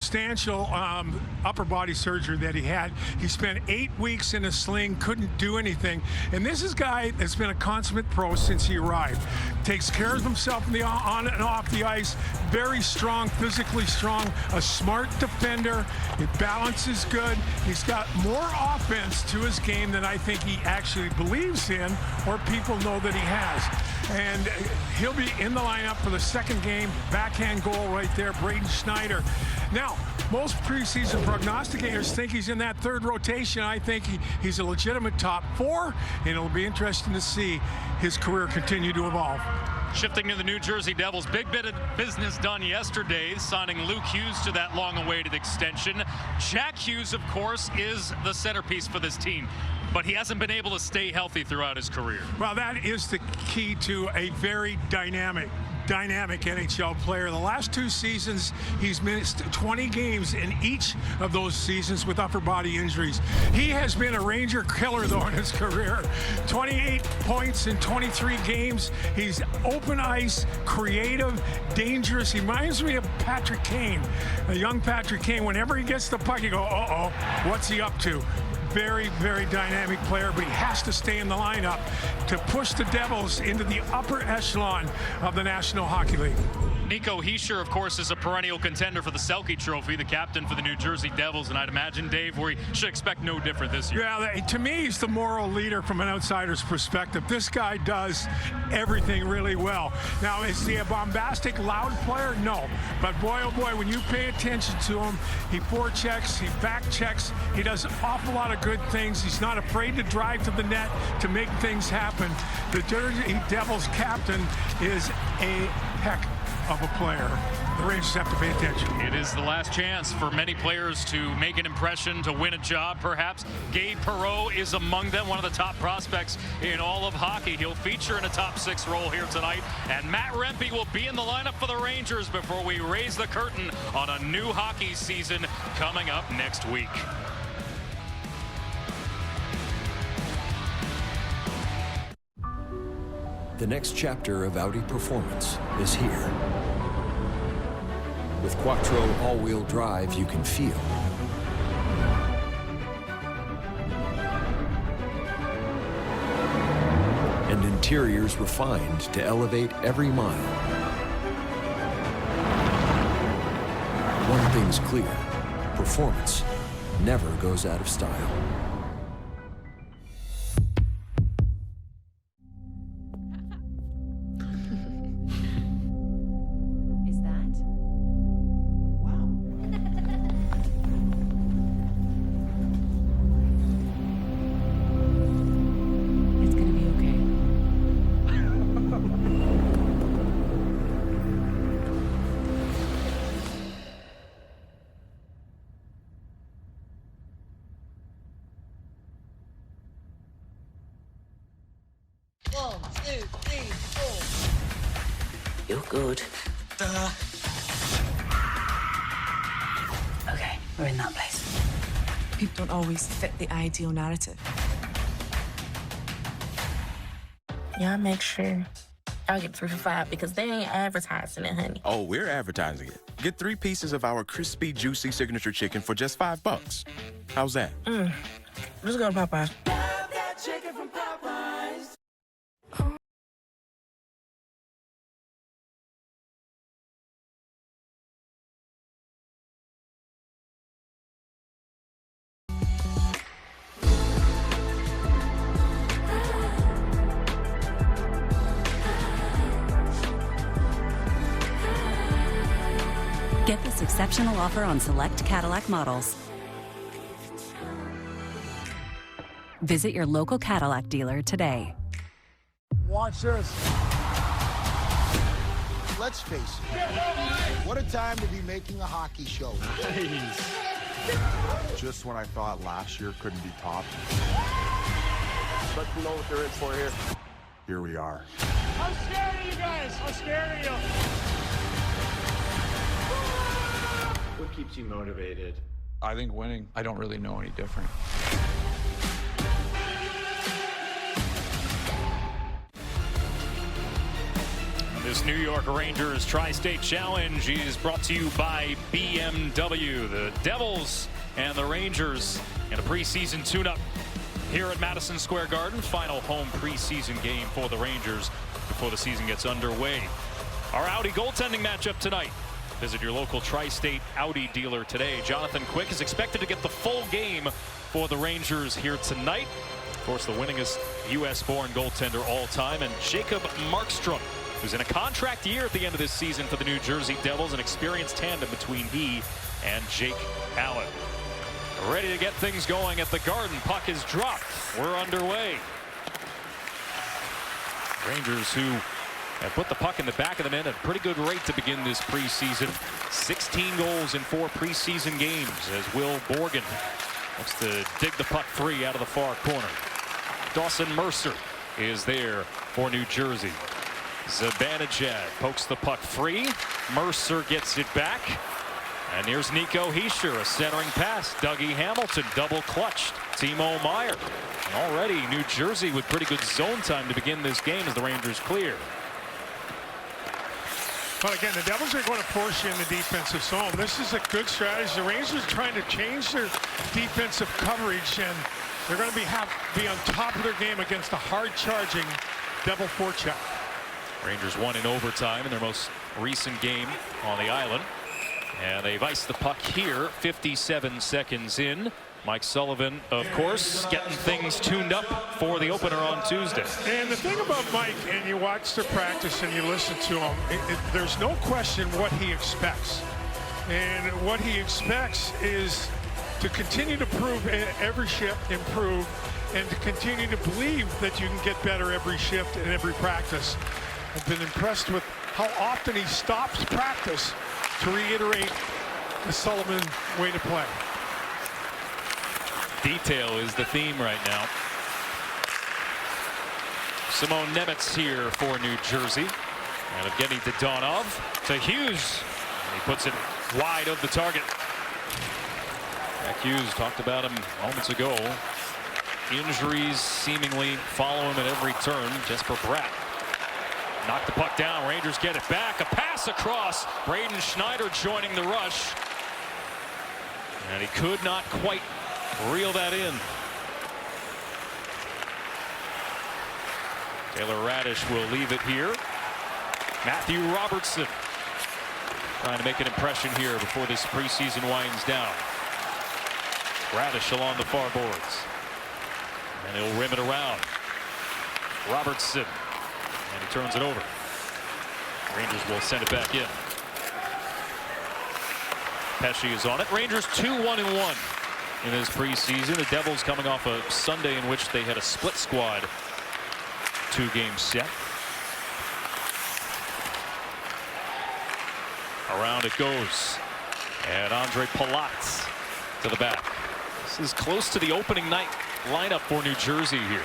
substantial upper body surgery that he had. He spent 8 weeks in a sling, couldn't do anything. And this is a guy that's been a consummate pro since he arrived. Takes care of himself on and off the ice. Very strong, physically strong, a smart defender. His balance is good. He's got more offense to his game than I think he actually believes in or people know that he has. And he'll be in the lineup for the second game. Backhand goal right there, Braden Schneider. Now, most preseason prognosticators think he's in that third rotation. I think he's a legitimate top four, and it'll be interesting to see his career continue to evolve. Shifting to the New Jersey Devils, big bit of business done yesterday, signing Luke Hughes to that long-awaited extension. Jack Hughes, of course, is the centerpiece for this team, but he hasn't been able to stay healthy throughout his career. Well, that is the key to a very dynamic NHL player. The last 2 seasons, he's missed 20 games in each of those seasons with upper body injuries. He has been a Ranger killer, though, in his career. 28 points in 23 games. He's open ice, creative, dangerous. He reminds me of Patrick Kane, a young Patrick Kane. Whenever he gets the puck, you go, uh-oh, what's he up to? Very, very dynamic player, but he has to stay in the lineup to push the Devils into the upper echelon of the National Hockey League. Nico Hischier, of course, is a perennial contender for the Selke Trophy, the captain for the New Jersey Devils, and I'd imagine, Dave, we should expect no different this year. Yeah, to me, he's the moral leader from an outsider's perspective. This guy does everything really well. Now, is he a bombastic, loud player? No. But boy, oh boy, when you pay attention to him, he forechecks, he backchecks, he does an awful lot of good things. He's not afraid to drive to the net to make things happen. The Jersey Devils captain is a heck of a player. The Rangers have to pay attention. It is the last chance for many players to make an impression, to win a job, perhaps. Gabe Perreault is among them, one of the top prospects in all of hockey. He'll feature in a top 6 role here tonight. And Matt Rempe will be in the lineup for the Rangers before we raise the curtain on a new hockey season coming up next week. The next chapter of Audi performance is here. With Quattro all-wheel drive you can feel. And interiors refined to elevate every mile. One thing's clear, performance never goes out of style. You're good. Okay, we're in that place. People don't always fit the ideal narrative. Y'all make sure y'all get 3 for $5 because they ain't advertising it, honey. Oh, we're advertising it. Get 3 pieces of our crispy, juicy signature chicken for just $5. How's that? Let's go to Popeyes. Love that chicken from Popeyes. Get this exceptional offer on select Cadillac models. Visit your local Cadillac dealer today. Watch this. Let's face it. What a time to be making a hockey show. Just when I thought last year couldn't be topped. Let them know what they're in for here. Here we are. I'm scared of you guys. I'm scared of you. What keeps you motivated? I think winning. I don't really know any different. This New York Rangers Tri-State Challenge is brought to you by BMW. The Devils and the Rangers in a preseason tune-up here at Madison Square Garden. Final home preseason game for the Rangers before the season gets underway. Our Audi goaltending matchup tonight. Visit your local Tri-State Audi dealer today. Jonathan Quick is expected to get the full game for the Rangers here tonight. Of course, the winningest U.S.-born goaltender all time, and Jacob Markstrom, who's in a contract year at the end of this season for the New Jersey Devils, an experienced tandem between he and Jake Allen. Ready to get things going at the Garden. Puck is dropped. We're underway. Rangers, who have put the puck in the back of the net at a pretty good rate to begin this preseason. 16 goals in 4 preseason games as Will Borgen looks to dig the puck free out of the far corner. Dawson Mercer is there for New Jersey. Zibanejad pokes the puck free. Mercer gets it back. And here's Nico Hischier, a centering pass. Dougie Hamilton double clutched. Timo Meier. And already New Jersey with pretty good zone time to begin this game as the Rangers clear. But again, the Devils are going to force you in the defensive zone. This is a good strategy. The Rangers are trying to change their defensive coverage, and they're going to be on top of their game against a hard-charging Devil forecheck. Rangers won in overtime in their most recent game on the island. And they've iced the puck here, 57 seconds in. Mike Sullivan, of course, getting things tuned up for the opener on Tuesday. And the thing about Mike, and you watch the practice and you listen to him, there's no question what he expects. And what he expects is to continue to prove every shift, improve, and to continue to believe that you can get better every shift and every practice. I've been impressed with how often he stops practice to reiterate the Sullivan way to play. Detail is the theme right now. Simone Nemitz here for New Jersey. And Evgeny Dadonov to Hughes. And he puts it wide of the target. Jack Hughes, talked about him moments ago. Injuries seemingly follow him at every turn. Jesper Bratt knocked the puck down. Rangers get it back. A pass across. Braden Schneider joining the rush. And he could not quite reel that in. Taylor Radish will leave it here. Matthew Robertson trying to make an impression here before this preseason winds down. Radish along the far boards. And he'll rim it around. Robertson. And he turns it over. Rangers will send it back in. Pesce is on it. Rangers 2-1-1 in this preseason. The Devils coming off a Sunday in which they had a split squad 2-game set. Around it goes. And Andre Palat to the back. This is close to the opening night lineup for New Jersey here.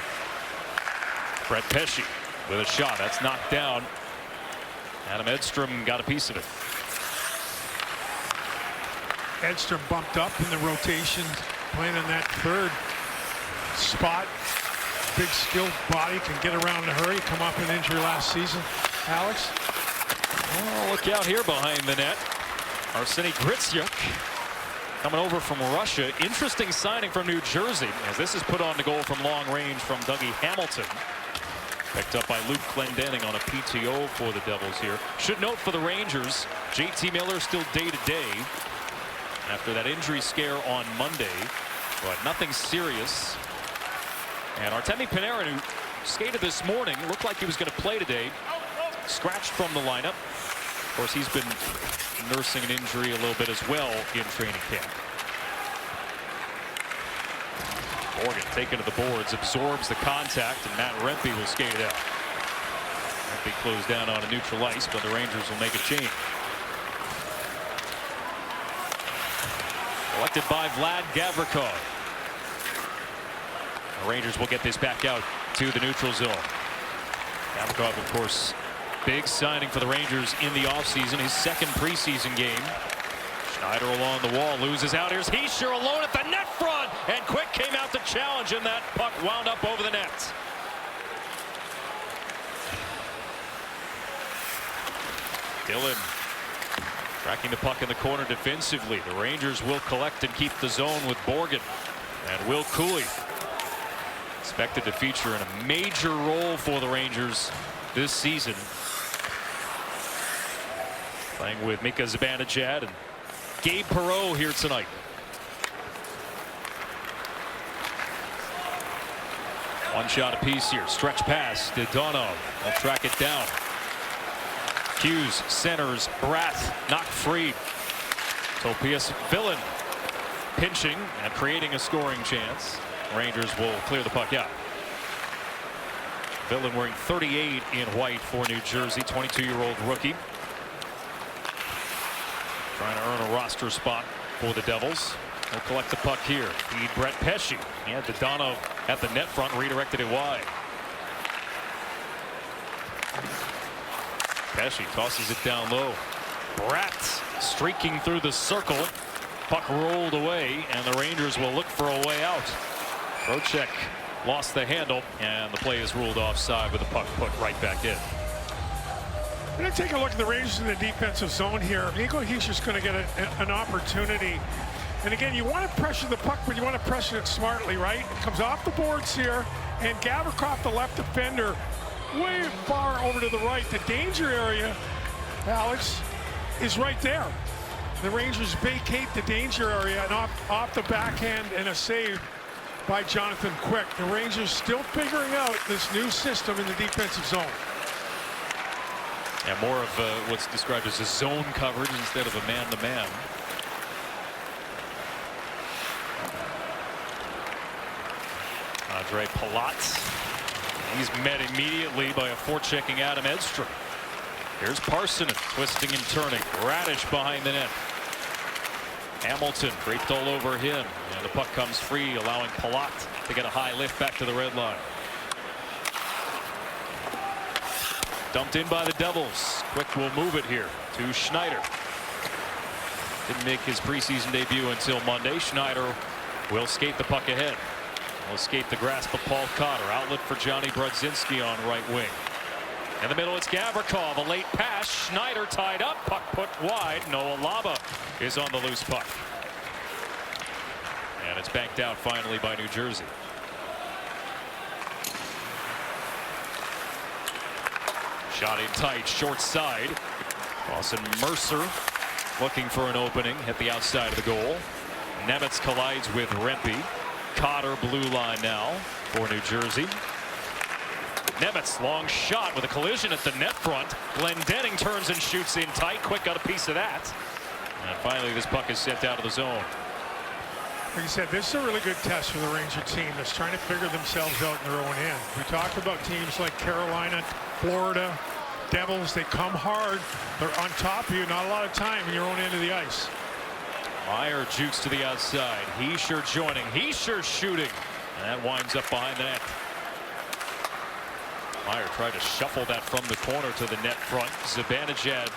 Brett Pesce with a shot. That's knocked down. Adam Edstrom got a piece of it. Edstrom bumped up in the rotation, playing in that third spot. Big skilled body, can get around in a hurry. Come off an injury last season. Alex? Oh, look out here behind the net. Arseny Gritsyuk coming over from Russia. Interesting signing from New Jersey, as this is put on the goal from long range from Dougie Hamilton. Picked up by Luke Glendening on a PTO for the Devils here. Should note for the Rangers, JT Miller still day-to-day after that injury scare on Monday, but nothing serious. And Artemi Panarin, who skated this morning, looked like he was going to play today, scratched from the lineup. Of course, he's been nursing an injury a little bit as well in training camp. Morgan taken to the boards, absorbs the contact, and Matt Rempe will skate it out. Rempe closed down on a neutral ice, but the Rangers will make a change. Collected by Vlad Gavrikov. The Rangers will get this back out to the neutral zone. Gavrikov, of course, big signing for the Rangers in the offseason, his second preseason game. Schneider along the wall, loses out. Here's Hischier alone at the net front, and Quick came out to challenge, and that puck wound up over the net. Dillon tracking the puck in the corner defensively. The Rangers will collect and keep the zone with Borgen. And Will Cooley expected to feature in a major role for the Rangers this season. Playing with Mika Zibanejad and Gabe Perreault here tonight. One shot apiece here. Stretch pass to Donov. They'll track it down. Hughes centers. Brath knocked free. Topias Villain pinching and creating a scoring chance. Rangers will clear the puck out. Villain wearing 38 in white for New Jersey. 22-year-old rookie. Trying to earn a roster spot for the Devils. They'll collect the puck here. Feed Brett Pesce. He had Dodonov at the net front, redirected it wide. Pesce tosses it down low. Bratt streaking through the circle. Puck rolled away, and the Rangers will look for a way out. Trocheck lost the handle, and the play is ruled offside with the puck put right back in. We're going to take a look at the Rangers in the defensive zone here. Nico Hischier's going to get an opportunity. And again, you want to pressure the puck, but you want to pressure it smartly, right? It comes off the boards here, and Gavrikov, the left defender, way far over to the right. The danger area, Alex, is right there. The Rangers vacate the danger area, and off the backhand, and a save by Jonathan Quick. The Rangers still figuring out this new system in the defensive zone. And more of what's described as a zone coverage instead of a man-to-man. Andre Palat. He's met immediately by a forechecking Adam Edstrom. Here's Parsonen twisting and turning. Radish behind the net. Hamilton draped all over him, and the puck comes free, allowing Palat to get a high lift back to the red line. Dumped in by the Devils. Quick will move it here to Schneider. Didn't make his preseason debut until Monday. Schneider will skate the puck ahead. Will escape the grasp of Paul Cotter. Outlet for Johnny Brodzinski on right wing. In the middle, it's Gavrikov. A late pass. Schneider tied up. Puck put wide. Noah Laba is on the loose puck. And it's banked out finally by New Jersey. Shot in tight, short side. Dawson Mercer looking for an opening at the outside of the goal. Nemitz collides with Rempe. Cotter blue line now for New Jersey. Nemitz long shot with a collision at the net front. Glendening turns and shoots in tight. Quick got a piece of that. And finally this puck is sent out of the zone. Like you said, this is a really good test for the Ranger team that's trying to figure themselves out in their own end. We talked about teams like Carolina, Florida, Devils. They come hard. They're on top of you. Not a lot of time in your own end of the ice. Meyer jukes to the outside. Hischier joining. Hischier shooting. And that winds up behind the net. Meyer tried to shuffle that from the corner to the net front. Zibanejad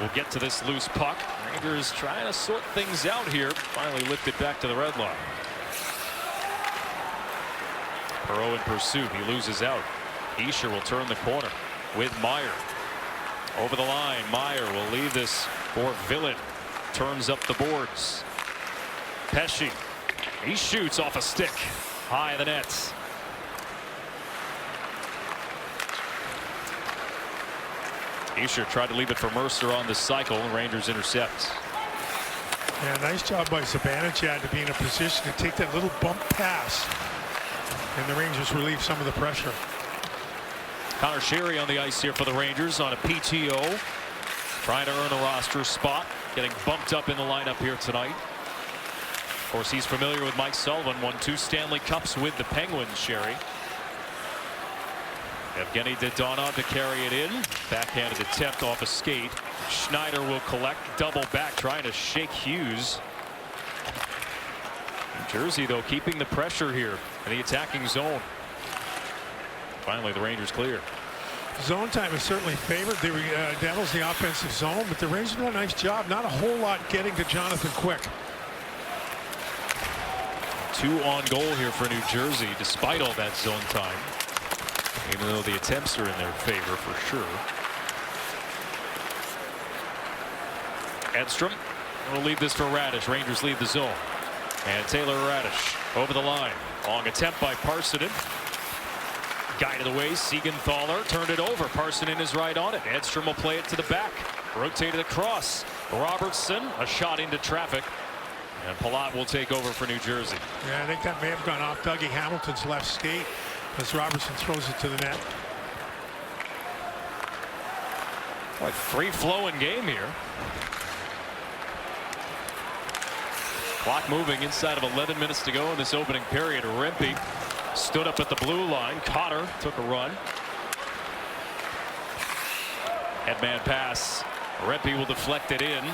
will get to this loose puck. Rangers trying to sort things out here. Finally lifted back to the red line. Perreault in pursuit. He loses out. Hischier will turn the corner with Meyer. Over the line. Meyer will leave this for Villain. Turns up the boards. Pesce. He shoots off a stick. High in the net. Hischier tried to leave it for Mercer on the cycle. Rangers intercept. Yeah, nice job by Zibanejad to be in a position to take that little bump pass. And the Rangers relieve some of the pressure. Connor Sherry on the ice here for the Rangers on a PTO. Trying to earn a roster spot. Getting bumped up in the lineup here tonight. Of course, he's familiar with Mike Sullivan. Won 2 Stanley Cups with the Penguins, Sherry. Evgeny Dodonov to carry it in. Backhanded attempt off a skate. Schneider will collect. Double back trying to shake Hughes. New Jersey, though, keeping the pressure here in the attacking zone. Finally, the Rangers clear. Zone time is certainly favored the Devils, the offensive zone, but the Rangers did a nice job. Not a whole lot getting to Jonathan Quick. 2 on goal here for New Jersey, despite all that zone time. Even though the attempts are in their favor for sure. Edstrom will leave this for Radish. Rangers leave the zone. And Taylor Radish over the line. Long attempt by Parsonen. Guided away. Siegenthaler turned it over. Parsonen is right on it. Edstrom will play it to the back. Rotated across. Robertson, a shot into traffic. And Palat will take over for New Jersey. Yeah, I think that may have gone off Dougie Hamilton's left skate as Robertson throws it to the net. Quite free-flowing game here. Clock moving inside of 11 minutes to go in this opening period. Rempe stood up at the blue line. Cotter took a run. Headman pass. Rempe will deflect it in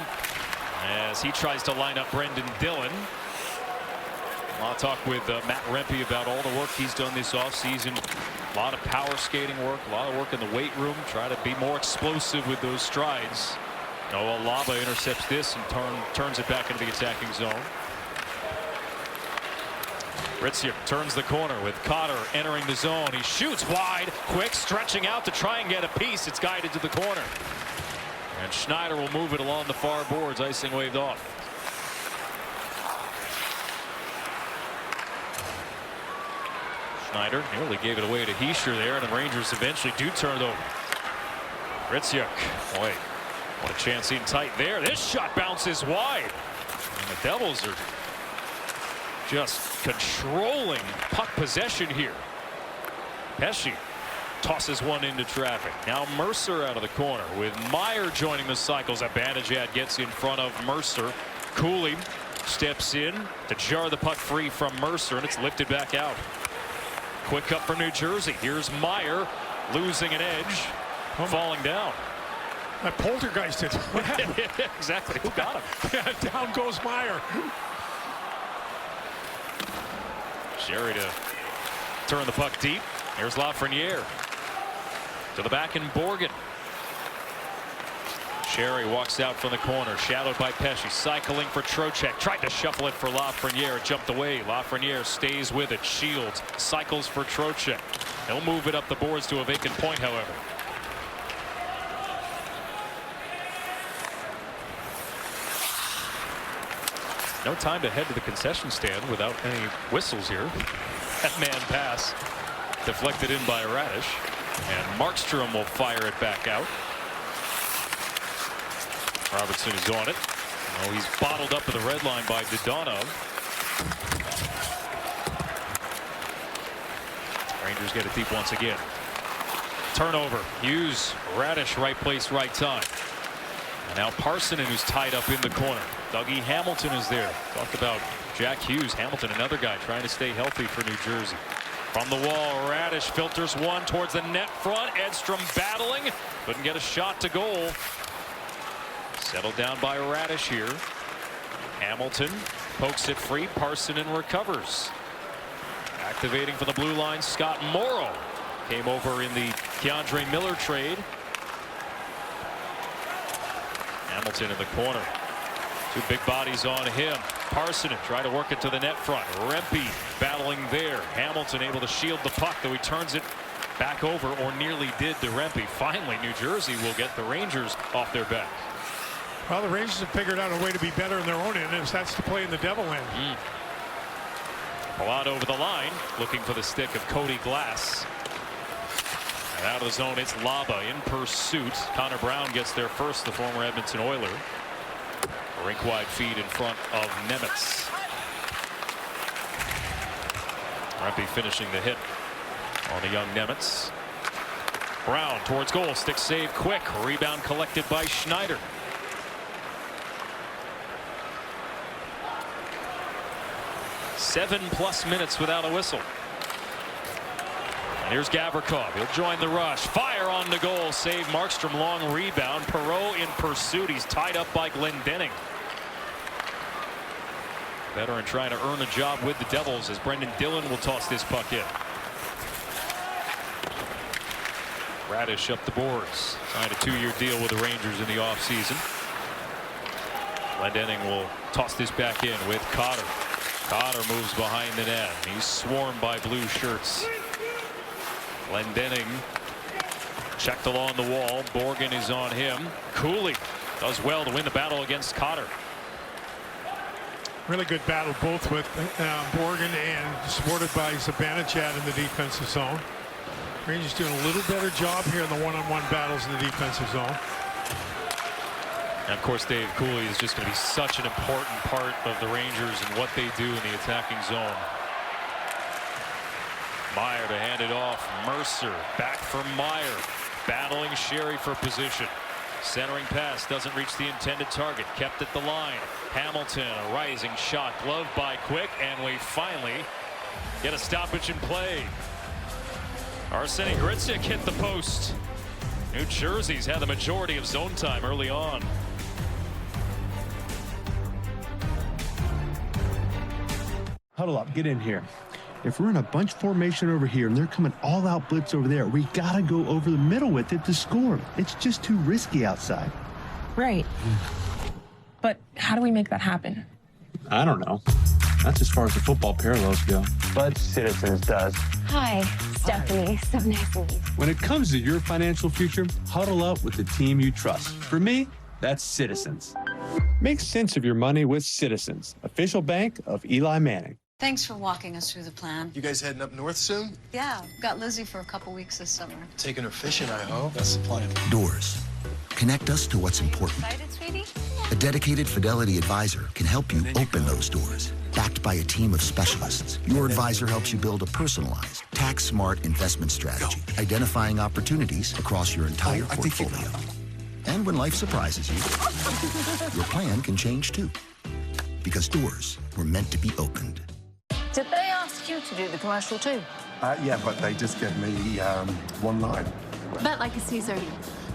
as he tries to line up Brendan Dillon. A lot of talk with Matt Rempe about all the work he's done this offseason. A lot of power skating work, a lot of work in the weight room. Try to be more explosive with those strides. Noah Laba intercepts this and turns it back into the attacking zone. Ritzuk turns the corner with Cotter entering the zone. He shoots wide, quick, stretching out to try and get a piece. It's guided to the corner. And Schneider will move it along the far boards. Icing waved off. Schneider nearly gave it away to Hischier there, and the Rangers eventually do turn it over. Ritzuk, boy, what a chance in tight there. This shot bounces wide. And the Devils are just controlling puck possession here. Pesce tosses one into traffic. Now Mercer out of the corner with Meyer joining the cycles. Abanijad gets in front of Mercer. Cooley steps in to jar the puck free from Mercer, and it's lifted back out. Quick up for New Jersey. Here's Meyer losing an edge, falling down. That poltergeist did. Exactly. Who got him? Yeah, down goes Meyer. Sherry to turn the puck deep. Here's Lafreniere to the back in Borgen. Sherry walks out from the corner, shadowed by Pesce, cycling for Trocheck. Tried to shuffle it for Lafreniere. It jumped away. Lafreniere stays with it. Shields, cycles for Trocheck. He'll move it up the boards to a vacant point, however. No time to head to the concession stand without any whistles here. That man pass deflected in by Radish, and Markstrom will fire it back out. Robertson is on it. Oh, he's bottled up at the red line by Dodonov. Rangers get it deep once again. Turnover. Hughes, Radish, right place, right time. And now Parsonen, who's tied up in the corner. Dougie Hamilton is there. Talked about Jack Hughes. Hamilton, another guy trying to stay healthy for New Jersey. From the wall, Radish filters one towards the net front. Edstrom battling. Couldn't get a shot to goal. Settled down by Radish here. Hamilton pokes it free. Parsonen recovers. Activating for the blue line, Scott Morrow came over in the Keandre Miller trade. Hamilton in the corner. Two big bodies on him. Parsonen try to work it to the net front. Rempe battling there. Hamilton able to shield the puck, though he turns it back over, or nearly did, to Rempe. Finally, New Jersey will get the Rangers off their back. Well, the Rangers have figured out a way to be better in their own end, and that's to play in the devil end. Palat over the line, looking for the stick of Cody Glass. And out of the zone, it's Laba in pursuit. Connor Brown gets there first, the former Edmonton Oiler. A rink-wide feed in front of Nemitz. Rempe finishing the hit on the young Nemitz. Brown towards goal, stick save quick. Rebound collected by Schneider. +7 minutes without a whistle. And here's Gavrikov. He'll join the rush. Fire on the goal. Save Markstrom. Long rebound. Perreault in pursuit. He's tied up by Glendening. Veteran trying to earn a job with the Devils as Brendan Dillon will toss this puck in. Radish up the boards. Signed a 2-year deal with the Rangers in the offseason. Glendening will toss this back in with Cotter. Cotter moves behind the net. He's swarmed by blue shirts. Glendening checked along the wall. Borgen is on him. Cooley Does well to win the battle against Cotter. Really good battle, both with Borgen and supported by Zibanejad in the defensive zone. Rangers doing a little better job here in the one-on-one battles in the defensive zone. And of course, Dave Cooley is just going to be such an important part of the Rangers and what they do in the attacking zone. Meyer to hand it off. Mercer back for Meyer. Battling Sherry for position. Centering pass doesn't reach the intended target. Kept at the line. Hamilton, a rising shot. Gloved by Quick, and we finally get a stoppage in play. Arseny Gricic hit the post. New Jersey's had the majority of zone time early on. Huddle up, get in here. If we're in a bunch formation over here and they're coming all out blitz over there, we gotta go over the middle with it to score. It's just too risky outside. Right. But how do we make that happen? I don't know. That's as far as the football parallels go. But Citizens does. Hi, Stephanie. So nice to meet you. When it comes to your financial future, huddle up with the team you trust. For me, that's Citizens. Make sense of your money with Citizens, official bank of Eli Manning. Thanks for walking us through the plan. You guys heading up north soon? Yeah, got Lizzie for a couple weeks this summer. Taking her fishing, I hope. That's the plan. Doors. Connect us to what's important. Excited, sweetie? A dedicated Fidelity advisor can help you open those doors. Backed by a team of specialists, your advisor helps you build a personalized, tax-smart investment strategy, identifying opportunities across your entire portfolio. And when life surprises you, your plan can change too. Because doors were meant to be opened. Did they ask you to do the commercial too? Yeah, but they just gave me one line. A bit like a Caesar.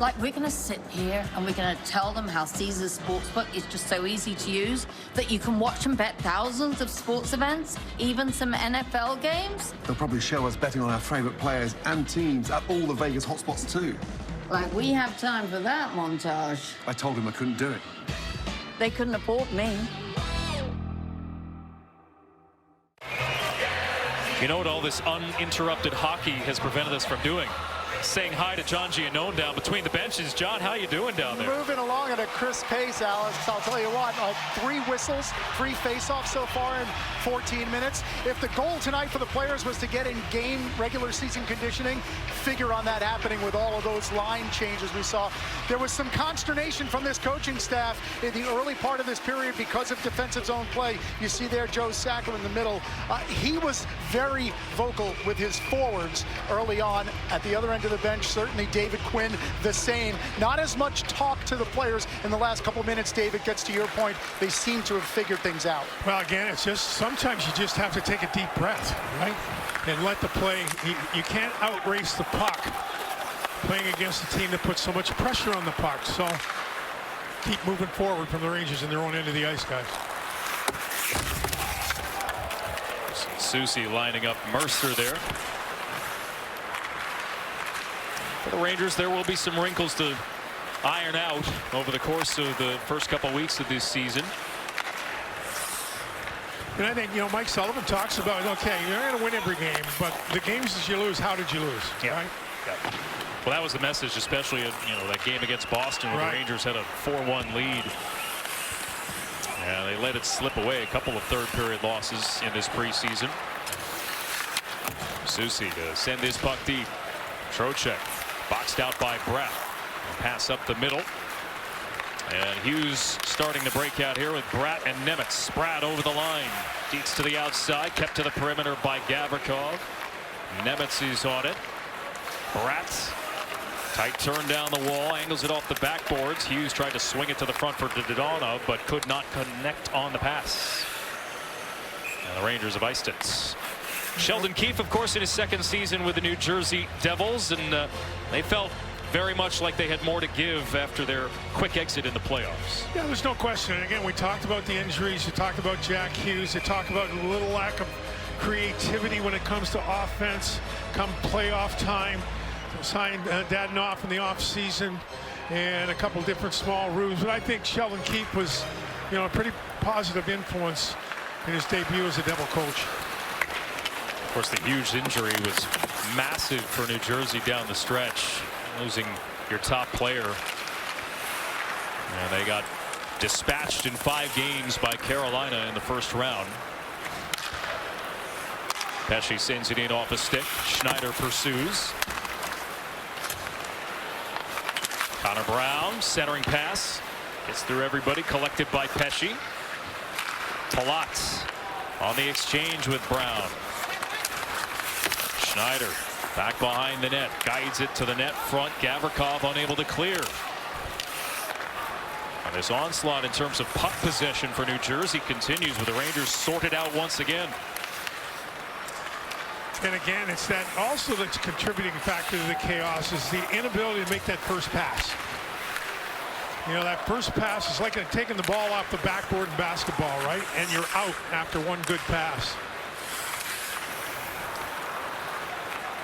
Like, we're going to sit here and we're going to tell them how Caesar's Sportsbook is just so easy to use that you can watch and bet thousands of sports events, even some NFL games. They'll probably show us betting on our favorite players and teams at all the Vegas hotspots too. Like, we have time for that montage. I told him I couldn't do it. They couldn't afford me. You know what all this uninterrupted hockey has prevented us from doing? Saying hi to John Giannone down between the benches. John, how you doing down there? Moving along at a crisp pace, Alex. I'll tell you what, 3 whistles, 3 face-offs so far in 14 minutes. If the goal tonight for the players was to get in game regular season conditioning, figure on that happening with all of those line changes we saw. There was some consternation from this coaching staff in the early part of this period because of defensive zone play. You see there Joe Sacker in the middle. He was very vocal with his forwards early on. At the other end of the bench, certainly David Quinn the same. Not as much talk to the players in the last couple of minutes. David, gets to your point. They seem to have figured things out. Well, again, it's just sometimes you just have to take a deep breath, right? And let the play. You can't outrace the puck playing against a team that puts so much pressure on the puck. So keep moving forward from the Rangers in their own end of the ice, guys. Susie lining up Mercer there. For the Rangers, there will be some wrinkles to iron out over the course of the first couple weeks of this season. And I think, you know, Mike Sullivan talks about, okay, you're not going to win every game, but the games that you lose, how did you lose? Yeah. Right? Yeah. Well, that was the message, especially in, you know, that game against Boston where the Rangers had a 4-1 lead. And they let it slip away. A couple of third-period losses in this preseason. Susie to send this puck deep. Trocheck boxed out by Bratt. Pass up the middle. And Hughes starting to break out here with Bratt and Nemitz. Bratt over the line. Deets to the outside. Kept to the perimeter by Gavrikov. Nemitz is on it. Bratt. Tight turn down the wall. Angles it off the backboards. Hughes tried to swing it to the front for Dodonov, but could not connect on the pass. And the Rangers have iced it. Sheldon Keefe, of course, in his second season with the New Jersey Devils, and they felt very much like they had more to give after their quick exit in the playoffs. Yeah, there's no question. And again, we talked about the injuries. You talked about Jack Hughes. You talked about a little lack of creativity when it comes to offense come playoff time. Signed Dadonov in the offseason and a couple different small moves. But I think Sheldon Keefe was, you know, a pretty positive influence in his debut as a Devil coach. Of course, the Hughes injury was massive for New Jersey down the stretch, losing your top player. And they got dispatched in 5 games by Carolina in the first round. Pesce sends it in off a stick. Schneider pursues. Connor Brown, centering pass. Gets through everybody, collected by Pesce. Palat on the exchange with Brown. Schneider back behind the net, guides it to the net front. Gavrikov unable to clear. And this onslaught in terms of puck possession for New Jersey continues with the Rangers sorted out once again. And again, it's that also that's contributing factor to the chaos is the inability to make that first pass. You know, that first pass is like taking the ball off the backboard in basketball, right? And you're out after one good pass.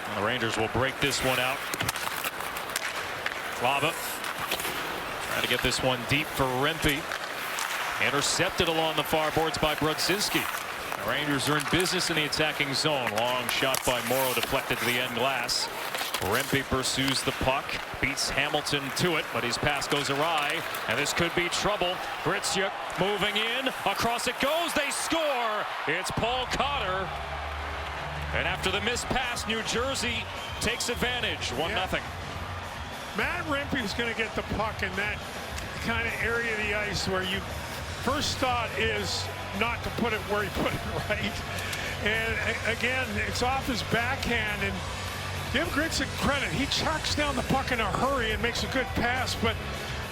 And the Rangers will break this one out. Klava trying to get this one deep for Rempe. Intercepted along the far boards by Brodzinski. The Rangers are in business in the attacking zone. Long shot by Morrow deflected to the end glass. Rempe pursues the puck, beats Hamilton to it, but his pass goes awry, and this could be trouble. Gritsuk moving in, across it goes, they score! It's Paul Cotter. And after the missed pass, New Jersey takes advantage, 1-0. Matt Rempe is going to get the puck in that kind of area of the ice where you first thought is not to put it where he put it, right? And again, it's off his backhand, and give Gritsuk credit. He chucks down the puck in a hurry and makes a good pass, but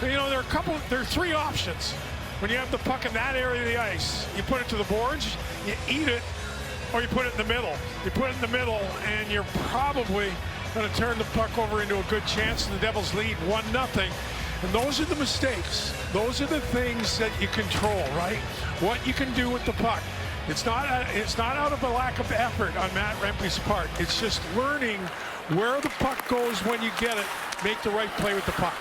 you know, there are 3 options. When you have the puck in that area of the ice, you put it to the boards, you eat it, or you put it in the middle. You put it in the middle, and you're probably going to turn the puck over into a good chance, and the Devils lead 1-0. And those are the mistakes. Those are the things that you control, right? What you can do with the puck. It's not out of a lack of effort on Matt Rempe's part. It's just learning where the puck goes when you get it. Make the right play with the puck.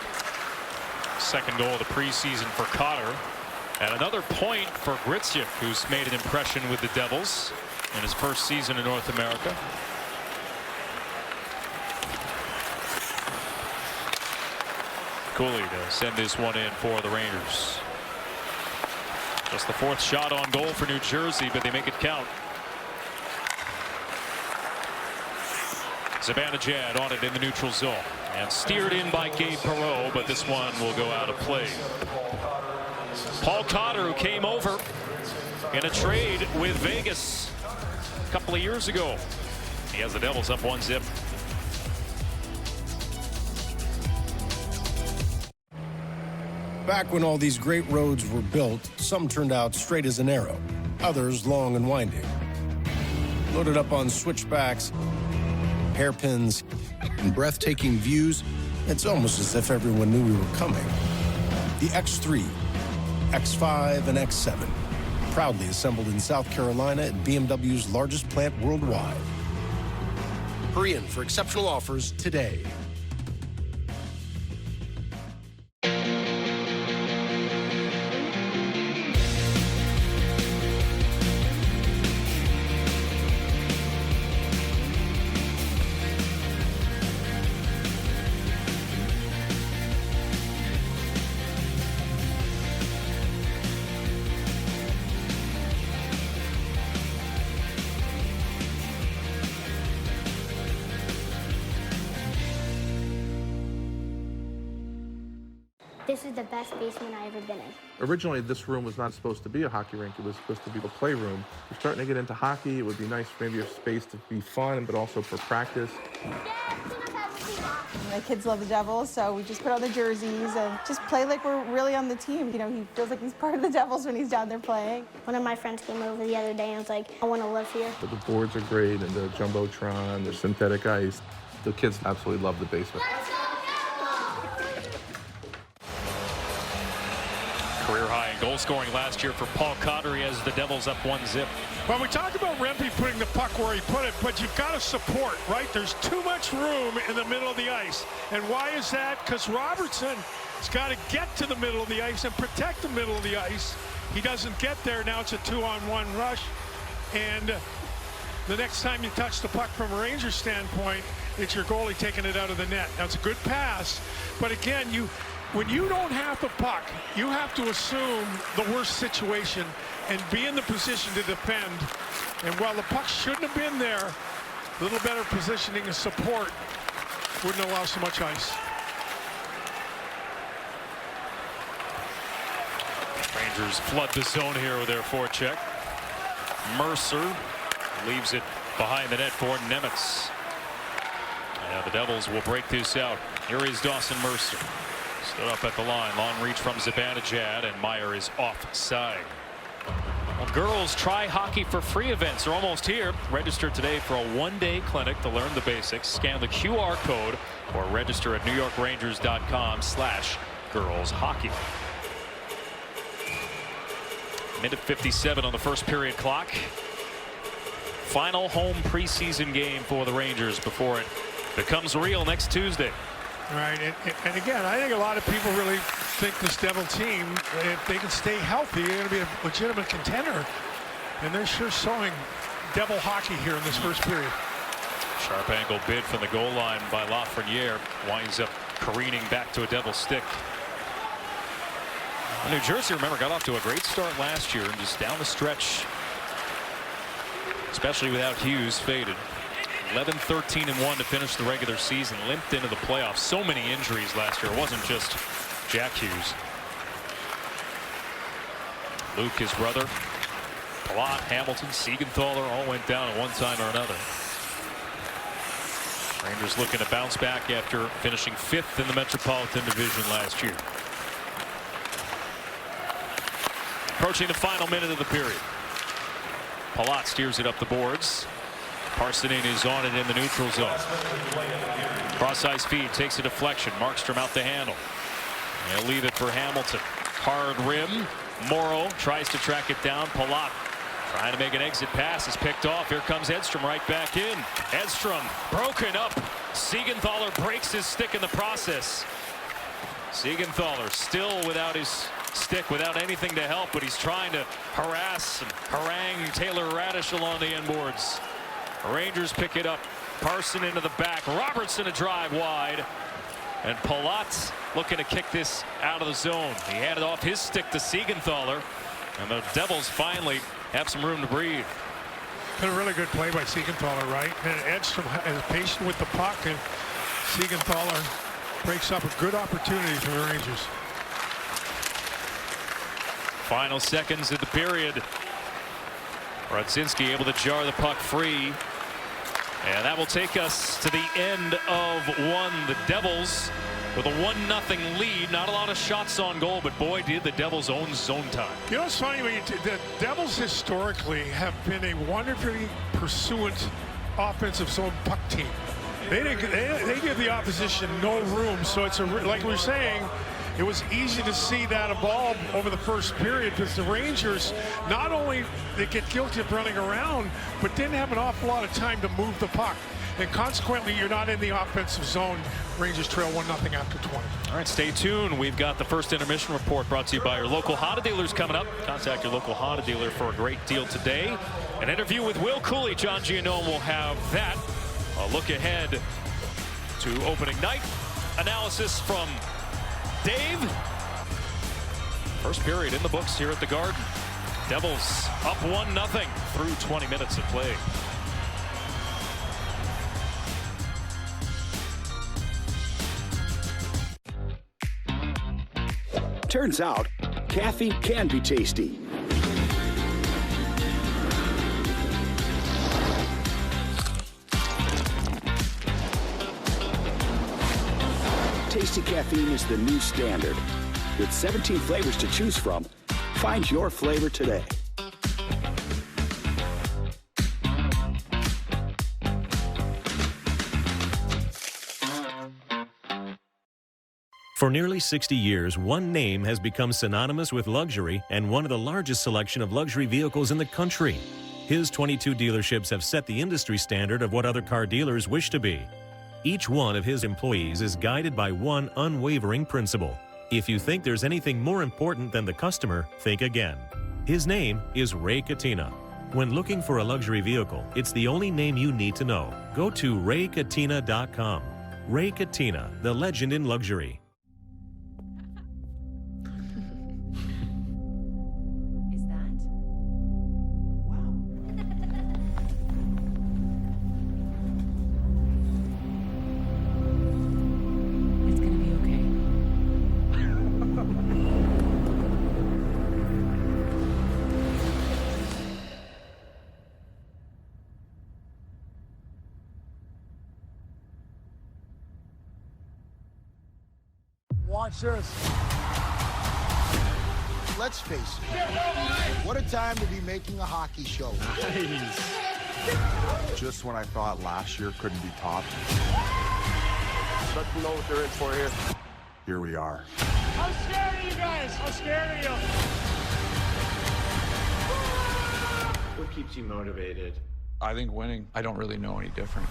Second goal of the preseason for Cotter. And another point for Gritsuk, who's made an impression with the Devils in his first season in North America. Cooley to send this one in for the Rangers. Just the 4th shot on goal for New Jersey, but they make it count. Zibanejad on it in the neutral zone and steered in by Gabe Perreault, but this one will go out of play. Paul Cotter, who came over in a trade with Vegas a couple of years ago. He has the Devils up 1-0. Back when all these great roads were built, some turned out straight as an arrow, others long and winding. Loaded up on switchbacks, hairpins, and breathtaking views, it's almost as if everyone knew we were coming. The X3, X5, and X7, proudly assembled in South Carolina at BMW's largest plant worldwide. Hurry in for exceptional offers today. This is the best basement I've ever been in. Originally, this room was not supposed to be a hockey rink. It was supposed to be a playroom. We're starting to get into hockey. It would be nice for maybe a space to be fun, but also for practice. My kids love the Devils, so we just put on the jerseys and just play like we're really on the team. You know, he feels like he's part of the Devils when he's down there playing. One of my friends came over the other day and was like, I want to live here. But the boards are great, and the Jumbotron, the synthetic ice. The kids absolutely love the basement. Career high in goal scoring last year for Paul Cotter. He has the Devils up 1-0. Well, we talk about Rempe putting the puck where he put it, but you've got to support, right? There's too much room in the middle of the ice. And why is that? Because Robertson has got to get to the middle of the ice and protect the middle of the ice. He doesn't get there. Now it's a 2-on-1 rush. And the next time you touch the puck from a Ranger standpoint, it's your goalie taking it out of the net. Now, it's a good pass, but again, you when you don't have the puck, you have to assume the worst situation and be in the position to defend. And while the puck shouldn't have been there, a little better positioning and support wouldn't allow so much ice. Rangers flood the zone here with their forecheck. Mercer leaves it behind the net for Nemitz. And the Devils will break this out. Here is Dawson Mercer. Stood up at the line. Long reach from Zibanejad, and Meyer is offside. Well, girls Try Hockey for Free events are almost here. Register today for a one-day clinic to learn the basics. Scan the QR code or register at NewYorkrangers.com/girlshockey. Minute 57 on the first period clock. Final home preseason game for the Rangers before it becomes real next Tuesday. Right, and again, I think a lot of people really think this Devil team, if they can stay healthy, they're going to be a legitimate contender. And they're sure showing Devil hockey here in this first period. Sharp angle bid from the goal line by Lafreniere. Winds up careening back to a Devil stick. Well, New Jersey, remember, got off to a great start last year and just down the stretch, especially without Hughes, faded. 11-13-1 to finish the regular season. Limped into the playoffs. So many injuries last year. It wasn't just Jack Hughes. Luke, his brother, Palat, Hamilton, Siegenthaler all went down at one time or another. Rangers looking to bounce back after finishing 5th in the Metropolitan Division last year. Approaching the final minute of the period. Palat steers it up the boards. Parsonen is on it in the neutral zone. Cross ice feed, takes a deflection. Markstrom out the handle. They'll leave it for Hamilton. Hard rim. Morrow tries to track it down. Palat trying to make an exit pass, is picked off. Here comes Edstrom right back in. Edstrom broken up. Siegenthaler breaks his stick in the process. Siegenthaler still without his stick, without anything to help, but he's trying to harass and harangue Taylor Radish along the end boards. Rangers pick it up. Parson into the back. Robertson a drive wide. And Palat looking to kick this out of the zone. He handed off his stick to Siegenthaler. And the Devils finally have some room to breathe. Been a really good play by Siegenthaler, right? And Edstrom is patient with the puck, and Siegenthaler breaks up a good opportunity for the Rangers. Final seconds of the period. Radzinski able to jar the puck free. And that will take us to the end of one. The Devils with a 1-0 lead. Not a lot of shots on goal, but boy, did the Devils own zone time. You know, it's funny, the Devils historically have been a wonderfully pursuant offensive zone puck team. They give the opposition no room, so it's like we were saying, it was easy to see that evolve over the first period because the Rangers not only they get guilty of running around, but didn't have an awful lot of time to move the puck. And consequently, you're not in the offensive zone. Rangers trail 1-0 after 20. All right, stay tuned. We've got the first intermission report brought to you by your local Honda dealers coming up. Contact your local Honda dealer for a great deal today. An interview with Will Cooley. John Giannone will have that. A look ahead to opening night. Analysis from Dave. First period in the books here at the Garden. Devils up 1-0 through 20 minutes of play. Turns out, caffeine can be tasty. Tasty caffeine is the new standard. With 17 flavors to choose from, find your flavor today. For nearly 60 years, one name has become synonymous with luxury and one of the largest selection of luxury vehicles in the country. His 22 dealerships have set the industry standard of what other car dealers wish to be. Each one of his employees is guided by one unwavering principle. If you think there's anything more important than the customer, think again. His name is Ray Catena. When looking for a luxury vehicle, it's the only name you need to know. Go to raycatina.com. Ray Catena, the legend in luxury. Watch this. Let's face it. What a time to be making a hockey show. Nice. Just when I thought last year couldn't be topped. Let them know what they're in for here. Here we are. How scared are you guys? How scared are you? What keeps you motivated? I think winning. I don't really know any different.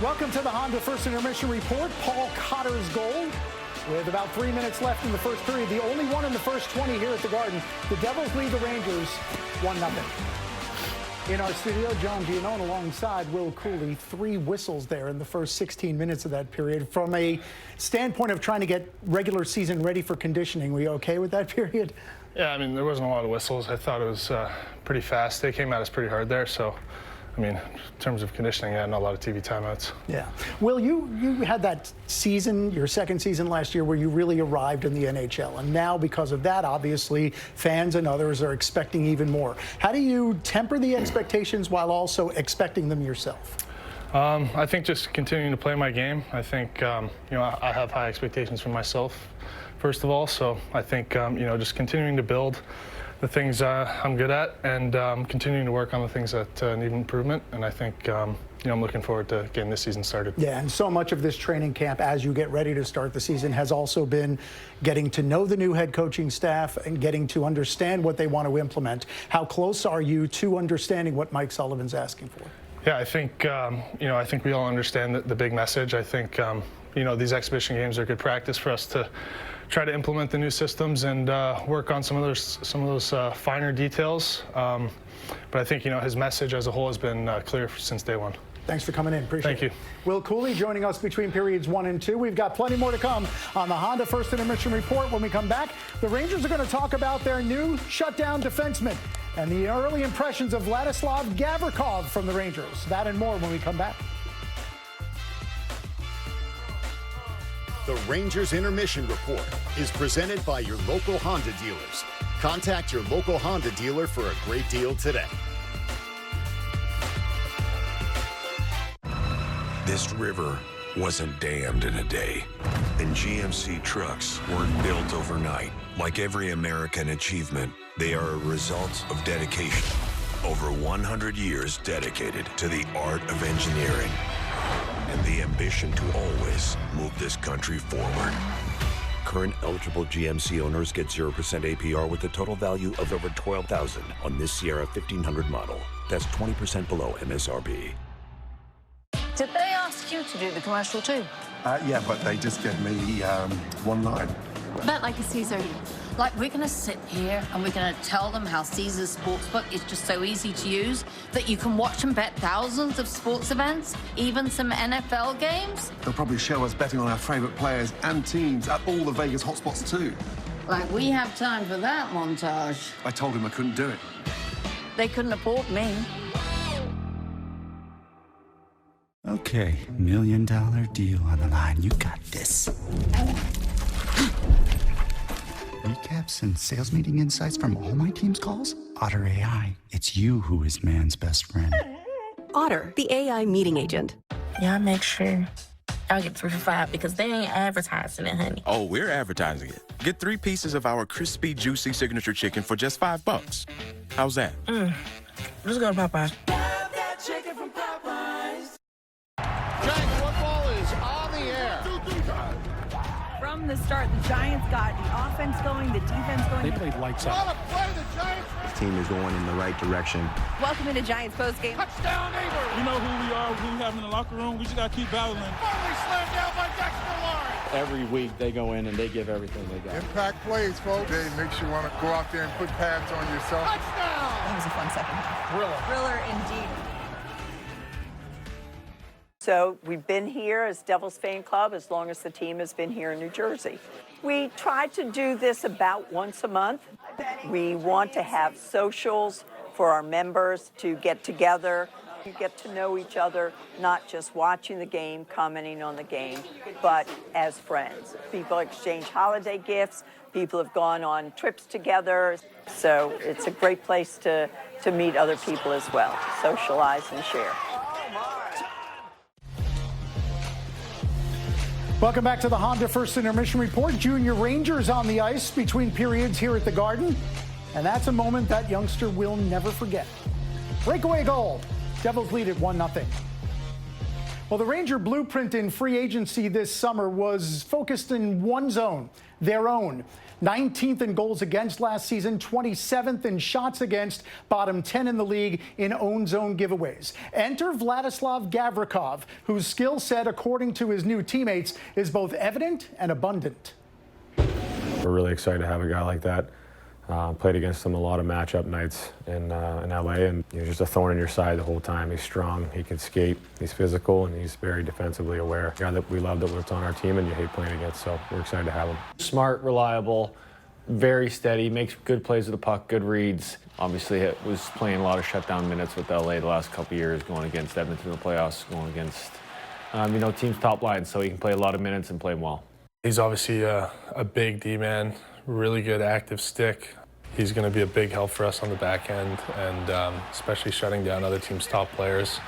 Welcome to the Honda First Intermission Report. Paul Cotter's goal with about 3 minutes left in the first period. The only one in the first 20 here at the Garden. The Devils lead the Rangers 1-0. In our studio, John Giannone alongside Will Cooley. 3 whistles there in the first 16 minutes of that period. From a standpoint of trying to get regular season ready for conditioning, were you okay with that period? Yeah, I mean, there wasn't a lot of whistles. I thought it was pretty fast. They came at us pretty hard there, so I mean, in terms of conditioning, not a lot of TV timeouts. Yeah. Will, you had that season, your second season last year, where you really arrived in the NHL. And now, because of that, obviously, fans and others are expecting even more. How do you temper the expectations while also expecting them yourself? I think just continuing to play my game. I think, I have high expectations for myself, first of all. So I think, just continuing to build the things I'm good at and continuing to work on the things that need improvement. And I think, I'm looking forward to getting this season started. Yeah, and so much of this training camp as you get ready to start the season has also been getting to know the new head coaching staff and getting to understand what they want to implement. How close are you to understanding what Mike Sullivan's asking for? Yeah, I think, I think we all understand the big message. I think, these exhibition games are good practice for us to try to implement the new systems and work on some of those finer details. But I think, his message as a whole has been clear since day one. Thanks for coming in. Appreciate it. Thank you. Will Cooley joining us between periods 1 and 2. We've got plenty more to come on the Honda First Intermission Report. When we come back, the Rangers are going to talk about their new shutdown defenseman and the early impressions of Vladislav Gavrikov from the Rangers. That and more when we come back. The Rangers Intermission Report is presented by your local Honda dealers. Contact your local Honda dealer for a great deal today. This river wasn't dammed in a day, and GMC trucks weren't built overnight. Like every American achievement, they are a result of dedication. Over 100 years dedicated to the art of engineering and the ambition to always move this country forward. Current eligible GMC owners get 0% APR with a total value of over $12,000 on this Sierra 1500 model. That's 20% below MSRP. Did they ask you to do the commercial too? Yeah, but they just gave me one line. Bet like a Caesar. Like, we're going to sit here and we're going to tell them how Caesar's Sportsbook is just so easy to use that you can watch and bet thousands of sports events, even some NFL games. They'll probably show us betting on our favorite players and teams at all the Vegas hotspots too. Like, we have time for that montage. I told him I couldn't do it. They couldn't afford me. Okay, $1 million deal on the line. You got this. Recaps and sales meeting insights from all my team's calls? Otter AI, it's you who is man's best friend. Otter, the AI meeting agent. Y'all make sure y'all get 3 for $5 because they ain't advertising it, honey. Oh, we're advertising it. Get 3 pieces of our crispy, juicy signature chicken for just $5. How's that? Let's go to Popeyes. Have that chicken from Popeyes. Giant football is on the air. From the start, the Giants got the offense going, the defense going. They played lights out. What a play, the Giants. This team is going in the right direction. Welcome into Giants postgame. Touchdown, neighbor. You know who we are, who we have in the locker room. We just got to keep battling. Foley slammed down by Dexter Lawrence. Every week they go in and they give everything they got. Impact plays, folks. It makes you want to go out there and put pads on yourself. Touchdown. That was a fun second half. Thriller indeed. So we've been here as Devils Fan Club as long as the team has been here in New Jersey. We try to do this about once a month. We want to have socials for our members to get together, get to know each other, not just watching the game, commenting on the game, but as friends. People exchange holiday gifts. People have gone on trips together. So it's a great place to meet other people as well, socialize and share. Welcome back to the Honda First Intermission Report. Junior Rangers on the ice between periods here at the Garden. And that's a moment that youngster will never forget. Breakaway goal. Devils lead at 1-0. Well, the Ranger blueprint in free agency this summer was focused in one zone, their own. 19th in goals against last season, 27th in shots against, bottom 10 in the league in own zone giveaways. Enter Vladislav Gavrikov, whose skill set, according to his new teammates, is both evident and abundant. We're really excited to have a guy like that. Played against him a lot of matchup nights in LA, and he's just a thorn in your side the whole time. He's strong, he can skate, he's physical, and he's very defensively aware. A guy that we love, that's on our team, and you hate playing against, so we're excited to have him. Smart, reliable, very steady, makes good plays with the puck, good reads. Obviously, it was playing a lot of shutdown minutes with LA the last couple of years, going against Edmonton in the playoffs, going against teams' top lines, so he can play a lot of minutes and play them well. He's obviously a big D-man, really good active stick. He's going to be a big help for us on the back end, and especially shutting down other teams' top players.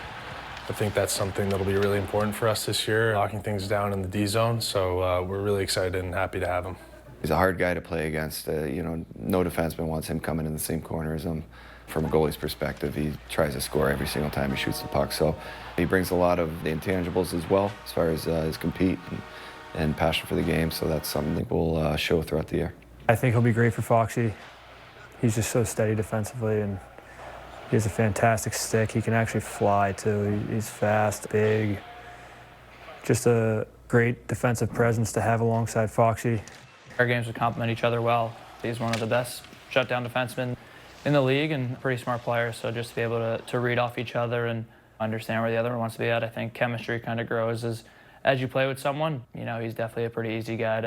I think that's something that'll be really important for us this year, knocking things down in the D zone. So we're really excited and happy to have him. He's a hard guy to play against. No defenseman wants him coming in the same corner as him. From a goalie's perspective, he tries to score every single time he shoots the puck. So he brings a lot of the intangibles as well, as far as his compete and passion for the game. So that's something that we'll show throughout the year. I think he'll be great for Foxy. He's just so steady defensively, and he has a fantastic stick. He can actually fly, too. He's fast, big. Just a great defensive presence to have alongside Foxy. Our games would complement each other well. He's one of the best shutdown defensemen in the league and a pretty smart player, so just to be able to read off each other and understand where the other one wants to be at, I think chemistry kind of grows as you play with someone. He's definitely a pretty easy guy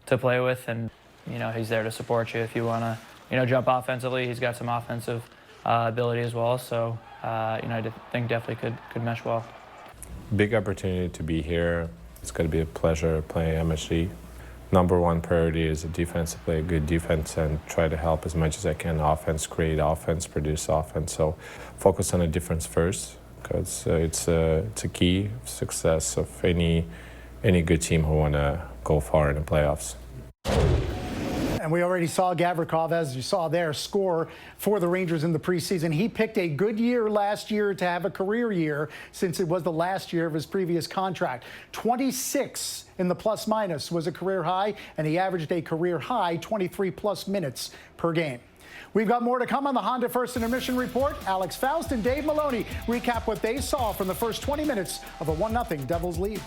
to play with, and he's there to support you if you want to jump offensively. He's got some offensive ability as well, so I think definitely could mesh well. Big opportunity to be here. It's going to be a pleasure playing MSG. Number one priority is to play a good defense and try to help as much as I can offense, create offense, produce offense. So focus on the difference first, because it's a key success of any good team who want to go far in the playoffs. And we already saw Gavrikov, as you saw there, score for the Rangers in the preseason. He picked a good year last year to have a career year, since it was the last year of his previous contract. 26 in the plus-minus was a career high, and he averaged a career high 23-plus minutes per game. We've got more to come on the Honda First Intermission Report. Alex Faust and Dave Maloney recap what they saw from the first 20 minutes of a 1-0 Devils lead.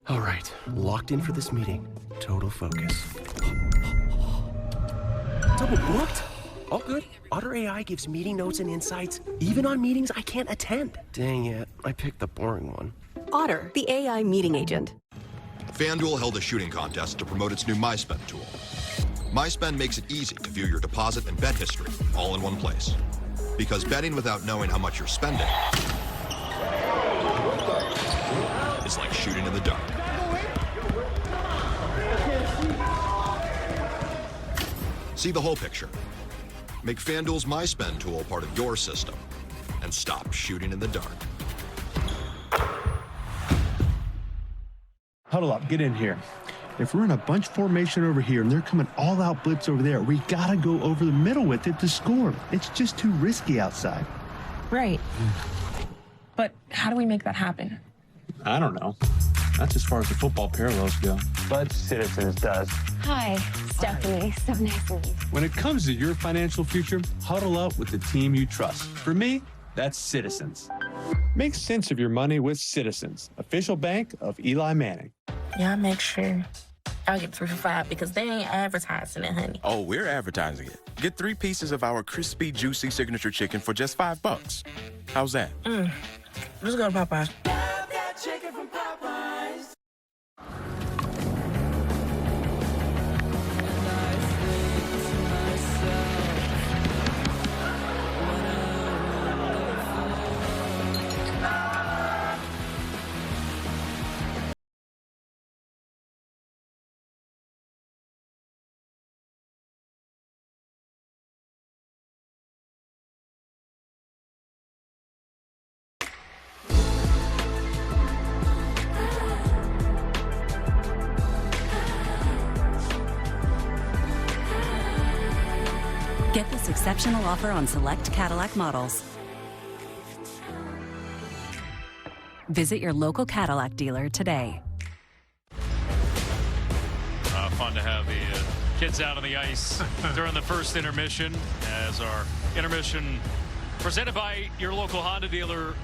All right, locked in for this meeting. Total focus. Double booked? All good. Otter AI gives meeting notes and insights, even on meetings I can't attend. Dang it, I picked the boring one. Otter, the AI meeting agent. FanDuel held a shooting contest to promote its new MySpend tool. MySpend makes it easy to view your deposit and bet history all in one place. Because betting without knowing how much you're spending is like shooting in the dark. See the whole picture. Make FanDuel's MySpend tool part of your system and stop shooting in the dark. Huddle up, get in here. If we're in a bunch formation over here and they're coming all out blitz over there, we gotta go over the middle with it to score. It's just too risky outside. Right. But how do we make that happen? I don't know. That's as far as the football parallels go. But Citizens does. Hi, Stephanie. So nice to meet you. When it comes to your financial future, huddle up with the team you trust. For me, that's Citizens. Make sense of your money with Citizens, official bank of Eli Manning. Y'all make sure y'all get 3 for $5 because they ain't advertising it, honey. Oh, we're advertising it. Get 3 pieces of our crispy, juicy signature chicken for just $5. How's that? Let's go to Popeyes. Love that chicken from Popeyes. Get this exceptional offer on select Cadillac models. Visit your local Cadillac dealer today. Fun to have the kids out on the ice during the first intermission, as our intermission presented by your local Honda dealer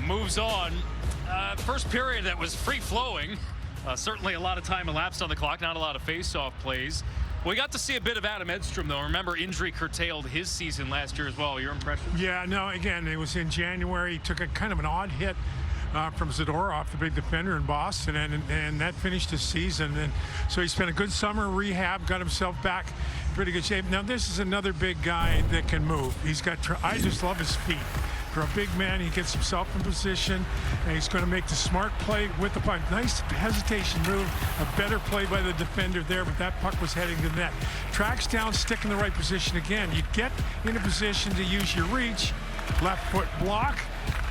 moves on. First period that was free-flowing. Certainly a lot of time elapsed on the clock, not a lot of face-off plays. We got to see a bit of Adam Edstrom, though. Remember, injury curtailed his season last year as well. Your impression? Yeah, no, again, it was in January. He took a kind of an odd hit from Zadorov, the big defender in Boston, and that finished his season. And so he spent a good summer rehab, got himself back in pretty good shape. Now, this is another big guy that can move. He's got, I just love his feet. For a big man, he gets himself in position, and he's going to make the smart play with the puck. Nice hesitation move, a better play by the defender there, but that puck was heading to the net. Tracks down, stick in the right position again. You get in a position to use your reach, left foot block,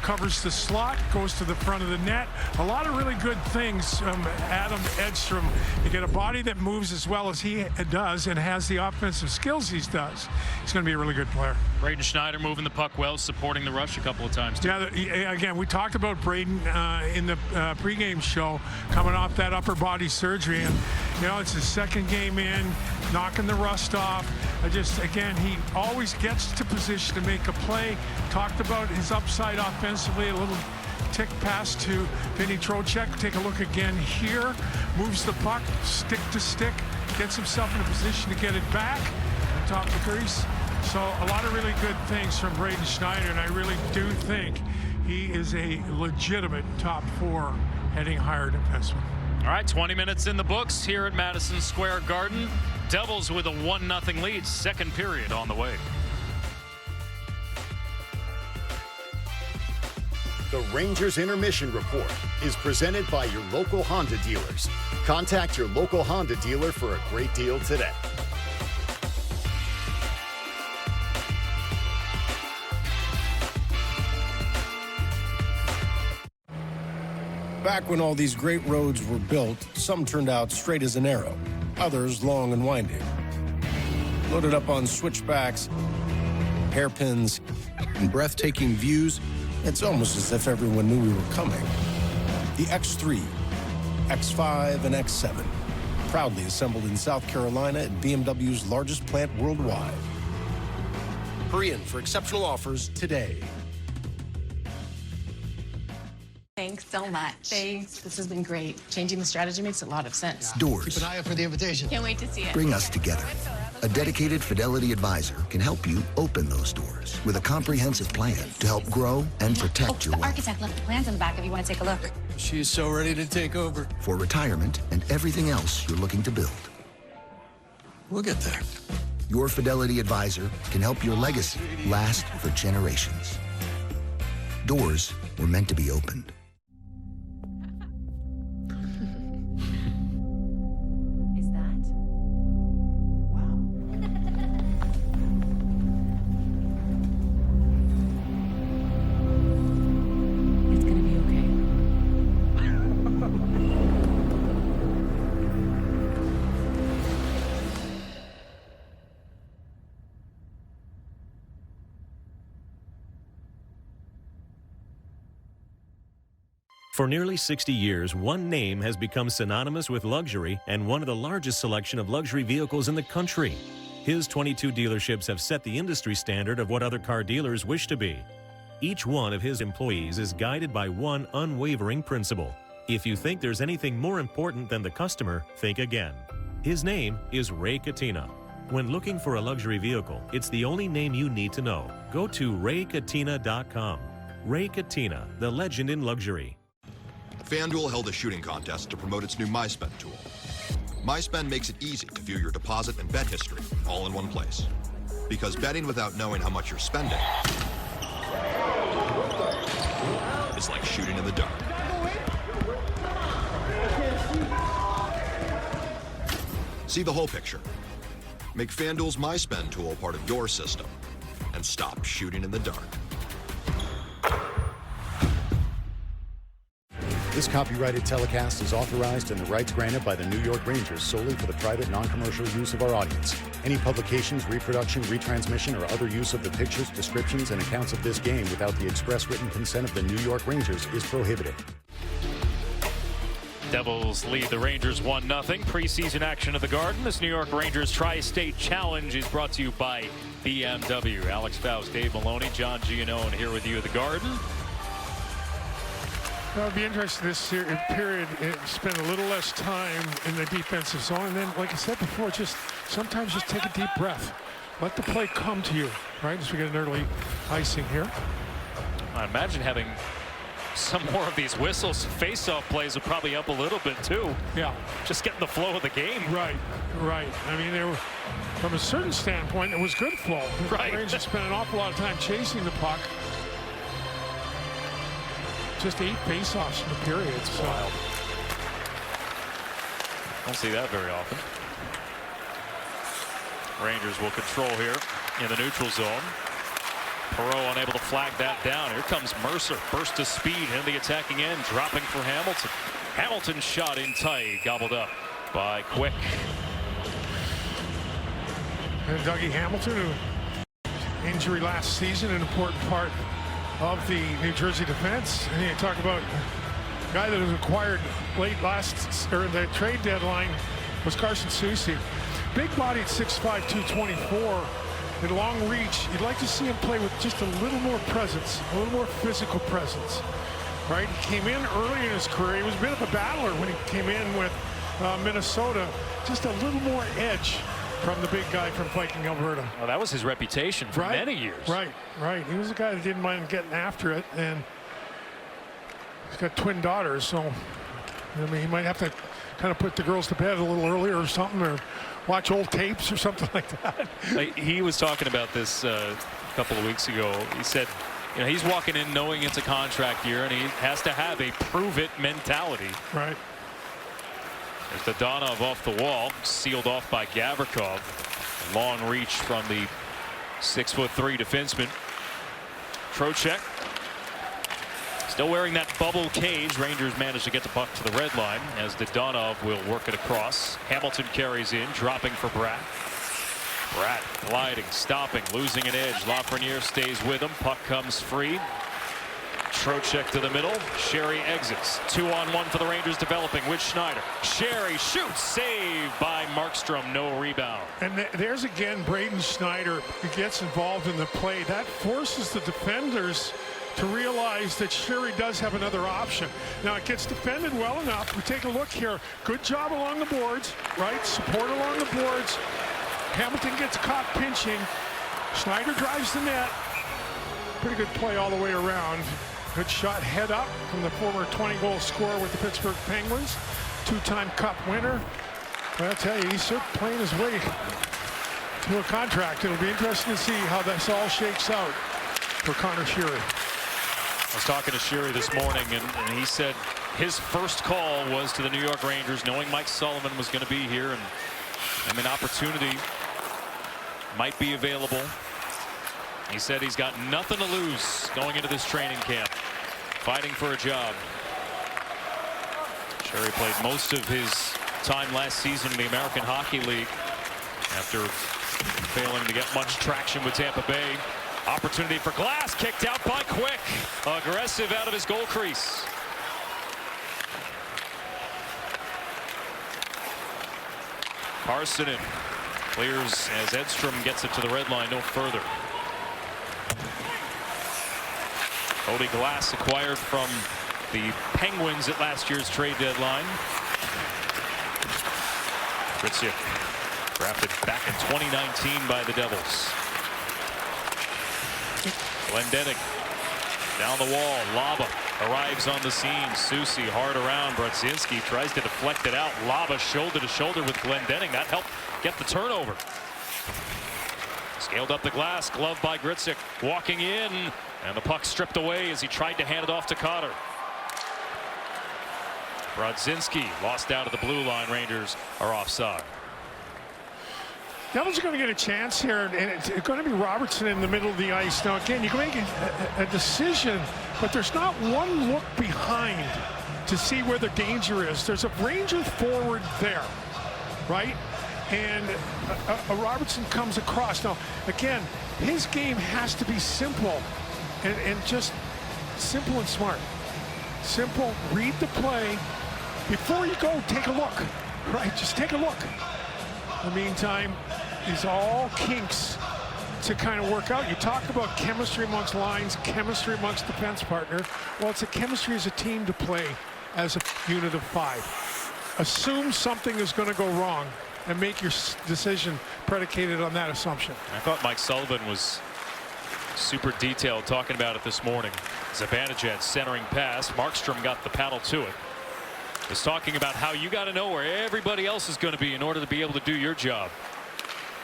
covers the slot, goes to the front of the net. A lot of really good things from Adam Edstrom. You get a body that moves as well as he does and has the offensive skills he does. He's going to be a really good player. Braden Schneider moving the puck well, supporting the rush a couple of times, too. Yeah, again, we talked about Braden in the pregame show, coming off that upper body surgery. And, you know, it's his second game in, knocking the rust off. Again, he always gets to position to make a play. Talked about his upside offensively, a little tick pass to Vinny Trocheck. Take a look again here. Moves the puck, stick to stick, gets himself in a position to get it back on top of the crease. So a lot of really good things from Braden Schneider, and I really do think he is a legitimate top 4 heading higher defenseman. All right, 20 minutes in the books here at Madison Square Garden. Devils with a 1-0 lead, second period on the way. The Rangers Intermission Report is presented by your local Honda dealers. Contact your local Honda dealer for a great deal today. Back when all these great roads were built, some turned out straight as an arrow, others long and winding. Loaded up on switchbacks, hairpins, and breathtaking views, it's almost as if everyone knew we were coming. The X3, X5, and X7, proudly assembled in South Carolina at BMW's largest plant worldwide. Hurry in for exceptional offers today. Thanks so much. Thanks. This has been great. Changing the strategy makes a lot of sense. Doors. Keep an eye out for the invitation. Can't wait to see it. Bring us together. A dedicated Fidelity advisor can help you open those doors with a comprehensive plan to help grow and protect your The wealth. architect left the plans in the back if you want to take a look. She's so ready to take over. For retirement and everything else you're looking to build. We'll get there. Your Fidelity advisor can help your legacy last for generations. Doors were meant to be opened. For nearly 60 years, one name has become synonymous with luxury and one of the largest selection of luxury vehicles in the country. His 22 dealerships have set the industry standard of what other car dealers wish to be. Each one of his employees is guided by one unwavering principle. If you think there's anything more important than the customer, think again. His name is Ray Catena. When looking for a luxury vehicle, it's the only name you need to know. Go to raycatena.com. Ray Catena, the legend in luxury. FanDuel held a shooting contest to promote its new MySpend tool. MySpend makes it easy to view your deposit and bet history all in one place. Because betting without knowing how much you're spending is like shooting in the dark. See the whole picture. Make FanDuel's MySpend tool part of your system and stop shooting in the dark. This copyrighted telecast is authorized and the rights granted by the New York Rangers solely for the private, non-commercial use of our audience. Any publications, reproduction, retransmission, or other use of the pictures, descriptions, and accounts of this game without the express written consent of the New York Rangers is prohibited. Devils lead the Rangers 1-0. Preseason action at the Garden. This New York Rangers Tri-State Challenge is brought to you by BMW. Alex Faust, Dave Maloney, John Giannone here with you at the Garden. Well, it'd be interesting this period. Spend a little less time in the defensive zone, and then, like I said before, sometimes just take a deep breath. Let the play come to you, right? As we get an early icing here. I imagine having some more of these whistles. Face-off plays would probably up a little bit too. Yeah, just getting the flow of the game. Right. I mean, they were, from a certain standpoint, it was good flow. Right. The Rangers spent an awful lot of time chasing the puck. Just 8 face-offs in the period. So. Wild. Don't see that very often. Rangers will control here in the neutral zone. Perreault unable to flag that down. Here comes Mercer. Burst of speed in the attacking end. Dropping for Hamilton. Hamilton shot in tight. Gobbled up by Quick. And Dougie Hamilton, who injury last season, an important part of the New Jersey defense. And you talk about a guy that was acquired late the trade deadline was Carson Soucy. Big body at 6'5", 224. In long reach, you'd like to see him play with just a little more presence, a little more physical presence, right? He came in early in his career. He was a bit of a battler when he came in with Minnesota. Just a little more edge from the big guy from Viking, Alberta. Well, that was his reputation for many years. Right. He was a guy that didn't mind getting after it, and he's got twin daughters, so I mean, he might have to kind of put the girls to bed a little earlier or something, or watch old tapes or something like that. He was talking about this a couple of weeks ago. He said, you know, he's walking in knowing it's a contract year, and he has to have a prove-it mentality. Right. There's Dadonov off the wall, sealed off by Gavrikov. Long reach from the 6'3" defenseman. Trocheck still wearing that bubble cage. Rangers managed to get the puck to the red line as Dadonov will work it across. Hamilton carries in, dropping for Bratt. Bratt gliding, stopping, losing an edge. Lafreniere stays with him. Puck comes free. Trocheck to the middle. Sherry exits. 2-on-1 for the Rangers developing with Schneider. Sherry shoots. Saved by Markstrom. No rebound. And there's again Braden Schneider who gets involved in the play. That forces the defenders to realize that Sherry does have another option. Now it gets defended well enough. We take a look here. Good job along the boards, right? Support along the boards. Hamilton gets caught pinching. Schneider drives the net. Pretty good play all the way around. Good shot head up from the former 20-goal scorer with the Pittsburgh Penguins. Two-time Cup winner. But I'll tell you, he's certainly playing his way to a contract. It'll be interesting to see how this all shakes out for Connor Sheary. I was talking to Sheary this morning, and he said his first call was to the New York Rangers, knowing Mike Sullivan was going to be here, and an opportunity might be available. He said he's got nothing to lose going into this training camp, fighting for a job. Sherry played most of his time last season in the American Hockey League after failing to get much traction with Tampa Bay. Opportunity for Glass, kicked out by Quick. Aggressive out of his goal crease. Parsonen clears as Edstrom gets it to the red line, no further. Cody Glass acquired from the Penguins at last year's trade deadline. Grzyk drafted back in 2019 by the Devils. Glendening down the wall. Laba arrives on the scene. Susie hard around. Brodzinski tries to deflect it out. Laba shoulder to shoulder with Glendening. That helped get the turnover. Scaled up the glass. Glove by Grzyk. Walking in. And the puck stripped away as he tried to hand it off to Cotter. Brodzinski lost out of the blue line. Rangers are offside. Devils are going to get a chance here, and it's going to be Robertson in the middle of the ice. Now, again, you can make a decision, but there's not one look behind to see where the danger is. There's a Ranger forward there, right? And a Robertson comes across. Now, again, his game has to be simple and just simple and smart. Simple, read the play. Before you go, take a look, right? Just take a look. In the meantime, these all kinks to kind of work out. You talk about chemistry amongst lines, chemistry amongst defense partner. Well, it's a chemistry as a team to play as a unit of 5. Assume something is going to go wrong and make your decision predicated on that assumption. I thought Mike Sullivan was super detailed talking about it this morning. Zibanejad centering pass. Markstrom got the paddle to it. Was talking about how you got to know where everybody else is going to be in order to be able to do your job.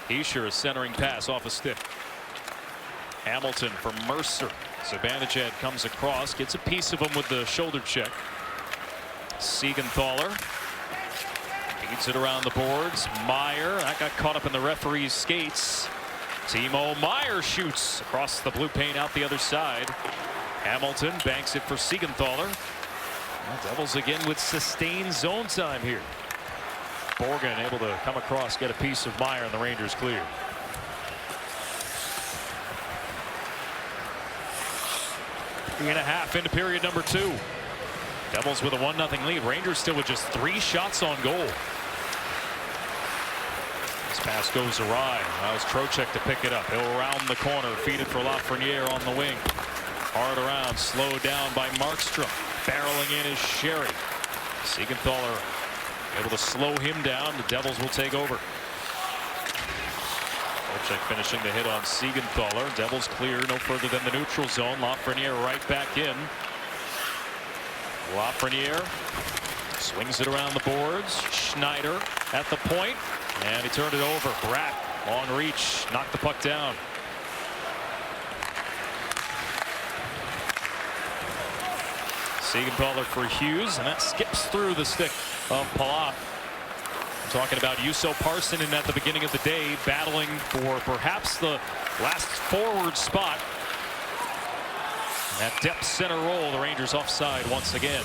Escher is centering pass off a stick. Hamilton for Mercer. Zibanejad comes across, gets a piece of him with the shoulder check. Siegenthaler feeds it around the boards. Meyer, that got caught up in the referee's skates. Timo Meyer shoots across the blue paint out the other side. Hamilton banks it for Siegenthaler. Devils again with sustained zone time here. Borgen able to come across, get a piece of Meyer, and the Rangers clear. Three and a half into period number 2. Devils with a 1-0 lead. Rangers still with just 3 shots on goal. This pass goes awry. Allows Trocheck to pick it up. He'll round the corner, feed it for Lafreniere on the wing. Hard around, slowed down by Markstrom. Barreling in is Sherry. Siegenthaler able to slow him down. The Devils will take over. Trocheck finishing the hit on Siegenthaler. Devils clear no further than the neutral zone. Lafreniere right back in. Lafreniere swings it around the boards. Schneider at the point, and he turned it over. Bratt long reach, knocked the puck down. Siegenthaler for Hughes, and that skips through the stick of Palat. Talking about Juuso Parsonen at the beginning of the day, battling for perhaps the last forward spot. That depth center role, the Rangers offside once again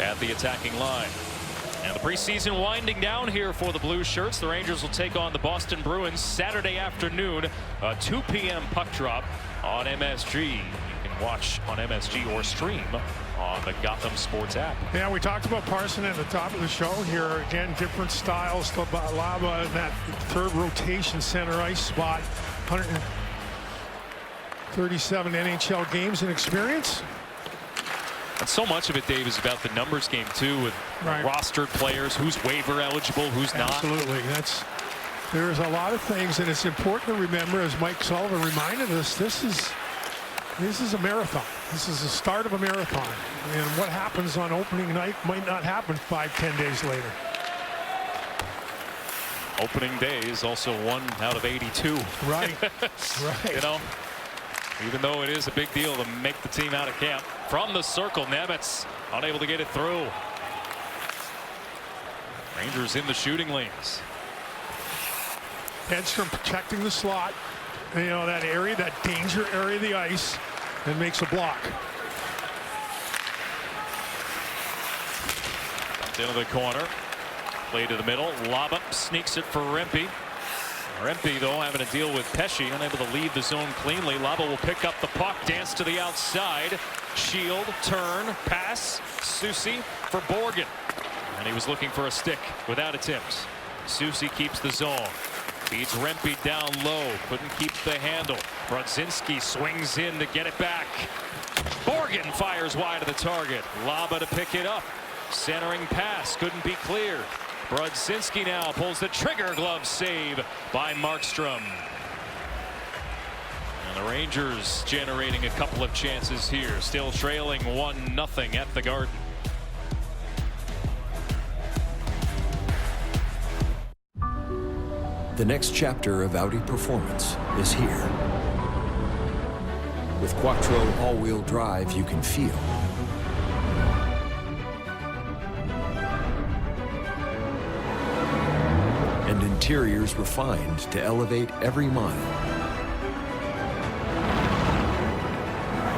at the attacking line. And the preseason winding down here for the Blue Shirts. The Rangers will take on the Boston Bruins Saturday afternoon, a 2 p.m. puck drop on MSG. You can watch on MSG or stream on the Gotham Sports app. Yeah, we talked about Parson at the top of the show here. Again, different styles. Laba in that third rotation center ice spot. 137 NHL games in experience. And so much of it, Dave, is about the numbers game too, with rostered players, who's waiver eligible, who's not. Absolutely. There's a lot of things, and it's important to remember, as Mike Sullivan reminded us, this is a marathon. This is the start of a marathon. And what happens on opening night might not happen 5-10 days later. Opening day is also 1 out of 82. Right. Right. You know, even though it is a big deal to make the team out of camp. From the circle, Nemitz unable to get it through. Rangers in the shooting lanes. Edstrom protecting the slot. You know, that area, that danger area of the ice, and makes a block. Into the corner. Play to the middle. Laba sneaks it for Rempe. Rempe, though, having to deal with Pesce, unable to leave the zone cleanly. Laba will pick up the puck, dance to the outside. Shield, turn, pass. Susie for Borgen. And he was looking for a stick without attempt. Susie keeps the zone. Feeds Rempe down low. Couldn't keep the handle. Brodzinski swings in to get it back. Borgen fires wide of the target. Laba to pick it up. Centering pass couldn't be cleared. Brodzinski now pulls the trigger. Glove save by Markstrom. And the Rangers generating a couple of chances here. Still trailing 1-0 at the Garden. The next chapter of Audi performance is here. With Quattro all-wheel drive, you can feel and interiors refined to elevate every mile.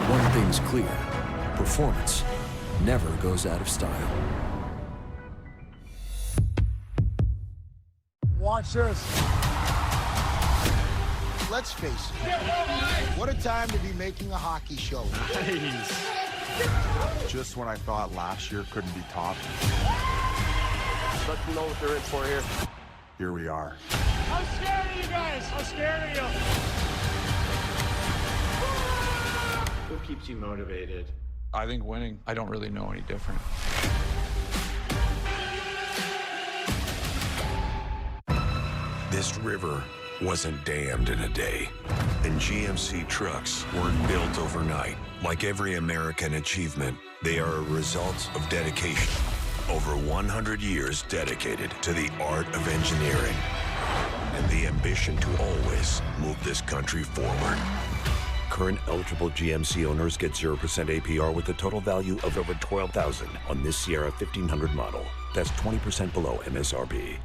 One thing's clear: performance never goes out of style. Watch this. Let's face it, what a time to be making a hockey show. Nice. Just when I thought last year couldn't be topped. Let them know what they're in for here. Here we are. I'm scared of you guys. I'm scared of you. What keeps you motivated? I think winning. I don't really know any different. This river wasn't dammed in a day, and GMC trucks weren't built overnight. Like every American achievement, they are a result of dedication. Over 100 years dedicated to the art of engineering and the ambition to always move this country forward. Current eligible GMC owners get 0% APR with a total value of over $12,000 on this Sierra 1500 model. That's 20% below MSRP.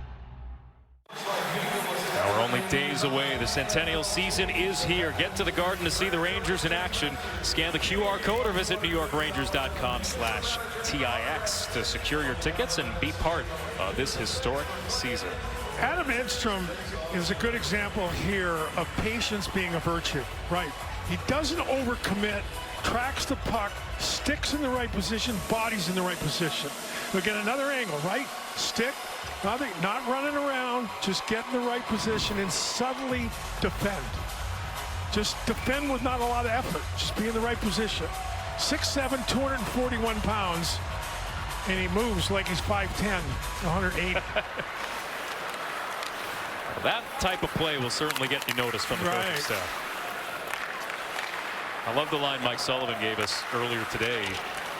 Now we're only days away. The Centennial season is here. Get to the Garden to see the Rangers in action. Scan the QR code or visit NewYorkrangers.com/TIX to secure your tickets and be part of this historic season. Adam Edstrom is a good example here of patience being a virtue. Right. He doesn't overcommit, tracks the puck, sticks in the right position, bodies in the right position. We'll get another angle, right? Stick. Not running around, just get in the right position and subtly defend. Just defend with not a lot of effort. Just be in the right position. 6'7", 241 pounds, and he moves like he's 5'10", 108. That type of play will certainly get you noticed from the coaching staff. I love the line Mike Sullivan gave us earlier today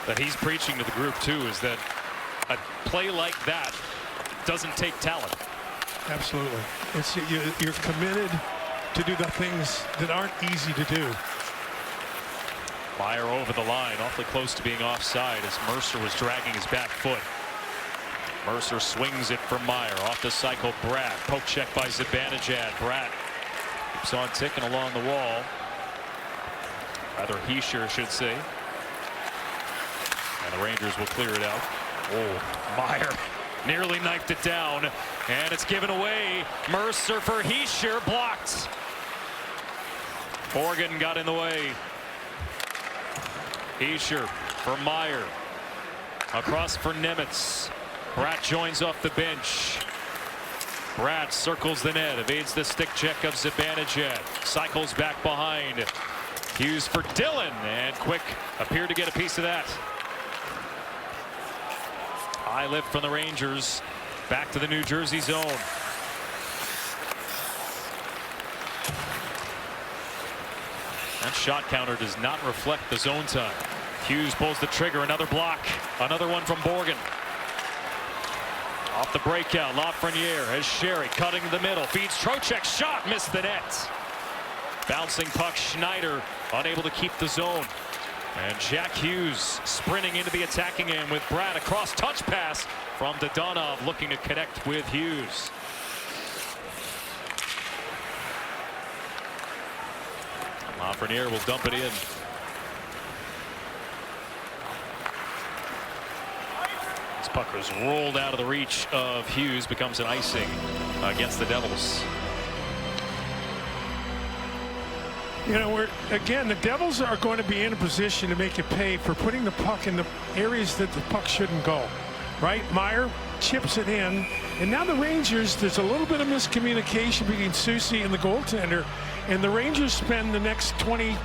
that he's preaching to the group too, is that a play like that doesn't take talent. Absolutely. You're committed to do the things that aren't easy to do. Meyer over the line, awfully close to being offside as Mercer was dragging his back foot. Mercer swings it for Meyer. Off the cycle, Bratt. Poke check by Zibanejad. Bratt keeps on ticking along the wall. Rather, Heischer should say. And the Rangers will clear it out. Oh, Meyer nearly knifed it down, and it's given away. Mercer for Heischer, blocked. Borgen got in the way. Heischer for Meyer. Across for Nemitz. Bratt joins off the bench. Bratt circles the net, evades the stick check of Zibanejad. Cycles back behind. Hughes for Dillon, and Quick appeared to get a piece of that. High lift from the Rangers. Back to the New Jersey zone. That shot counter does not reflect the zone time. Hughes pulls the trigger. Another block. Another one from Borgen. Off the breakout, Lafreniere has Sherry cutting the middle. Feeds Trocheck. Shot missed the net. Bouncing puck. Schneider unable to keep the zone. And Jack Hughes sprinting into the attacking end with Bratt. Across touch pass from Dodonov looking to connect with Hughes. Lafreniere will dump it in. This puck was rolled out of the reach of Hughes. Becomes an icing against the Devils. You know, again, the Devils are going to be in a position to make you pay for putting the puck in the areas that the puck shouldn't go. Right? Meyer chips it in. And now the Rangers, there's a little bit of miscommunication between Soucy and the goaltender. And the Rangers spend the next 20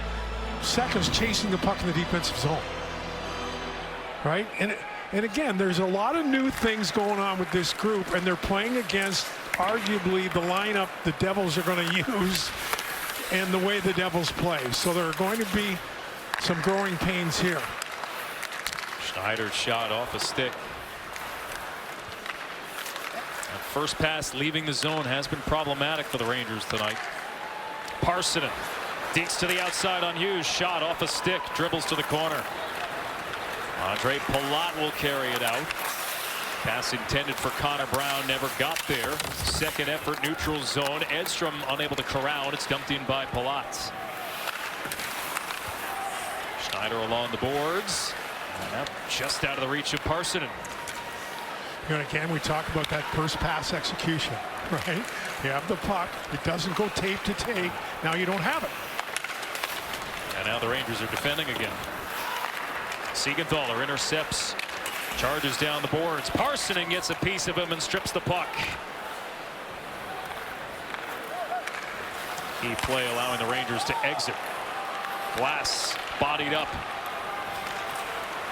seconds chasing the puck in the defensive zone. Right? And again, there's a lot of new things going on with this group, and they're playing against arguably the lineup the Devils are going to use and the way the Devils play. So there are going to be some growing pains here. Schneider's shot off a stick. That first pass leaving the zone has been problematic for the Rangers tonight. Parsonen dinks to the outside on Hughes. Shot off a stick, dribbles to the corner. Andre Palat will carry it out. Pass intended for Connor Brown, never got there. Second effort, neutral zone. Edstrom unable to corral. It's dumped in by Palat. Schneider along the boards. And just out of the reach of Parsonen. You know, again, we talk about that first pass execution, right? You have the puck. It doesn't go tape to tape. Now you don't have it. And now the Rangers are defending again. Siegenthaler intercepts, charges down the boards. Parsonen gets a piece of him and strips the puck. Key play allowing the Rangers to exit. Glass bodied up.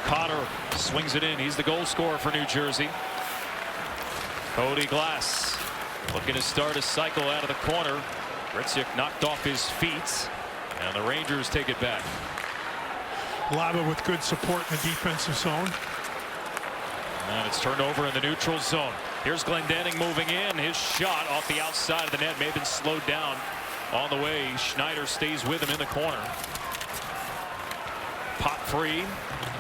Cotter swings it in. He's the goal scorer for New Jersey. Cody Glass looking to start a cycle out of the corner. Ritziuk knocked off his feet, and the Rangers take it back. Lava with good support in the defensive zone. And it's turned over in the neutral zone. Here's Glendening moving in. His shot off the outside of the net may have been slowed down on the way. Schneider stays with him in the corner. Pot free.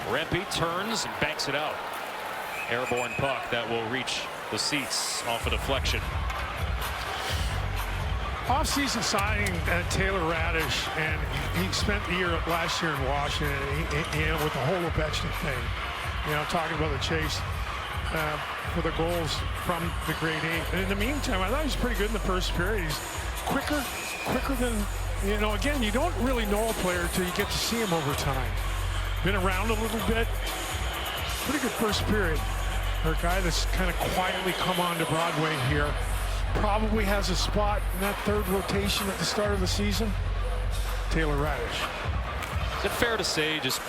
Rempe turns and banks it out. Airborne puck that will reach the seats off a deflection. Off-season signing Taylor Radish, and he spent the year last year in Washington, you know, with the whole Ovechkin thing. You know, talking about the chase for the goals from the grade A. And in the meantime, I thought he was pretty good in the first period. He's quicker than, you know, again, you don't really know a player until you get to see him over time. Been around a little bit. Pretty good first period. For a guy that's kind of quietly come on to Broadway here. Probably has a spot in that third rotation at the start of the season. Taylor Radish. Is it fair to say, just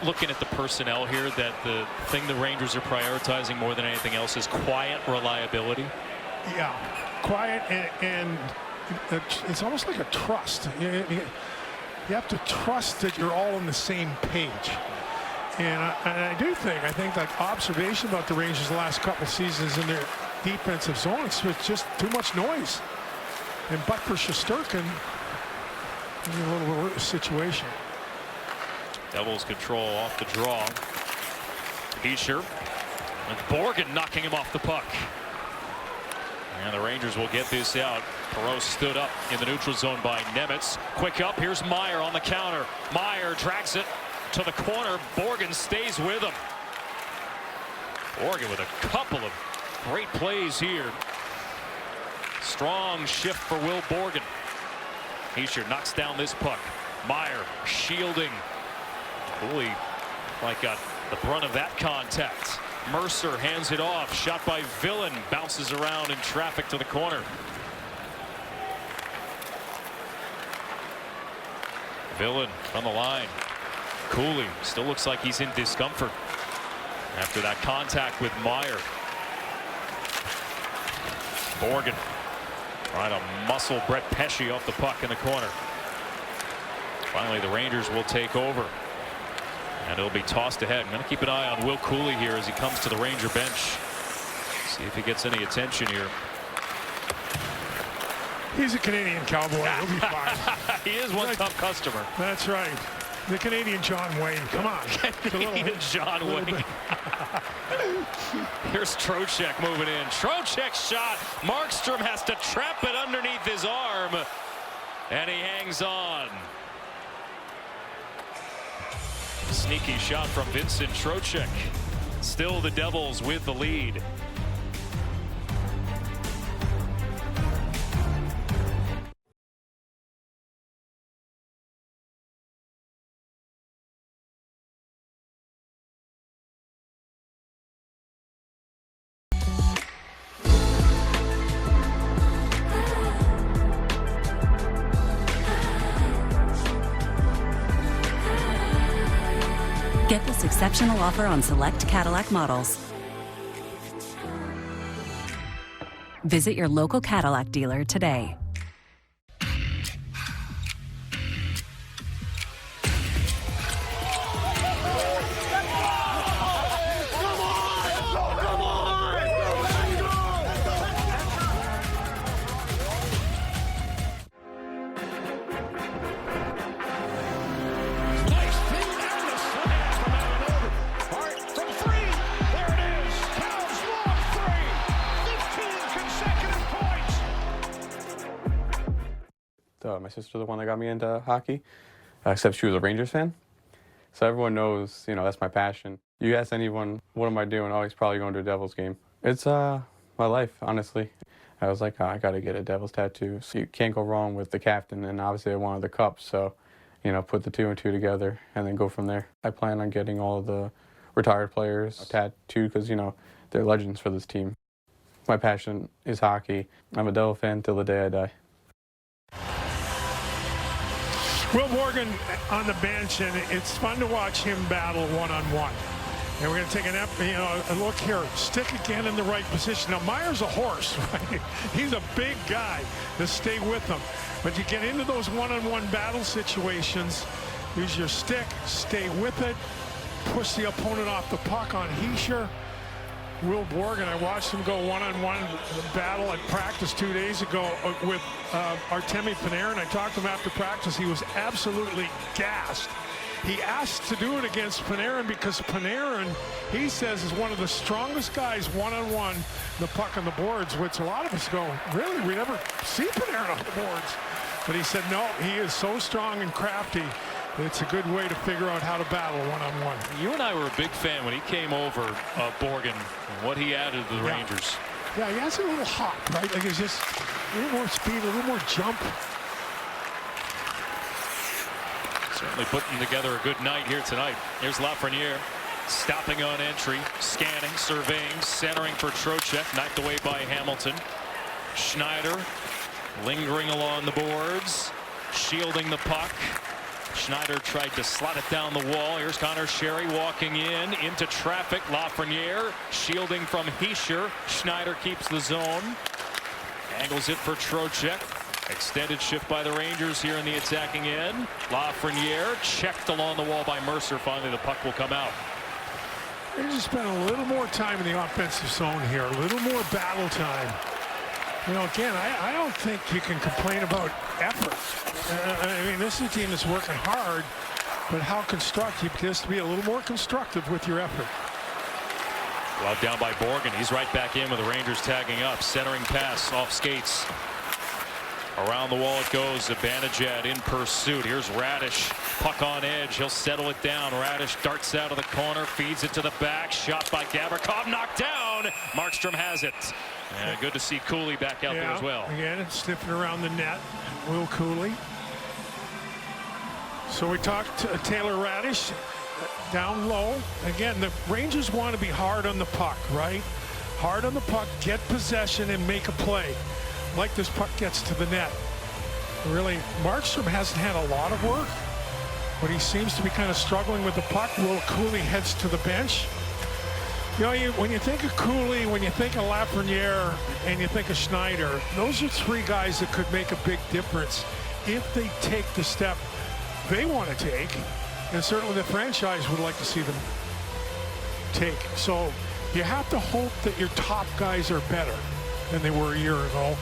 looking at the personnel here, that the thing the Rangers are prioritizing more than anything else is quiet reliability? Yeah, quiet, and it's almost like a trust. You have to trust that you're all on the same page. And I think that observation about the Rangers the last couple seasons in their defensive zone, it's just too much noise. And but for Shesterkin, a little worse situation. Devils control off the draw. Hischier and Borgen knocking him off the puck. And the Rangers will get this out. Perot stood up in the neutral zone by Nemitz. Quick up, here's Meyer on the counter. Meyer drags it to the corner. Borgen stays with him. Borgen with a couple of great plays here. Strong shift for Will Borgen. Hischier knocks down this puck. Meyer shielding. Cooley got the brunt of that contact. Mercer hands it off. Shot by Villain. Bounces around in traffic to the corner. Villain on the line. Cooley still looks like he's in discomfort after that contact with Meyer. Borgen trying to muscle Brett Pesce off the puck in the corner. Finally, the Rangers will take over. And it'll be tossed ahead. I'm going to keep an eye on Will Cooley here as he comes to the Ranger bench. See if he gets any attention here. He's a Canadian cowboy. He'll be fine. He is one tough customer. That's right. The Canadian John Wayne. Come on. Canadian John Wayne. Here's Trocheck moving in. Trocheck's shot. Markstrom has to trap it underneath his arm. And he hangs on. Sneaky shot from Vincent Trocheck. Still the Devils with the lead. Get this exceptional offer on select Cadillac models. Visit your local Cadillac dealer today. My sister's the one that got me into hockey, except she was a Rangers fan. So everyone knows, that's my passion. You ask anyone, what am I doing? Oh, he's probably going to a Devils game. It's my life, honestly. I was like, I got to get a Devils tattoo. So you can't go wrong with the captain, and obviously I wanted the cup, so, put the 2 and 2 together and then go from there. I plan on getting all of the retired players tattooed because, they're legends for this team. My passion is hockey. I'm a Devil fan till the day I die. Will Morgan on the bench, and it's fun to watch him battle one-on-one. And we're going to take a look here. Stick again in the right position. Now, Meyer's a horse, right? He's a big guy to stay with him. But you get into those one-on-one battle situations, use your stick, stay with it, push the opponent off the puck on Hischier. Will Morgan, I watched him go one-on-one battle at practice 2 days ago with Artemi Panarin. I talked to him after practice. He was absolutely gassed. He asked to do it against Panarin because Panarin, he says, is one of the strongest guys one-on-one, the puck on the boards, which a lot of us go, really? We never see Panarin on the boards. But he said, no, he is so strong and crafty. It's a good way to figure out how to battle one-on-one. You and I were a big fan when he came over, Borgen, and what he added to the Rangers. Yeah, he has a little hop, right? Like it's just a little more speed, a little more jump. Certainly putting together a good night here tonight. Here's Lafreniere stopping on entry, scanning, surveying, centering for Trocheck, knocked away by Hamilton. Schneider lingering along the boards, shielding the puck. Schneider tried to slot it down the wall. Here's Connor Sherry walking into traffic. Lafreniere shielding from Hischier. Schneider keeps the zone. Angles it for Trocheck. Extended shift by the Rangers here in the attacking end. Lafreniere checked along the wall by Mercer. Finally, the puck will come out. Rangers spent a little more time in the offensive zone here. A little more battle time. Again, I don't think you can complain about effort. I mean, this is a team that's working hard, but how constructive? You have to be a little more constructive with your effort. Well, down by Borgen. He's right back in with the Rangers tagging up. Centering pass off skates. Around the wall it goes. Zibanejad in pursuit. Here's Radish. Puck on edge. He'll settle it down. Radish darts out of the corner. Feeds it to the back. Shot by Gavrikov. Knocked down. Markstrom has it. And good to see Cooley back out there as well. Again, it's sniffing around the net. Will Cooley. So we talked to Taylor Radish down low. Again, the Rangers want to be hard on the puck, right? Hard on the puck, get possession and make a play. Like this puck gets to the net. Really, Markstrom hasn't had a lot of work, but he seems to be kind of struggling with the puck. Will Cooley heads to the bench. When you think of Cooley, when you think of Lafreniere, and you think of Schneider, those are three guys that could make a big difference if they take the step they want to take, and certainly the franchise would like to see them take. So you have to hope that your top guys are better than they were a year ago,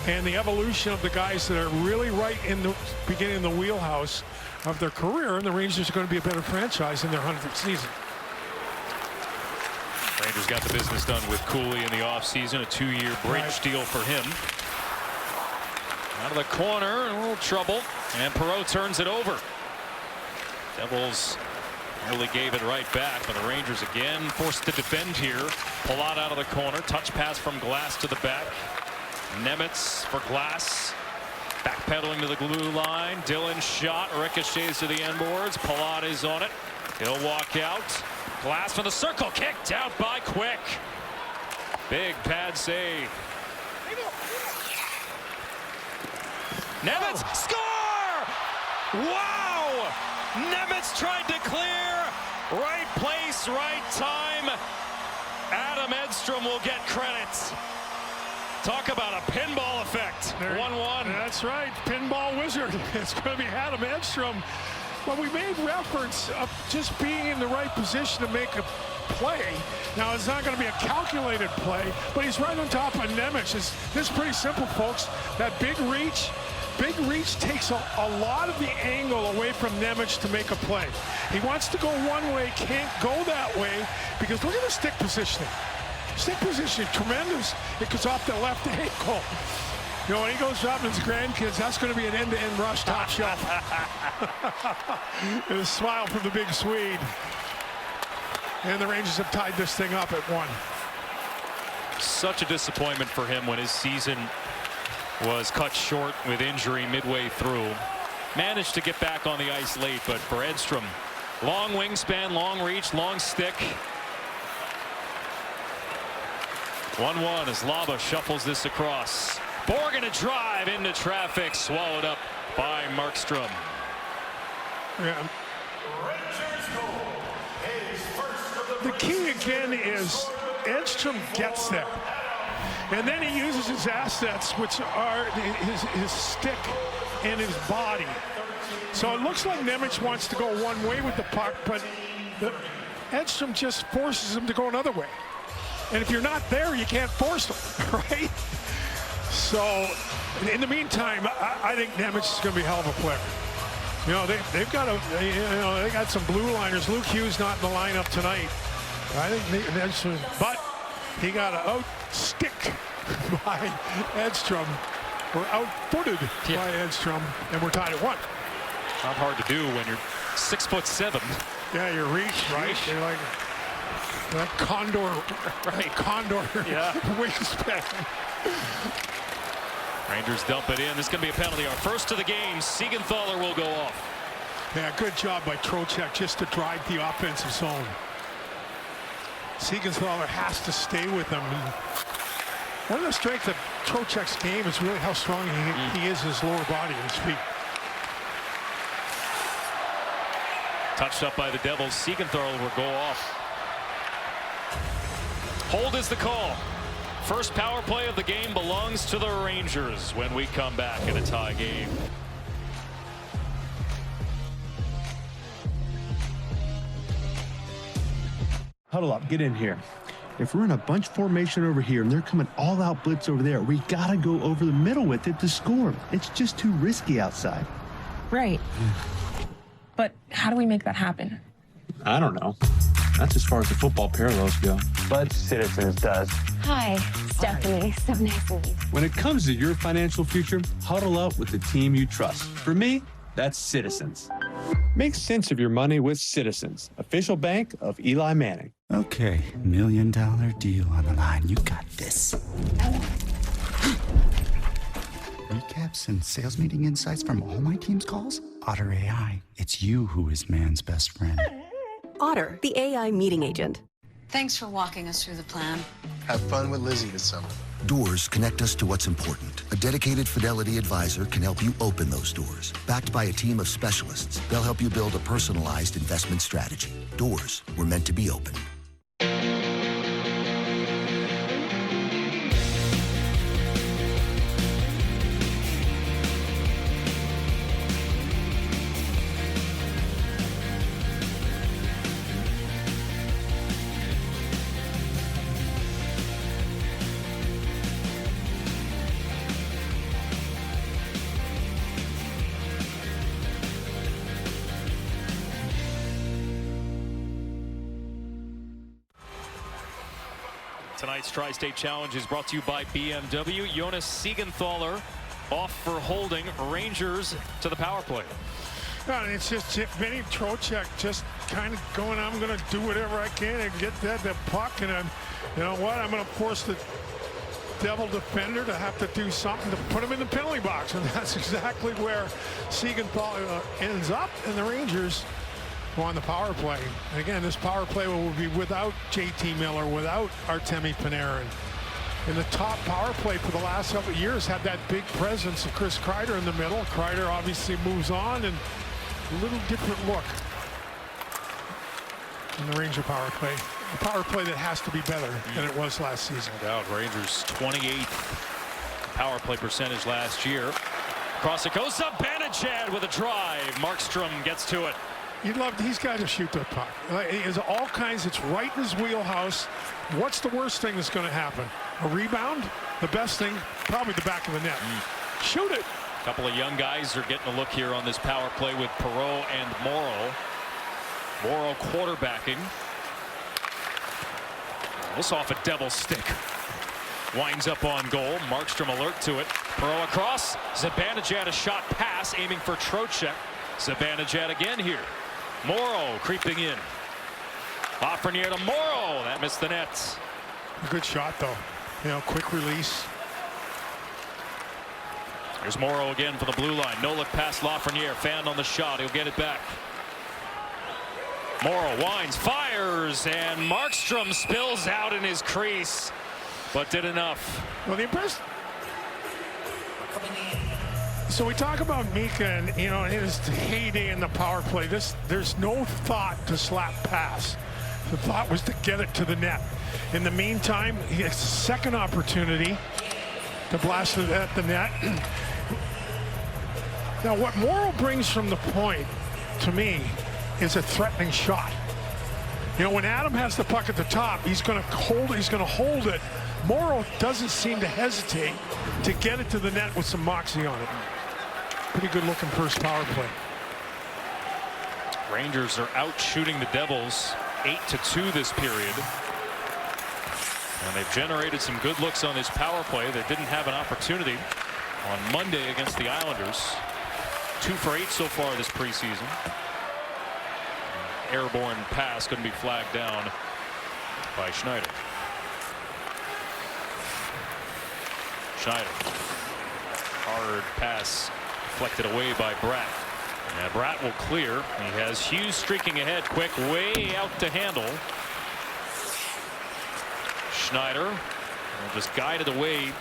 and the evolution of the guys that are really right in the beginning of the wheelhouse of their career, and the Rangers are going to be a better franchise in their 100th season. Rangers got the business done with Cooley in the offseason, a 2-year bridge deal for him. Out of the corner, a little trouble, and Perreault turns it over. Devils nearly gave it right back, but the Rangers again forced to defend here. Palat out of the corner, touch pass from Glass to the back. Nemitz for Glass, backpedaling to the glue line. Dylan shot, ricochets to the end boards. Palat is on it. He'll walk out. Glass for the circle, kicked out by Quick. Big pad save. Nemitz, score! Wow! Nemitz tried to clear right just right time. Adam Edstrom will get credit. Talk about a pinball effect. 1-1. That's right. Pinball wizard. It's going to be Adam Edstrom. Well, we made reference of just being in the right position to make a play. Now, it's not going to be a calculated play, but he's right on top of Nemec. This is pretty simple, folks. That big reach takes a lot of the angle away from Nemec to make a play. He wants to go one way, can't go that way, because look at the stick positioning. Stick positioning, tremendous. It goes off the left ankle. You know, when he goes up his grandkids, that's going to be an end-to-end rush top shelf. And a smile from the big Swede. And the Rangers have tied this thing up at 1. Such a disappointment for him when his season was cut short with injury midway through. Managed to get back on the ice late, but for Edstrom, long wingspan, long reach, long stick. 1-1 as Laba shuffles this across. Borgen a drive into traffic, swallowed up by Markstrom. Yeah. The key again is Edstrom gets there. And then he uses his assets, which are his stick and his body. So it looks like Nemec wants to go one way with the puck, but Edstrom just forces him to go another way. And if you're not there, you can't force them, right? So in the meantime, I think Nemec is going to be a hell of a player. You know, they've got they got some blue liners. Luke Hughes not in the lineup tonight. I think but he got out-stick by Edstrom. We're out-footed by Edstrom, and we're tied at 1. Not hard to do when you're 6'7". Yeah, your reach, right? You're like that condor, right? Condor wingspan. Rangers dump it in. This is going to be a penalty. Our first of the game. Siegenthaler will go off. Yeah, good job by Trocheck just to drive the offensive zone. Siegenthaler has to stay with him. And one of the strengths of Trocheck's game is really how strong he is, his lower body and his feet. Touched up by the Devils. Siegenthaler will go off. Hold is the call. First power play of the game belongs to the Rangers when we come back in a tie game. Huddle up, get in here. If we're in a bunch formation over here and they're coming all out blitz over there, we gotta go over the middle with it to score. It's just too risky outside. Right. But how do we make that happen? I don't know. That's as far as the football parallels go. But Citizens does. Hi, Stephanie. So nice to meet you. When it comes to your financial future, huddle up with the team you trust. For me, that's Citizens. Make sense of your money with Citizens, official bank of Eli Manning. Okay, $1 million deal on the line. You got this. Recaps and sales meeting insights from all my team's calls? Otter AI. It's you who is man's best friend. Otter, the AI meeting agent. Thanks for walking us through the plan. Have fun with Lizzie this summer. Doors connect us to what's important. A dedicated Fidelity advisor can help you open those doors. Backed by a team of specialists, they'll help you build a personalized investment strategy. Doors were meant to be open. Tonight's Tri-State Challenge is brought to you by BMW. Jonas Siegenthaler off for holding. Rangers to the power play. It's just Benny Trocheck just kind of going, I'm going to do whatever I can and get that puck. And you know what? I'm going to force the Devil defender to have to do something to put him in the penalty box. And that's exactly where Siegenthaler ends up. And the Rangers on the power play. And again, this power play will be without JT Miller, without Artemi Panarin. In the top power play for the last several years had that big presence of Chris Kreider in the middle. Kreider obviously moves on, and a little different look. in the Ranger power play. A power play that has to be better than it was last season. No doubt. Rangers 28th power play percentage last year. Across it goes up. Zibanejad with a drive. Markstrom gets to it. You'd love these guys to shoot the puck. It's all kinds. It's right in his wheelhouse. What's the worst thing that's going to happen? A rebound? The best thing, probably the back of the net. Shoot it. A couple of young guys are getting a look here on this power play with Perreault and Morrow. Morrow quarterbacking. This off a devil's stick. Winds up on goal. Markstrom alert to it. Perreault across. Zibanejad a shot pass aiming for Trocheck. Zibanejad again here. Morrow creeping in. Lafreniere to Morrow. That missed the net. Good shot though. You know, quick release. Here's Morrow again for the blue line. No look past Lafreniere. Fan on the shot. He'll get it back. Morrow winds, fires, and Markstrom spills out in his crease, but did enough. Well, the impressive. So we talk about Mika and, you know, his heyday in the power play. There's no thought to slap pass. The thought was to get it to the net. In the meantime, he has a second opportunity to blast it at the net. Now, what Morrow brings from the point, to me, is a threatening shot. You know, when Adam has the puck at the top, he's going to hold it. Morrow doesn't seem to hesitate to get it to the net with some moxie on it. Pretty good looking first power play. Rangers are out shooting the Devils 8-2 this period. And they've generated some good looks on this power play. They didn't have an opportunity on Monday against the Islanders. 2 for 8 so far this preseason. Airborne pass going to be flagged down by Schneider. Schneider. Hard pass deflected away by Bratt. And Bratt will clear. He has Hughes streaking ahead quick, way out to handle. Schneider will just guide it away.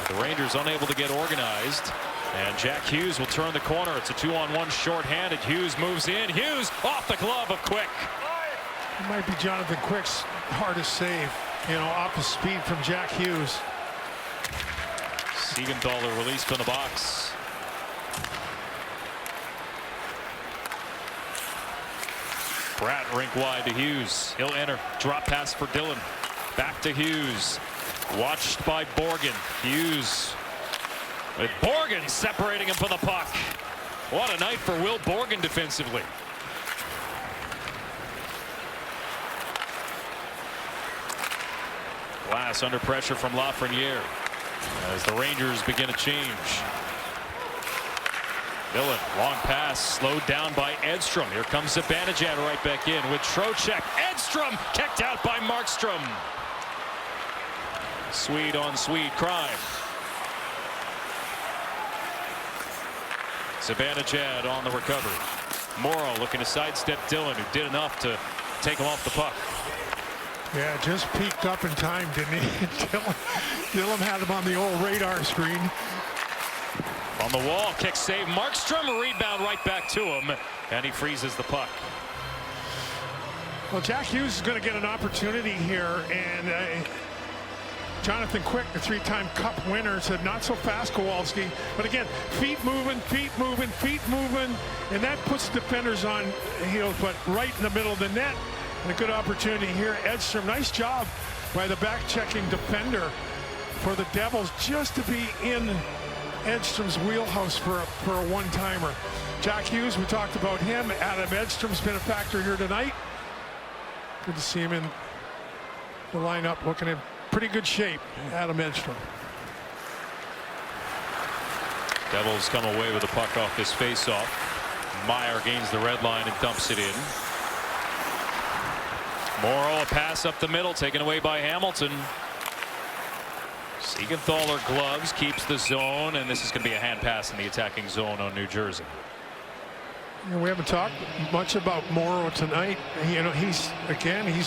The Rangers unable to get organized. And Jack Hughes will turn the corner. It's a 2-on-1 short-handed. Hughes moves in. Hughes off the glove of Quick. It might be Jonathan Quick's hardest save. You know, off the speed from Jack Hughes. Siegenthaler released from the box. Bratt rink wide to Hughes. He'll enter. Drop pass for Dillon. Back to Hughes. Watched by Borgen. Hughes with Borgen separating him from the puck. What a night for Will Borgen defensively. Glass under pressure from Lafreniere as the Rangers begin to change. Dillon, long pass, slowed down by Edstrom. Here comes Zibanejad right back in with Trocheck. Edstrom kicked out by Markstrom. Swede on Swede crime. Zibanejad on the recovery. Morrow looking to sidestep Dillon, who did enough to take him off the puck. Yeah, just peeked up in time, didn't he? Dillon had him on the old radar screen. On the wall, kick save. Markstrom, a rebound right back to him, and he freezes the puck. Well, Jack Hughes is going to get an opportunity here, and Jonathan Quick, the 3-time Cup winner, said not so fast, Kowalski. But again, feet moving, and that puts defenders on heels, but right in the middle of the net. And a good opportunity here. Edstrom, nice job by the back-checking defender for the Devils just to be in Edstrom's wheelhouse for a one-timer. Jack Hughes, we talked about him. Adam Edstrom's been a factor here tonight. Good to see him in the lineup, looking in pretty good shape. Adam Edstrom. Devils come away with the puck off this face-off. Meyer gains the red line and dumps it in. Morrow, a pass up the middle, taken away by Hamilton. Siegenthaler gloves, keeps the zone, and this is going to be a hand pass in the attacking zone on New Jersey. You know, we haven't talked much about Morrow tonight. You know, he's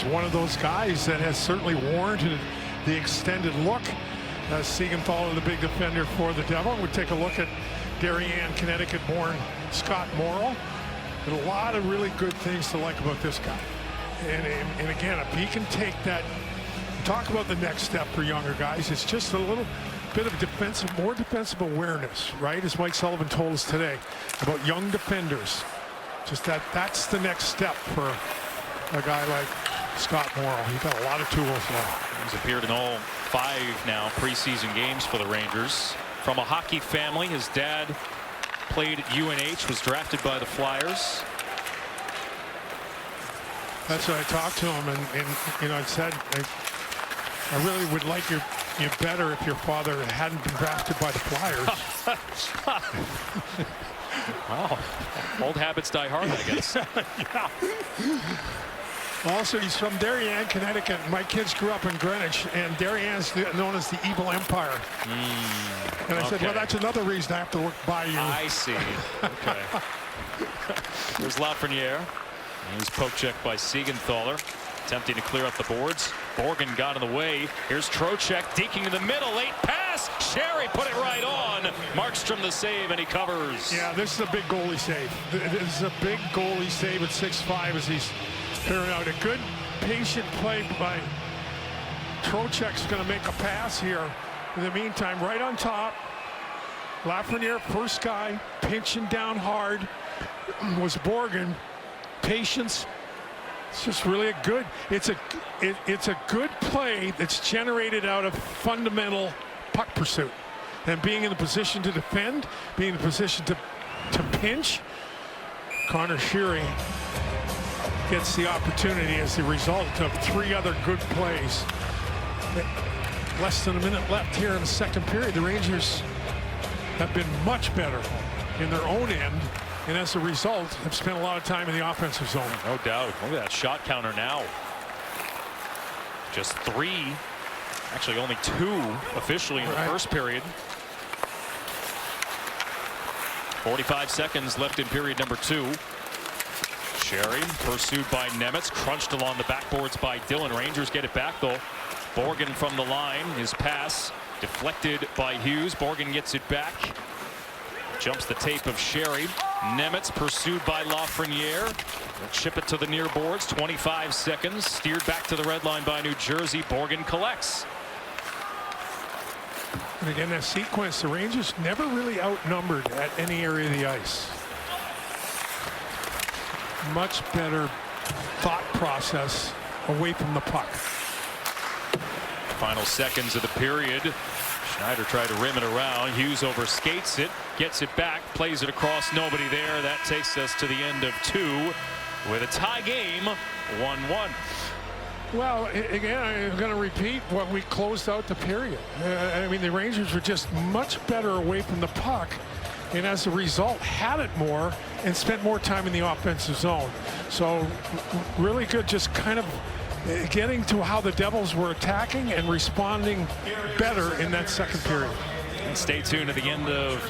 one of those guys that has certainly warranted the extended look. Siegenthaler, the big defender for the Devil. We take a look at Darien, Connecticut-born Scott Morrow. And a lot of really good things to like about this guy. And again, if he can take that, talk about the next step for younger guys, it's just a little bit of more defensive awareness, right? As Mike Sullivan told us today about young defenders. Just that's the next step for a guy like Scott Morrow. He's got a lot of tools now. He's appeared in all 5 now preseason games for the Rangers. From a hockey family, his dad played at UNH, was drafted by the Flyers. That's what I talked to him, and you know, I said I really would like you better if your father hadn't been drafted by the Flyers. Wow, old habits die hard, I guess. Yeah. Also, he's from Darien, Connecticut. My kids grew up in Greenwich, and Darien's known as the Evil Empire. And I said, well, that's another reason I have to work by you. I see. Okay. There's Lafreniere. He's poke checked by Siegenthaler, attempting to clear up the boards. Borgen got in the way. Here's Trocheck deking in the middle. Late pass. Sherry put it right on. Markstrom the save, and he covers. Yeah, this is a big goalie save. This is a big goalie save at 6'5" as he's clearing out. A good patient play by Trocheck's going to make a pass here. In the meantime, right on top, Lafreniere, first guy, pinching down hard, was Borgen. Patience. It's just really a good. It's a good play that's generated out of fundamental puck pursuit and being in the position to defend, being in the position to pinch. Connor Sheary gets the opportunity as the result of 3 other good plays. Less than a minute left here in the second period. The Rangers have been much better in their own end, and as a result have spent a lot of time in the offensive zone. No doubt. Look at that shot counter now. Just 3, actually only 2 officially in the first period. 45 seconds left in period number 2. Sherry pursued by Nemitz, crunched along the backboards by Dillon. Rangers get it back though. Borgen from the line. His pass deflected by Hughes. Borgen gets it back. Jumps the tape of Sherry. Nemitz pursued by Lafreniere. They'll chip it to the near boards. 25 seconds. Steered back to the red line by New Jersey. Borgen collects. And again, that sequence, the Rangers never really outnumbered at any area of the ice. Much better thought process away from the puck. Final seconds of the period. Schneider tried to rim it around. Hughes overskates it, gets it back, plays it across. Nobody there. That takes us to the end of 2 with a tie game, 1-1. Well, again, I'm going to repeat what we closed out the period. I mean, the Rangers were just much better away from the puck, and as a result, had it more and spent more time in the offensive zone. So, really good, just kind of getting to how the Devils were attacking and responding better in that second period. And stay tuned at the end of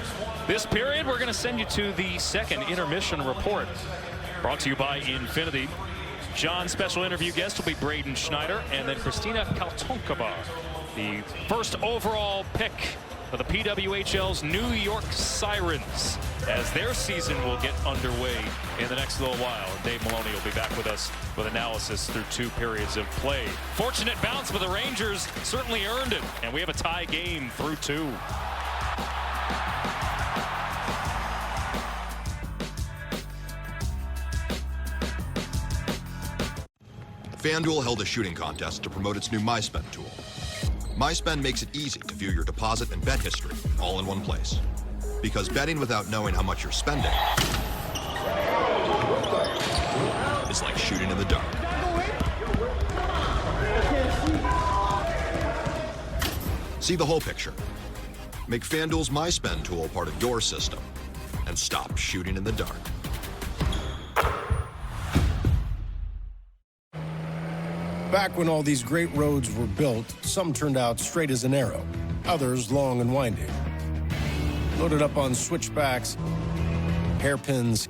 this period. We're going to send you to the second intermission report, brought to you by Infinity. John's special interview guest will be Braden Schneider, and then Christina Kaltonkova, the first overall pick of the PWHL's New York Sirens, as their season will get underway in the next little while. Dave Maloney will be back with us with analysis through 2 periods of play. Fortunate bounce for the Rangers, certainly earned it, and we have a tie game through 2. FanDuel held a shooting contest to promote its new MySpend tool. MySpend makes it easy to view your deposit and bet history all in one place. Because betting without knowing how much you're spending is like shooting in the dark. See the whole picture. Make FanDuel's MySpend tool part of your system and stop shooting in the dark. Back when all these great roads were built, some turned out straight as an arrow, others long and winding. Loaded up on switchbacks, hairpins,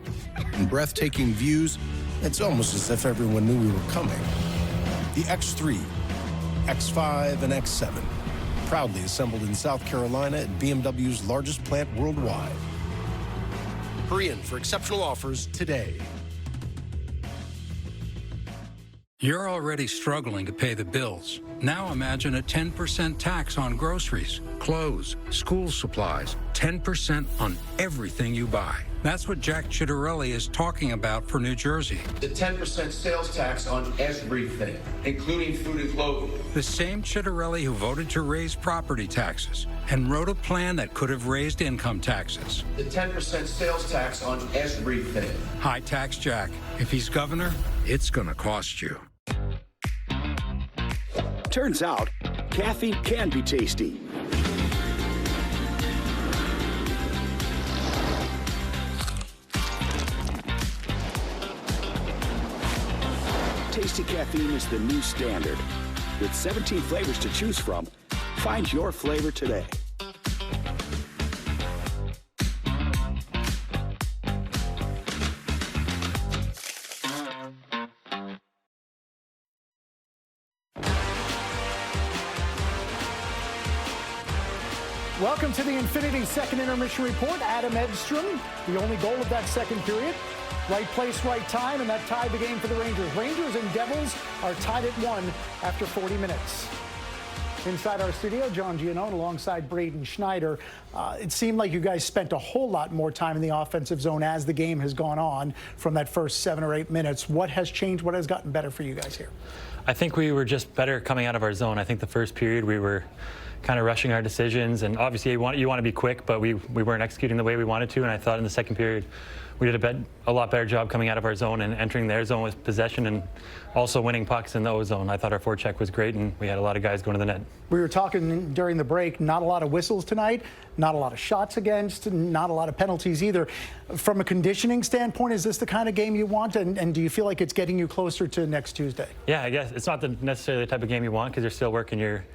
and breathtaking views, it's almost as if everyone knew we were coming. The X3, X5, and X7, proudly assembled in South Carolina at BMW's largest plant worldwide. Hurry in for exceptional offers today. You're already struggling to pay the bills. Now imagine a 10% tax on groceries, clothes, school supplies, 10% on everything you buy. That's what Jack Chitterelli is talking about for New Jersey. The 10% sales tax on everything, including food and clothing. The same Chitterelli who voted to raise property taxes and wrote a plan that could have raised income taxes. The 10% sales tax on everything. High tax Jack. If he's governor, it's going to cost you. Turns out, caffeine can be tasty. Tasty caffeine is the new standard. With 17 flavors to choose from, find your flavor today. Welcome to the Infinity Second Intermission Report. Adam Edstrom, the only goal of that second period. Right place, right time, and that tied the game for the Rangers. Rangers and Devils are tied at 1 after 40 minutes. Inside our studio, John Giannone alongside Braden Schneider. It seemed like you guys spent a whole lot more time in the offensive zone as the game has gone on from that first 7 or 8 minutes. What has changed? What has gotten better for you guys here? I think we were just better coming out of our zone. I think the first period we were kind of rushing our decisions, and obviously you want to be quick, but we weren't executing the way we wanted to. And I thought in the second period we did a lot better job coming out of our zone and entering their zone with possession and also winning pucks in the O zone. I thought our forecheck was great, and we had a lot of guys going to the net. We were talking during the break, not a lot of whistles tonight, not a lot of shots against, not a lot of penalties either. From a conditioning standpoint, is this the kind of game you want, and do you feel like it's getting you closer to next Tuesday? Yeah, I guess it's not necessarily the type of game you want because you're still working your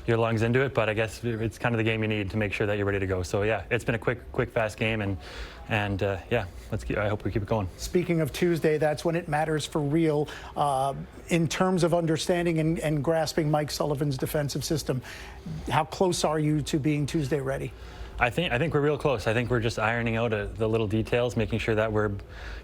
lungs into it, but I guess it's kind of the game you need to make sure that you're ready to go. So yeah, it's been a quick, fast game, and yeah, I hope we keep it going. Speaking of Tuesday, that's when it matters for real in terms of understanding and grasping Mike Sullivan's defensive system. How close are you to being Tuesday ready? I think we're real close. I think we're just ironing out the little details, making sure that we're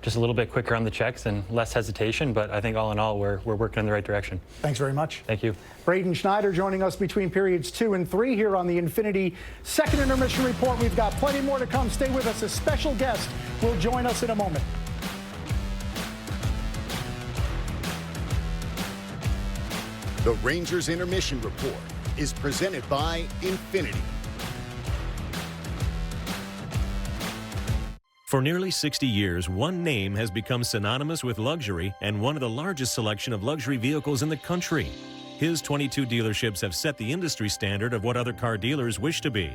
just a little bit quicker on the checks and less hesitation. But I think all in all, we're working in the right direction. Thanks very much. Thank you. Braden Schneider joining us between periods 2 and 3 here on the Infinity Second Intermission Report. We've got plenty more to come. Stay with us. A special guest will join us in a moment. The Rangers Intermission Report is presented by Infinity. For nearly 60 years, one name has become synonymous with luxury and one of the largest selection of luxury vehicles in the country. His 22 dealerships have set the industry standard of what other car dealers wish to be.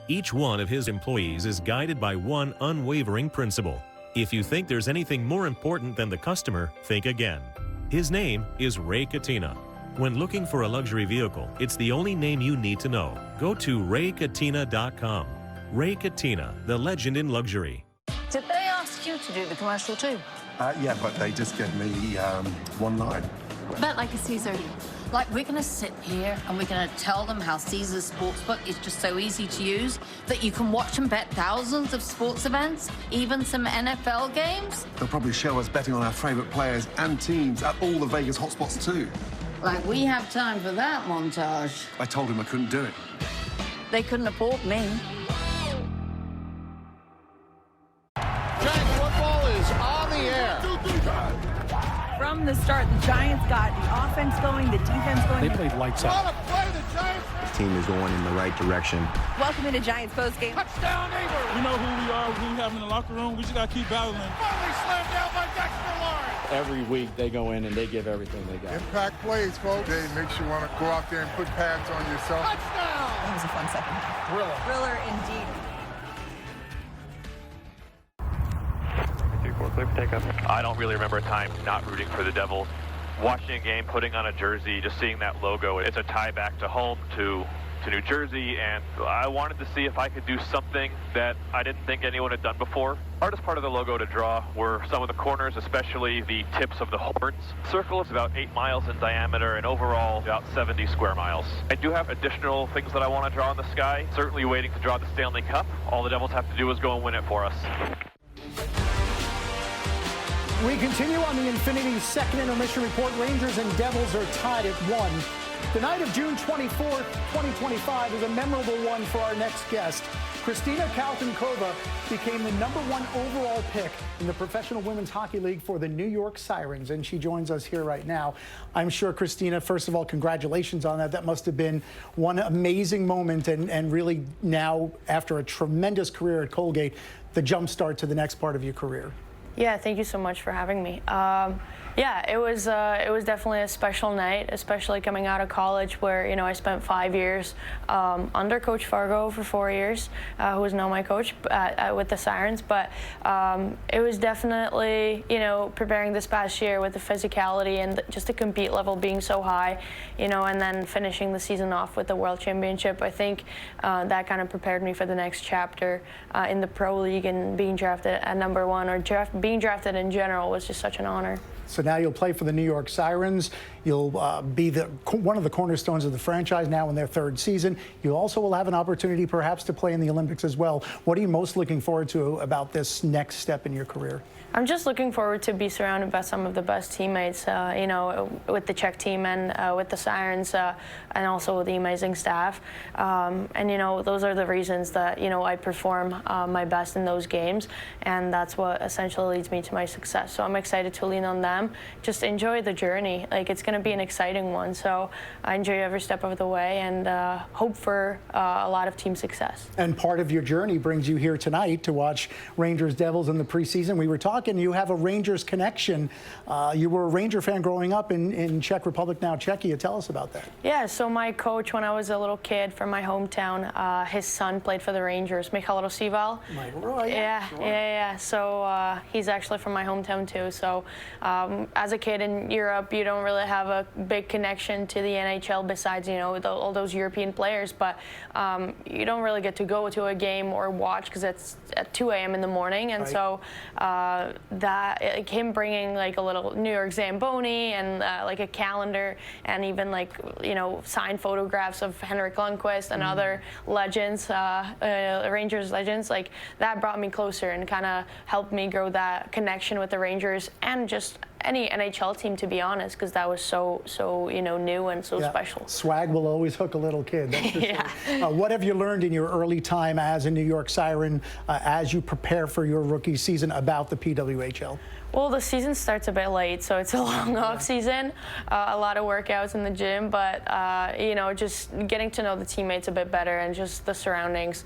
Each one of his employees is guided by one unwavering principle. If you think there's anything more important than the customer, think again. His name is Ray Catena. When looking for a luxury vehicle, it's the only name you need to know. Go to raycatena.com. Ray Catena, the legend in luxury. Did they ask you to do the commercial too? Yeah, but they just gave me one line. Bet like a Caesar. Like, we're going to sit here and we're going to tell them how Caesar's Sportsbook is just so easy to use that you can watch and bet thousands of sports events, even some NFL games. They'll probably show us betting on our favorite players and teams at all the Vegas hotspots too. Like, we have time for that montage. I told him I couldn't do it. They couldn't afford me. Giants football is on the air. From the start, the Giants got the offense going, the defense going. They played lights out. The team is going in the right direction. Welcome into Giants postgame. Touchdown, neighbor. We know who we are, who we have in the locker room. We just got to keep battling. Finally slammed down by Dexter Lawrence. Every week they go in and they give everything they got. Impact plays, folks. It makes you want to go out there and put pads on yourself. Touchdown. That was a fun second half. Thriller indeed. I don't really remember a time not rooting for the Devils. Watching a game, putting on a jersey, just seeing that logo, it's a tie back to home, to New Jersey, and I wanted to see if I could do something that I didn't think anyone had done before. Hardest part of the logo to draw were some of the corners, especially the tips of the horns. The circle is about 8 miles in diameter and overall about 70 square miles. I do have additional things that I want to draw in the sky. Certainly waiting to draw the Stanley Cup. All the Devils have to do is go and win it for us. We continue on the Infinity second intermission report. Rangers and Devils are tied at 1. The night of June 24th, 2025 is a memorable one for our next guest. Kristina Kaltenkova became the #1 overall pick in the Professional Women's Hockey League for the New York Sirens, and she joins us here right now. I'm sure, Kristina, first of all, congratulations on that. That must have been one amazing moment, and really now, after a tremendous career at Colgate, the jump start to the next part of your career. Yeah, thank you so much for having me. Yeah, it was definitely a special night, especially coming out of college, where I spent 5 years under Coach Fargo for 4 years, who is now my coach with the Sirens. But it was definitely preparing this past year with the physicality and just the compete level being so high, and then finishing the season off with the World Championship. I think that kind of prepared me for the next chapter in the pro league, and being drafted at #1 or being drafted in general was just such an honor. So now you'll play for the New York Sirens. You'll be one of the cornerstones of the franchise now in their 3rd season. You also will have an opportunity perhaps to play in the Olympics as well. What are you most looking forward to about this next step in your career? I'm just looking forward to be surrounded by some of the best teammates, with the Czech team and with the Sirens, and also with the amazing staff. And those are the reasons that I perform my best in those games, and that's what essentially leads me to my success. So I'm excited to lean on them. Just enjoy the journey. Like, it's going to be an exciting one. So I enjoy every step of the way, and hope for a lot of team success. And part of your journey brings you here tonight to watch Rangers Devils in the preseason. We were talking. You have a Rangers connection. You were a Ranger fan growing up in Czech Republic, now Czechia. Tell us about that. Yeah, so my coach, when I was a little kid from my hometown, his son played for the Rangers, Michal Rosival. Yeah. So he's actually from my hometown too. So as a kid in Europe, you don't really have a big connection to the NHL besides, all those European players. But you don't really get to go to a game or watch because it's at 2 a.m. in the morning. And so that him bringing like a little New York Zamboni and like a calendar and even signed photographs of Henrik Lundqvist and other legends, Rangers legends, like that brought me closer and kind of helped me grow that connection with the Rangers and just any NHL team, to be honest, because that was so new and so special. Swag will always hook a little kid. That's for sure. What have you learned in your early time as a New York Siren as you prepare for your rookie season about the PWHL? Well, the season starts a bit late, so it's a long off season, a lot of workouts in the gym, but just getting to know the teammates a bit better and just the surroundings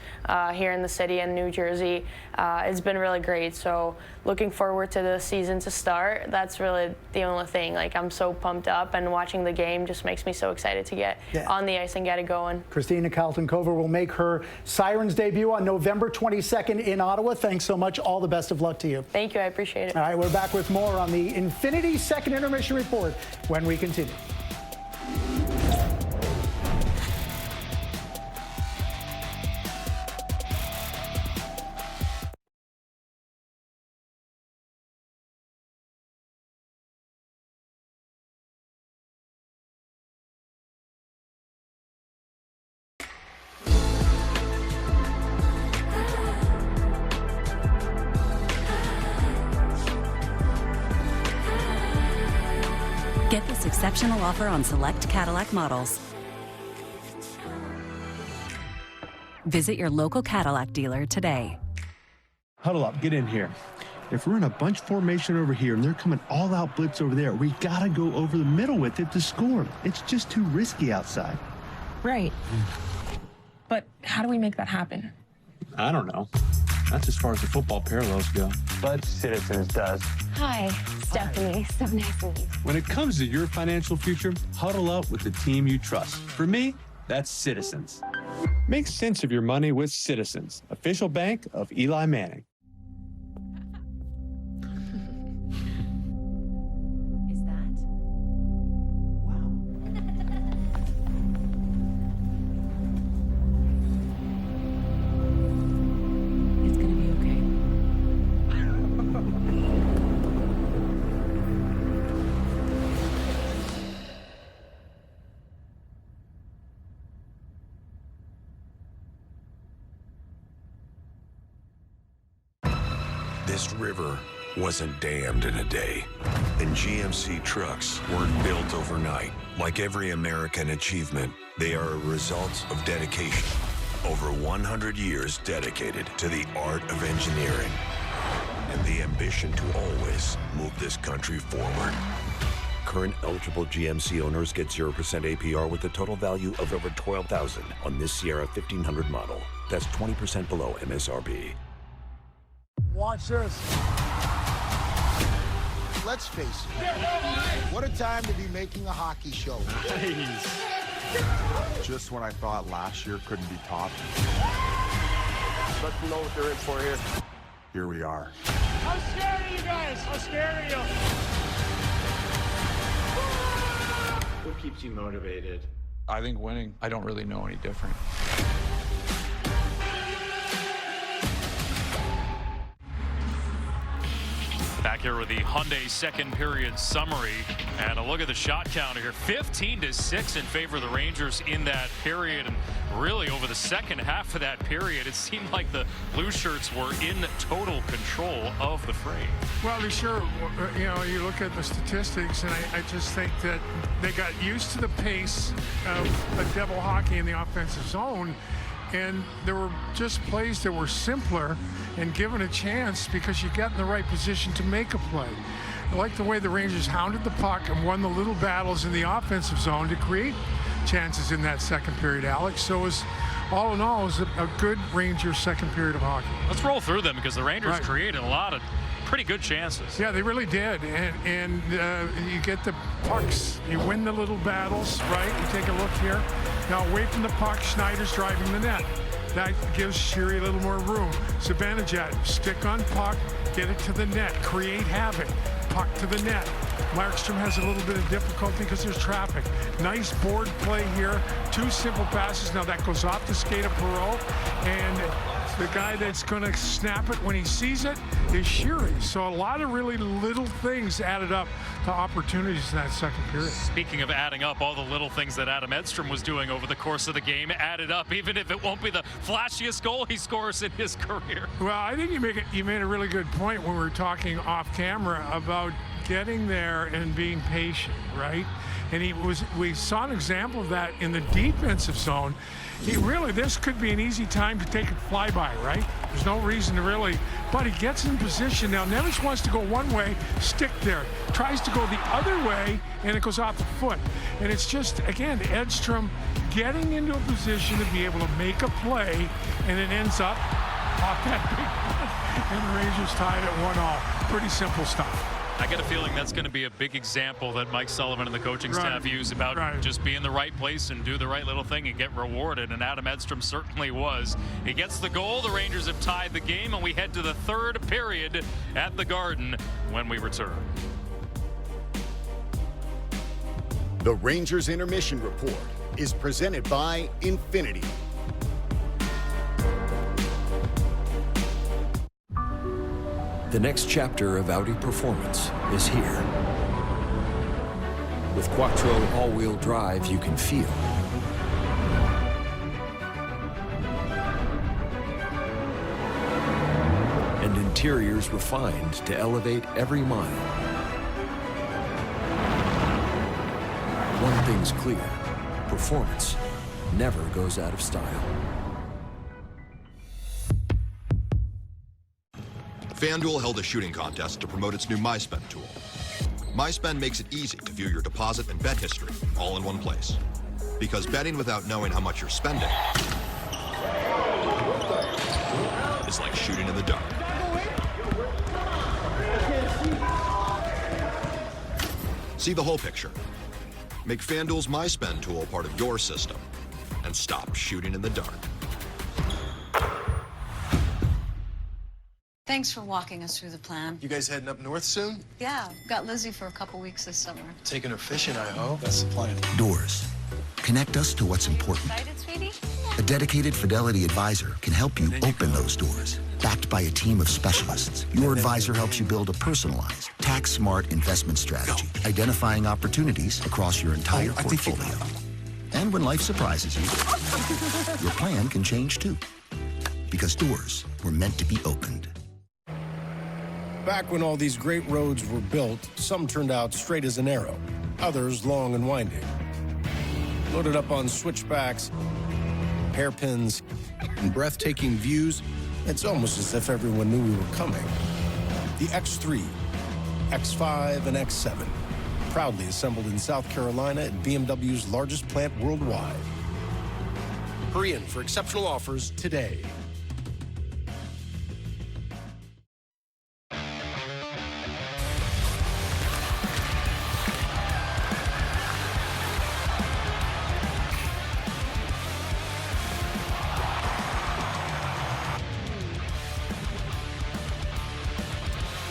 here in the city and New Jersey, it's been really great. So looking forward to the season to start. That's really the only thing. Like, I'm so pumped up, and watching the game just makes me so excited to get on the ice and get it going. Kristina Kaltenkova will make her Sirens debut on November 22nd in Ottawa. Thanks so much. All the best of luck to you. Thank you. I appreciate it. All right, we're back with more on the Infinity second intermission report when we continue. Get this exceptional offer on select Cadillac models. Visit your local Cadillac dealer today. Huddle up, get in here. If we're in a bunch formation over here and they're coming all out blitz over there, we gotta go over the middle with it to score. It's just too risky outside. Right. But how do we make that happen? I don't know. That's as far as the football parallels go. But Citizens does. Hi, Stephanie. So nice to meet you. When it comes to your financial future, huddle up with the team you trust. For me, that's Citizens. Make sense of your money with Citizens, official bank of Eli Manning. This river wasn't damned in a day. And GMC trucks weren't built overnight. Like every American achievement, they are a result of dedication. Over 100 years dedicated to the art of engineering and the ambition to always move this country forward. Current eligible GMC owners get 0% APR with a total value of over $12,000 on this Sierra 1500 model. That's 20% below MSRP. Watch this. Let's face it. What a time to be making a hockey show. Nice. Just when I thought last year couldn't be topped. Let them know what they're in for here. Here we are. I'm scared of you guys. I'm scared of you. What keeps you motivated? I think winning. I don't really know any different. Back here with the Hyundai second period summary, and a look at the shot counter here. 15-6 in favor of the Rangers in that period, and really over the second half of that period, it seemed like the Blue Shirts were in total control of the fray. Well, they sure, you look at the statistics, and I just think that they got used to the pace of a devil hockey in the offensive zone. And there were just plays that were simpler and given a chance because you got in the right position to make a play. I like the way the Rangers hounded the puck and won the little battles in the offensive zone to create chances in that second period, Alex. So it was, all in all, it was a good Rangers second period of hockey. Let's roll through them because the Rangers created a lot of pretty good chances. Yeah, they really did. And you get the pucks. You win the little battles, right? You take a look here. Now, away from the puck, Schneider's driving the net. That gives Sherry a little more room. Zibanejad, stick on puck, get it to the net, create havoc. Puck to the net. Markstrom has a little bit of difficulty because there's traffic. Nice board play here. Two simple passes. Now that goes off the skate of Perreault. And the guy that's going to snap it when he sees it is Sherry. So a lot of really little things added up to opportunities in that second period. Speaking of adding up, all the little things that Adam Edstrom was doing over the course of the game added up, even if it won't be the flashiest goal he scores in his career. Well, I think you made a really good point when we were talking off camera about getting there and being patient, right? And we saw an example of that in the defensive zone. This could be an easy time to take a flyby, right? There's no reason to really, but he gets in position. Now, Nemec wants to go one way, stick there. Tries to go the other way, and it goes off the foot. And it's just, again, Edstrom getting into a position to be able to make a play, and it ends up off that big one. And the Rangers tied at 1-1. Pretty simple stuff. I get a feeling that's going to be a big example that Mike Sullivan and the coaching staff use about just be in the right place and do the right little thing and get rewarded, and Adam Edstrom certainly was. He gets the goal, the Rangers have tied the game, and we head to the third period at the Garden when we return. The Rangers Intermission Report is presented by Infinity. The next chapter of Audi performance is here. With Quattro all-wheel drive, you can feel and interiors refined to elevate every mile. One thing's clear: performance never goes out of style. FanDuel held a shooting contest to promote its new MySpend tool. MySpend makes it easy to view your deposit and bet history all in one place. Because betting without knowing how much you're spending is like shooting in the dark. See the whole picture. Make FanDuel's MySpend tool part of your system and stop shooting in the dark. Thanks for walking us through the plan. You guys heading up north soon? Yeah, got Lizzie for a couple weeks this summer. Taking her fishing, I hope. That's the plan. Doors. Connect us to what's important. Excited, sweetie? A dedicated Fidelity advisor can help you open those doors. Backed by a team of specialists, your advisor helps you build a personalized, tax-smart investment strategy, identifying opportunities across your entire portfolio. And when life surprises you, your plan can change too. Because doors were meant to be opened. Back when all these great roads were built, some turned out straight as an arrow, others long and winding. Loaded up on switchbacks, hairpins, and breathtaking views, it's almost as if everyone knew we were coming. The X3, X5, and X7, proudly assembled in South Carolina at BMW's largest plant worldwide. Hurry in for exceptional offers today.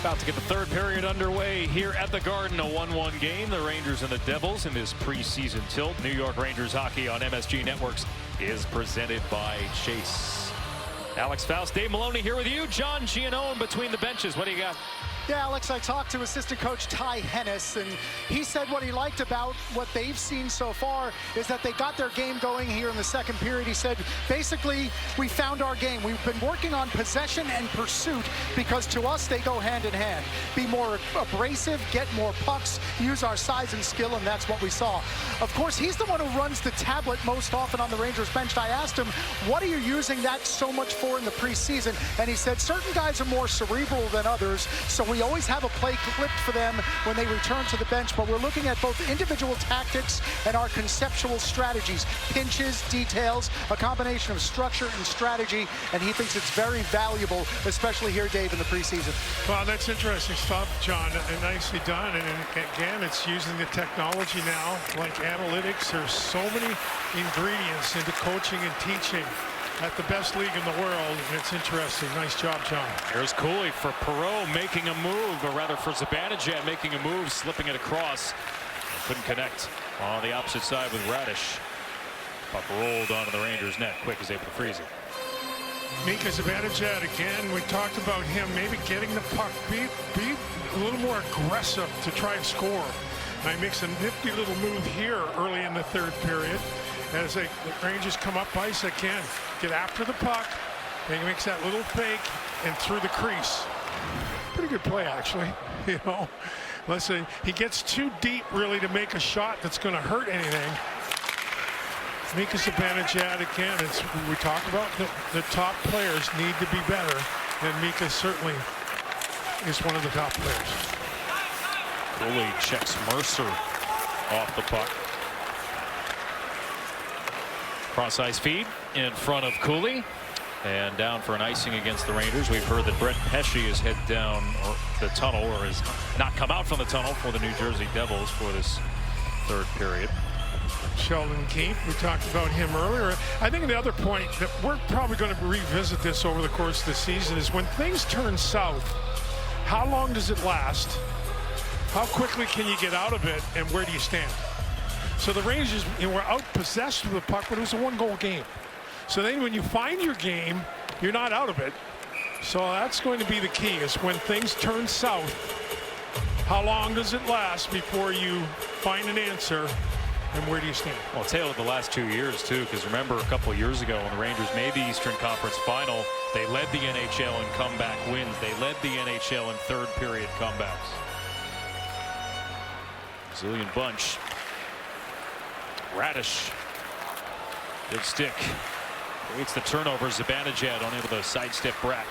About to get the third period underway here at the Garden, a 1-1 game. The Rangers and the Devils in this preseason tilt. New York Rangers hockey on MSG Networks is presented by Chase. Alex Faust, Dave Maloney here with you. John Giannone between the benches. What do you got? Yeah, Alex, I talked to assistant coach Ty Hennis, and he said what he liked about what they've seen so far is that they got their game going here in the second period. He said, basically, we found our game. We've been working on possession and pursuit because to us, they go hand in hand. Be more abrasive, get more pucks, use our size and skill, and that's what we saw. Of course, he's the one who runs the tablet most often on the Rangers bench. I asked him, what are you using that so much for in the preseason? And he said, certain guys are more cerebral than others, so we always have a play clipped for them when they return to the bench, but we're looking at both individual tactics and our conceptual strategies, pinches, details, a combination of structure and strategy, and he thinks it's very valuable, especially here, Dave, in the preseason. Well, that's interesting stuff, John, and nicely done. And again, it's using the technology now, like analytics. There's so many ingredients into coaching and teaching at the best league in the world, and it's interesting. Nice job, John. Here's Cooley for Perreault making a move, or rather for Zibanejad making a move, slipping it across. Couldn't connect on the opposite side with Radish. Puck rolled onto the Rangers' net. Quick is able to freeze it. Mika Zibanejad again. We talked about him maybe getting the puck, be a little more aggressive to try and score. And he makes a nifty little move here early in the third period. As the Rangers come up ice again, get after the puck, and he makes that little fake and through the crease. Pretty good play, actually. You know, listen, he gets too deep really to make a shot that's going to hurt anything. Mika Zibanejad again. We talk about the top players need to be better, and Mika certainly is one of the top players. Cooley checks Mercer off the puck. Cross ice feed in front of Cooley, and down for an icing against the Rangers. We've heard that Brett Pesce is head down the tunnel, or has not come out from the tunnel for the New Jersey Devils for this third period. Sheldon Keefe, we talked about him earlier. I think the other point that we're probably going to revisit this over the course of the season is when things turn south, how long does it last? How quickly can you get out of it, and where do you stand? So the Rangers, were out-possessed with the puck, but it was a one-goal game. So then when you find your game, you're not out of it. So that's going to be the key, is when things turn south, how long does it last before you find an answer, and where do you stand? Well, tail of the last 2 years, too, because remember a couple of years ago when the Rangers made the Eastern Conference Final, they led the NHL in comeback wins. They led the NHL in third-period comebacks. Brazilian bunch. Radish, good stick, creates the turnover. Zibanejad unable to sidestep Bratt.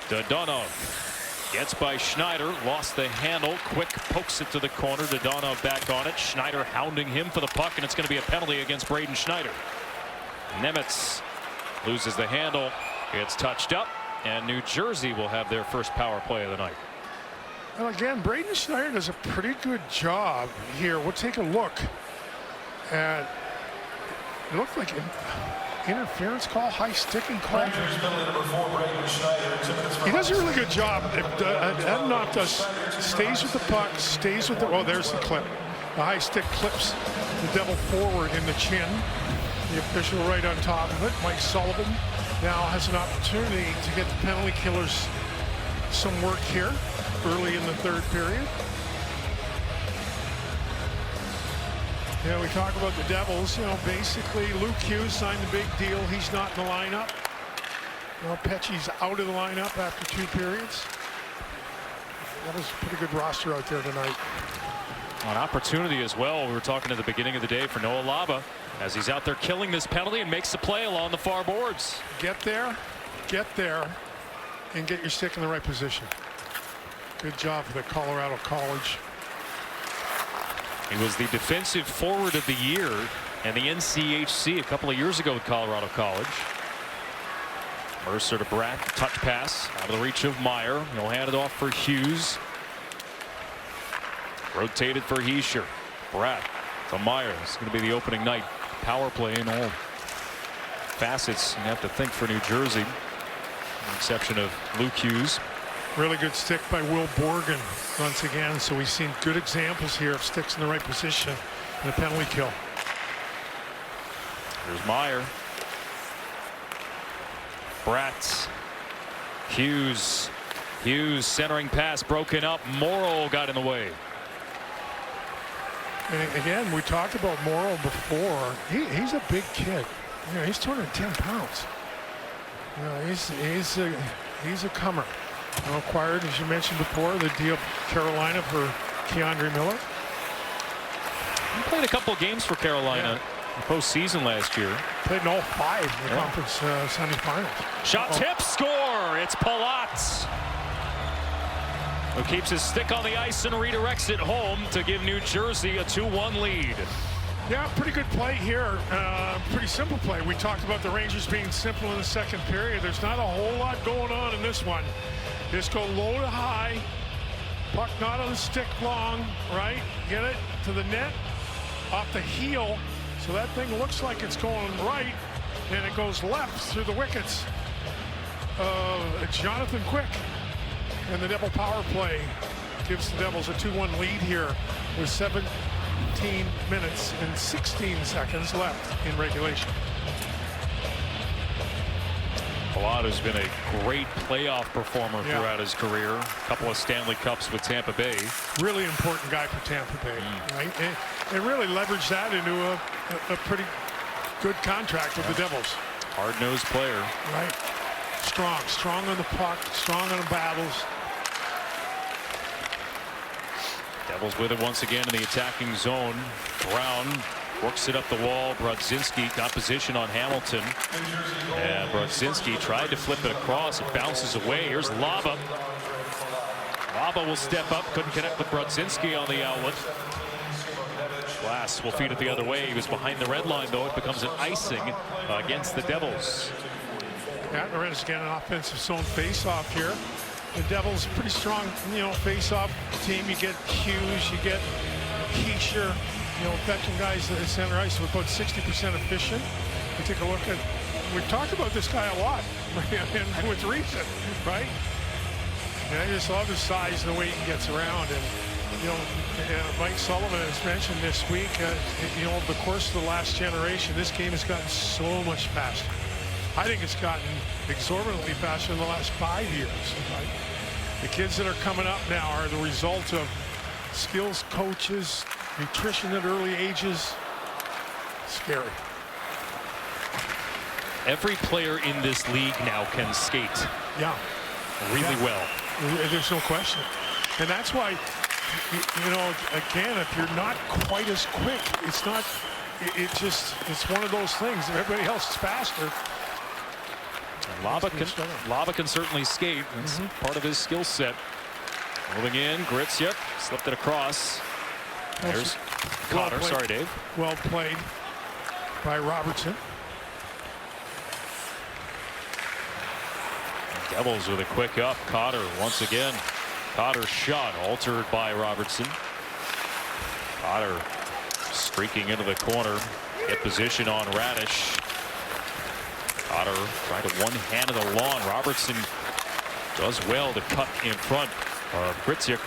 Dodonov gets by Schneider, lost the handle, quick pokes it to the corner. Dodonov back on it. Schneider hounding him for the puck, and it's going to be a penalty against Braden Schneider. Nemitz loses the handle. It's touched up, and New Jersey will have their first power play of the night. Well, again, Braden Schneider does a pretty good job here. We'll take a look. And it looked like an interference call, high sticking call. He does a really good job. Ednoff does, stays with the puck, stays with the, oh, there's the clip. The high stick clips the Devil forward in the chin. The official right on top of it. Mike Sullivan now has an opportunity to get the penalty killers some work here early in the third period. Yeah, we talk about the Devils. Basically, Luke Hughes signed the big deal. He's not in the lineup. Pesce's out of the lineup after 2 periods. That is a pretty good roster out there tonight. An opportunity as well. We were talking at the beginning of the day for Noah Laba as he's out there killing this penalty and makes the play along the far boards. Get there, and get your stick in the right position. Good job for the Colorado College. He was the defensive forward of the year and the NCHC a couple of years ago with Colorado College. Mercer to Bratt, touch pass out of the reach of Meyer. He'll hand it off for Hughes. Rotated for Heischer. Bratt to Meyer. It's going to be the opening night power play in all facets. You have to think for New Jersey, with the exception of Luke Hughes. Really good stick by Will Borgen once again. So we've seen good examples here of sticks in the right position and a penalty kill. Here's Meyer. Bratt. Hughes. Hughes centering pass broken up. Morrow got in the way. And again, we talked about Morrow before. He's a big kid. You know, he's 210 pounds. You know, he's a comer. Acquired, as you mentioned before, the deal Carolina for Keandre Miller. He played a couple of games for Carolina in the postseason last year. Played in all 5 in the conference semifinals. Shot tip, score! It's Palat, who keeps his stick on the ice and redirects it home to give New Jersey a 2-1 lead. Yeah, pretty good play here. Pretty simple play. We talked about the Rangers being simple in the second period. There's not a whole lot going on in this one. Just go low to high. Puck not on the stick long, right? Get it to the net, off the heel. So that thing looks like it's going right, and it goes left through the wickets. Jonathan Quick. And the Devil power play gives the Devils a 2-1 lead here with 17 minutes and 16 seconds left in regulation. Palat has been a great playoff performer throughout his career. A couple of Stanley Cups with Tampa Bay. Really important guy for Tampa Bay, right? And really leveraged that into a pretty good contract with the Devils. Hard-nosed player. Right. Strong on the puck, strong on the battles. Devils with it once again in the attacking zone. Brown works it up the wall. Brodzinski got position on Hamilton. And Brodzinski tried to flip it across. It bounces away. Here's Laba. Laba will step up. Couldn't connect with Brodzinski on the outlet. Glass will feed it the other way. He was behind the red line, though. It becomes an icing against the Devils. Yeah, Loretta's getting an offensive zone face-off here. The Devils pretty strong, face-off team. You get Hughes, you get Heischer, veteran guys at center ice with about 60% efficient. We take a look at, we've talked about this guy a lot, and with reason, right? And I just love his size and the way he gets around. And Mike Sullivan has mentioned this week, over the course of the last generation, this game has gotten so much faster. I think it's gotten exorbitantly faster in the last 5 years. Right? The kids that are coming up now are the result of skills coaches, nutrition at early ages. Scary. Every player in this league now can skate. Yeah. Really well. There's no question. And that's why, again, if you're not quite as quick, it's not, it's one of those things. Everybody else is faster. Laba can certainly skate. That's part of his skill set. Moving in, Gritsuk slipped it across. There's Cotter. Sorry, Dave. Well played by Robertson. Devils with a quick up. Cotter once again. Cotter's shot altered by Robertson. Cotter streaking into the corner. Get position on Radish. Cotter trying to one-hand it along. Robertson does well to cut in front of Gritsuk.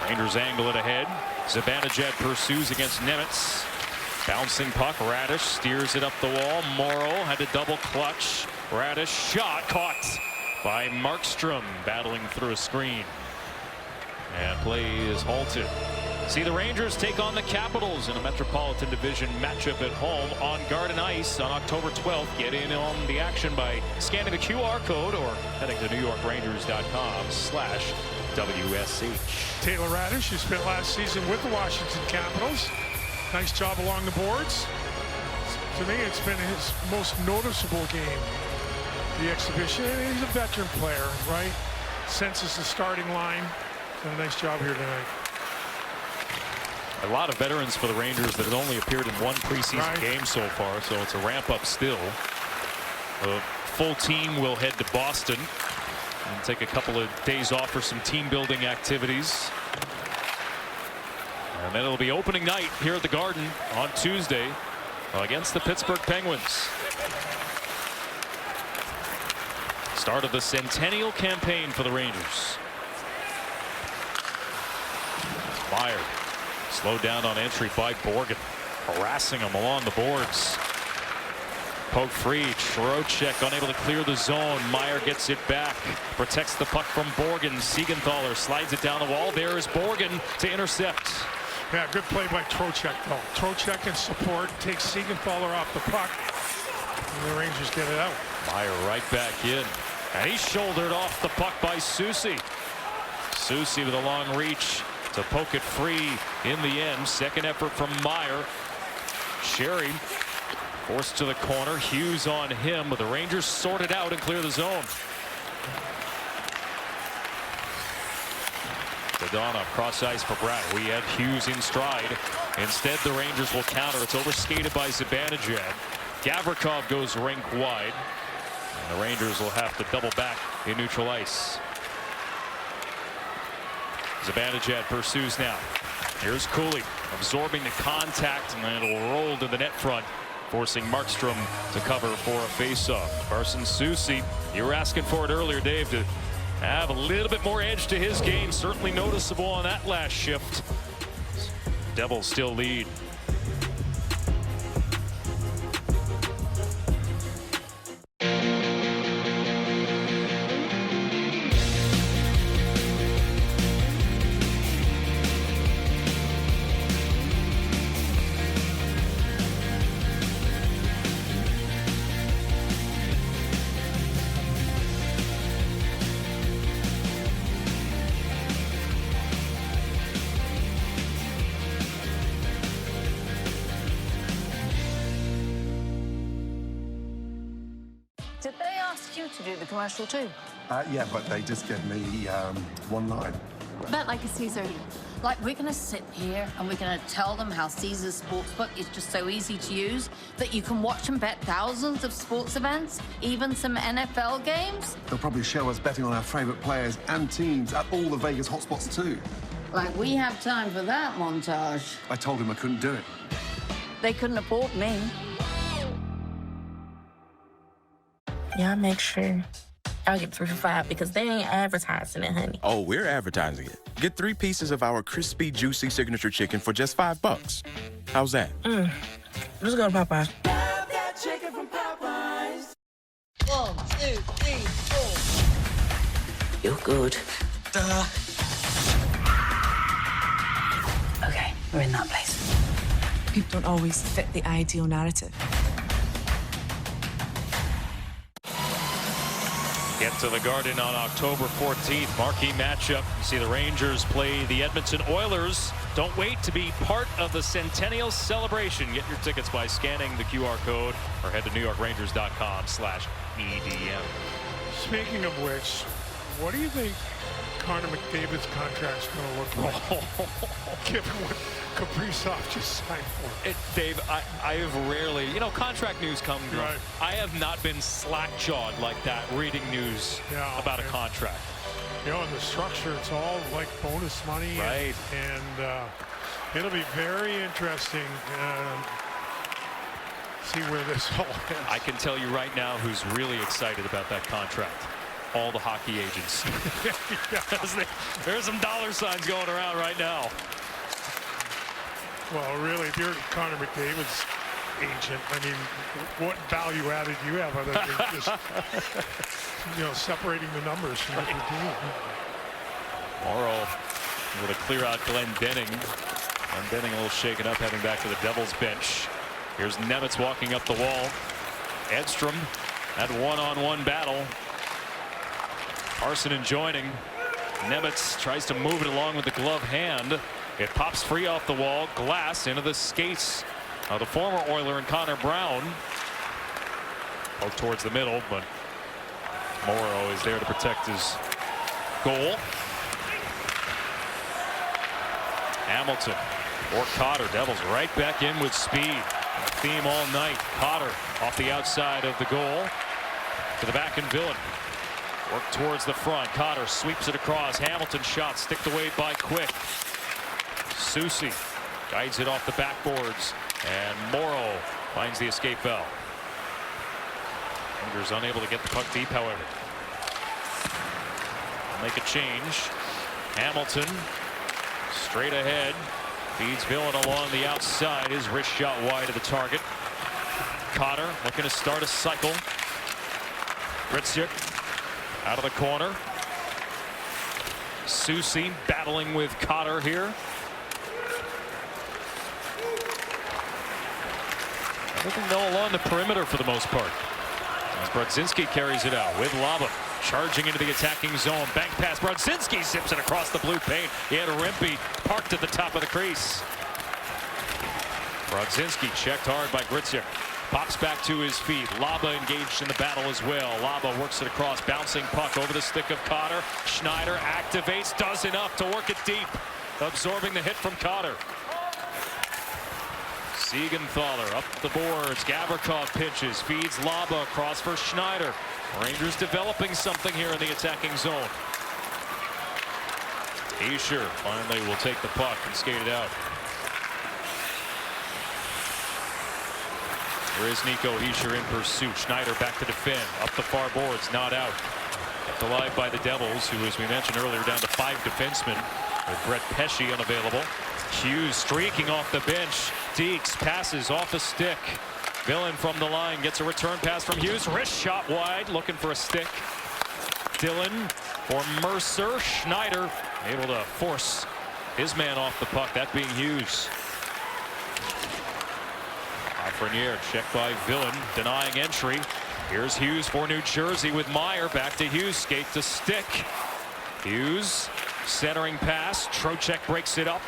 Rangers angle it ahead. Zibanejad pursues against Nemitz. Bouncing puck. Radish steers it up the wall. Morrow had to double clutch. Radish shot caught by Markstrom, battling through a screen. And play is halted. See the Rangers take on the Capitals in a Metropolitan Division matchup at home on Garden Ice on October 12th. Get in on the action by scanning the QR code or heading to NewYorkRangers.com/WSH. Taylor Radish, who spent last season with the Washington Capitals. Nice job along the boards. To me, it's been his most noticeable game, the exhibition. He's a veteran player, right? Senses the starting line. Done a nice job here tonight. A lot of veterans for the Rangers that have only appeared in one preseason game so far, so it's a ramp up still. The full team will head to Boston and take a couple of days off for some team building activities. And then it'll be opening night here at the Garden on Tuesday against the Pittsburgh Penguins. Start of the Centennial campaign for the Rangers. Meyer slowed down on entry by Borgen, harassing him along the boards. Poke free, Trocheck unable to clear the zone. Meyer gets it back, protects the puck from Borgen. Siegenthaler slides it down the wall. There is Borgen to intercept. Yeah, good play by Trocheck, though. Trocheck in support, takes Siegenthaler off the puck, and the Rangers get it out. Meyer right back in, and he's shouldered off the puck by Soucy. Soucy with a long reach to poke it free in the end. Second effort from Meyer. Sherry forced to the corner. Hughes on him, but the Rangers sort it out and clear the zone. Dodonna cross ice for Brown. We had Hughes in stride. Instead, the Rangers will counter. It's overskated by Zibanejad. Gavrikov goes rink wide. And the Rangers will have to double back in neutral ice. Zibanejad pursues now. Here's Cooley absorbing the contact, and then it'll roll to the net front, forcing Markstrom to cover for a faceoff. Carson Soucy, you were asking for it earlier, Dave, to have a little bit more edge to his game. Certainly noticeable on that last shift. Devils still lead. Did they ask you to do the commercial too? Yeah, but they just gave me one line. Bet like a Caesar. Like, we're gonna sit here and we're gonna tell them how Caesar's Sportsbook is just so easy to use that you can watch and bet thousands of sports events, even some NFL games. They'll probably show us betting on our favorite players and teams at all the Vegas hotspots too. Like, we have time for that montage. I told him I couldn't do it. They couldn't afford me. Y'all make sure I'll get 3 for $5 because they ain't advertising it, honey. Oh, we're advertising it. Get 3 pieces of our crispy, juicy signature chicken for just $5. How's that? Let's go to Popeyes. Have that chicken from Popeyes. 1, 2, 3, 4. You're good. Okay, we're in that place. People don't always fit the ideal narrative. Get to the Garden on October 14th. Marquee matchup. You see the Rangers play the Edmonton Oilers. Don't wait to be part of the Centennial celebration. Get your tickets by scanning the QR code or head to NewYorkRangers.com/EDM. Speaking of which, what do you think Connor McDavid's contract's going to look like? Given what Kaprizov just signed for. Dave, I have rarely, contract news comes. Right. I have not been slack-jawed like that reading news about a contract. In the structure, it's all like bonus money. Right. And it'll be very interesting see where this all ends. I can tell you right now who's really excited about that contract. All the hockey agents. There's some dollar signs going around right now. Well, really, if you're Connor McDavid's agent, I mean, what value added do you have other than just, separating the numbers from the team? Morrow with a clear out Glenn Benning. And Benning a little shaken up heading back to the Devils bench. Here's Nemitz walking up the wall. Edstrom, that one-on-one battle. Parsonen joining. Nemitz tries to move it along with the glove hand. It pops free off the wall. Glass into the skates of the former Oiler and Connor Brown. Poked towards the middle, but Morrow is there to protect his goal. Hamilton or Cotter. Devils right back in with speed. A theme all night. Cotter off the outside of the goal to the back and Villain. Work towards the front. Cotter sweeps it across. Hamilton shot sticked away by Quick. Soucy guides it off the backboards, and Morrow finds the escape valve. Rangers unable to get the puck deep, however. Make a change. Hamilton straight ahead. Feeds Villain along the outside. His wrist shot wide of the target. Cotter looking to start a cycle. Gritsuk out of the corner. Soucy battling with Cotter here. Everything though along the perimeter for the most part. As Brodzinski carries it out with Laba charging into the attacking zone. Bank pass. Brodzinski zips it across the blue paint. He had Rimpey parked at the top of the crease. Brodzinski checked hard by Gritsuk. Pops back to his feet. Laba engaged in the battle as well. Laba works it across. Bouncing puck over the stick of Cotter. Schneider activates. Does enough to work it deep. Absorbing the hit from Cotter. Siegenthaler up the boards. Gavrikov pitches. Feeds Laba across for Schneider. Rangers developing something here in the attacking zone. Hischier finally will take the puck and skate it out. There is Nico Hischier in pursuit. Schneider back to defend. Up the far boards. Not out. Kept alive by the Devils, who, as we mentioned earlier, down to 5 defensemen. With Brett Pesce unavailable. Hughes streaking off the bench. Deeks passes off a stick. Villain from the line gets a return pass from Hughes. Wrist shot wide, looking for a stick. Dillon for Mercer. Schneider able to force his man off the puck, that being Hughes. Lafreniere checked by Villain, denying entry. Here's Hughes for New Jersey with Meyer. Back to Hughes, skate to stick. Hughes centering pass. Trocheck breaks it up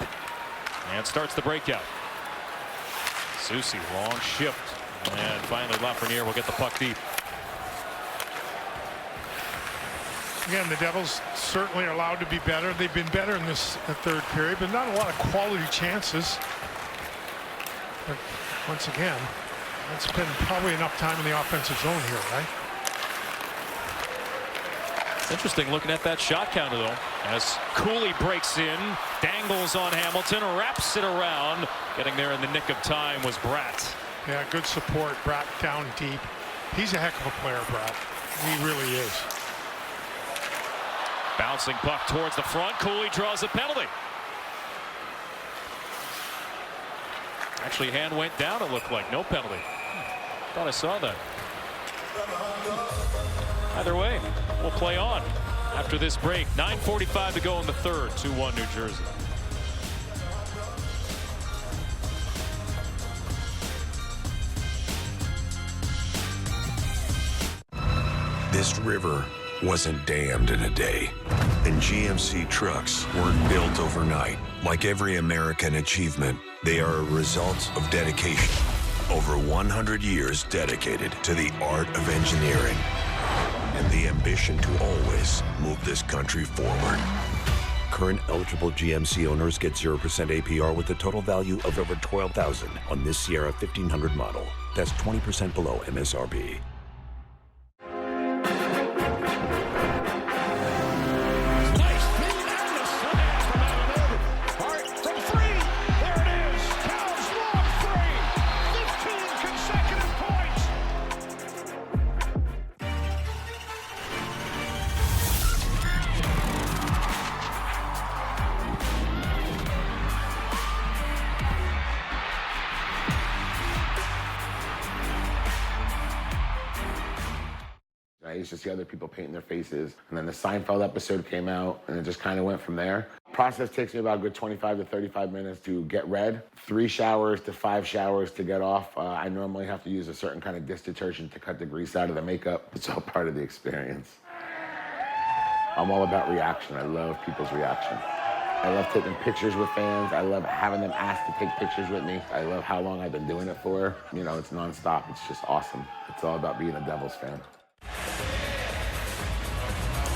and starts the breakout. Soucy, long shift. And finally Lafreniere will get the puck deep. Again, the Devils certainly are allowed to be better. They've been better in this third period, but not a lot of quality chances. But once again, it's been probably enough time in the offensive zone here, right? It's interesting looking at that shot counter, though, as Cooley breaks in, dangles on Hamilton, wraps it around. Getting there in the nick of time was Bratt. Yeah, good support. Bratt down deep. He's a heck of a player, Bratt. He really is. Bouncing puck towards the front. Cooley draws a penalty. Actually, hand went down, it looked like. No penalty. Thought I saw that. Either way, we'll play on after this break. 9:45 to go in the third. 2-1 New Jersey. This river wasn't dammed in a day, and GMC trucks weren't built overnight. Like every American achievement, they are a result of dedication. Over 100 years dedicated to the art of engineering and the ambition to always move this country forward. Current eligible GMC owners get 0% APR with a total value of over $12,000 on this Sierra 1500 model. That's 20% below MSRP. I used to see other people painting their faces, and then the Seinfeld episode came out, and it just kind of went from there. process takes me about a good 25 to 35 minutes to get red. 3 showers to 5 showers to get off. I normally have to use a certain kind of dish detergent to cut the grease out of the makeup. It's all part of the experience. I'm all about reaction. I love people's reaction. I love taking pictures with fans. I love having them ask to take pictures with me. I love how long I've been doing it for. You know, it's nonstop. It's just awesome. It's all about being a Devils fan.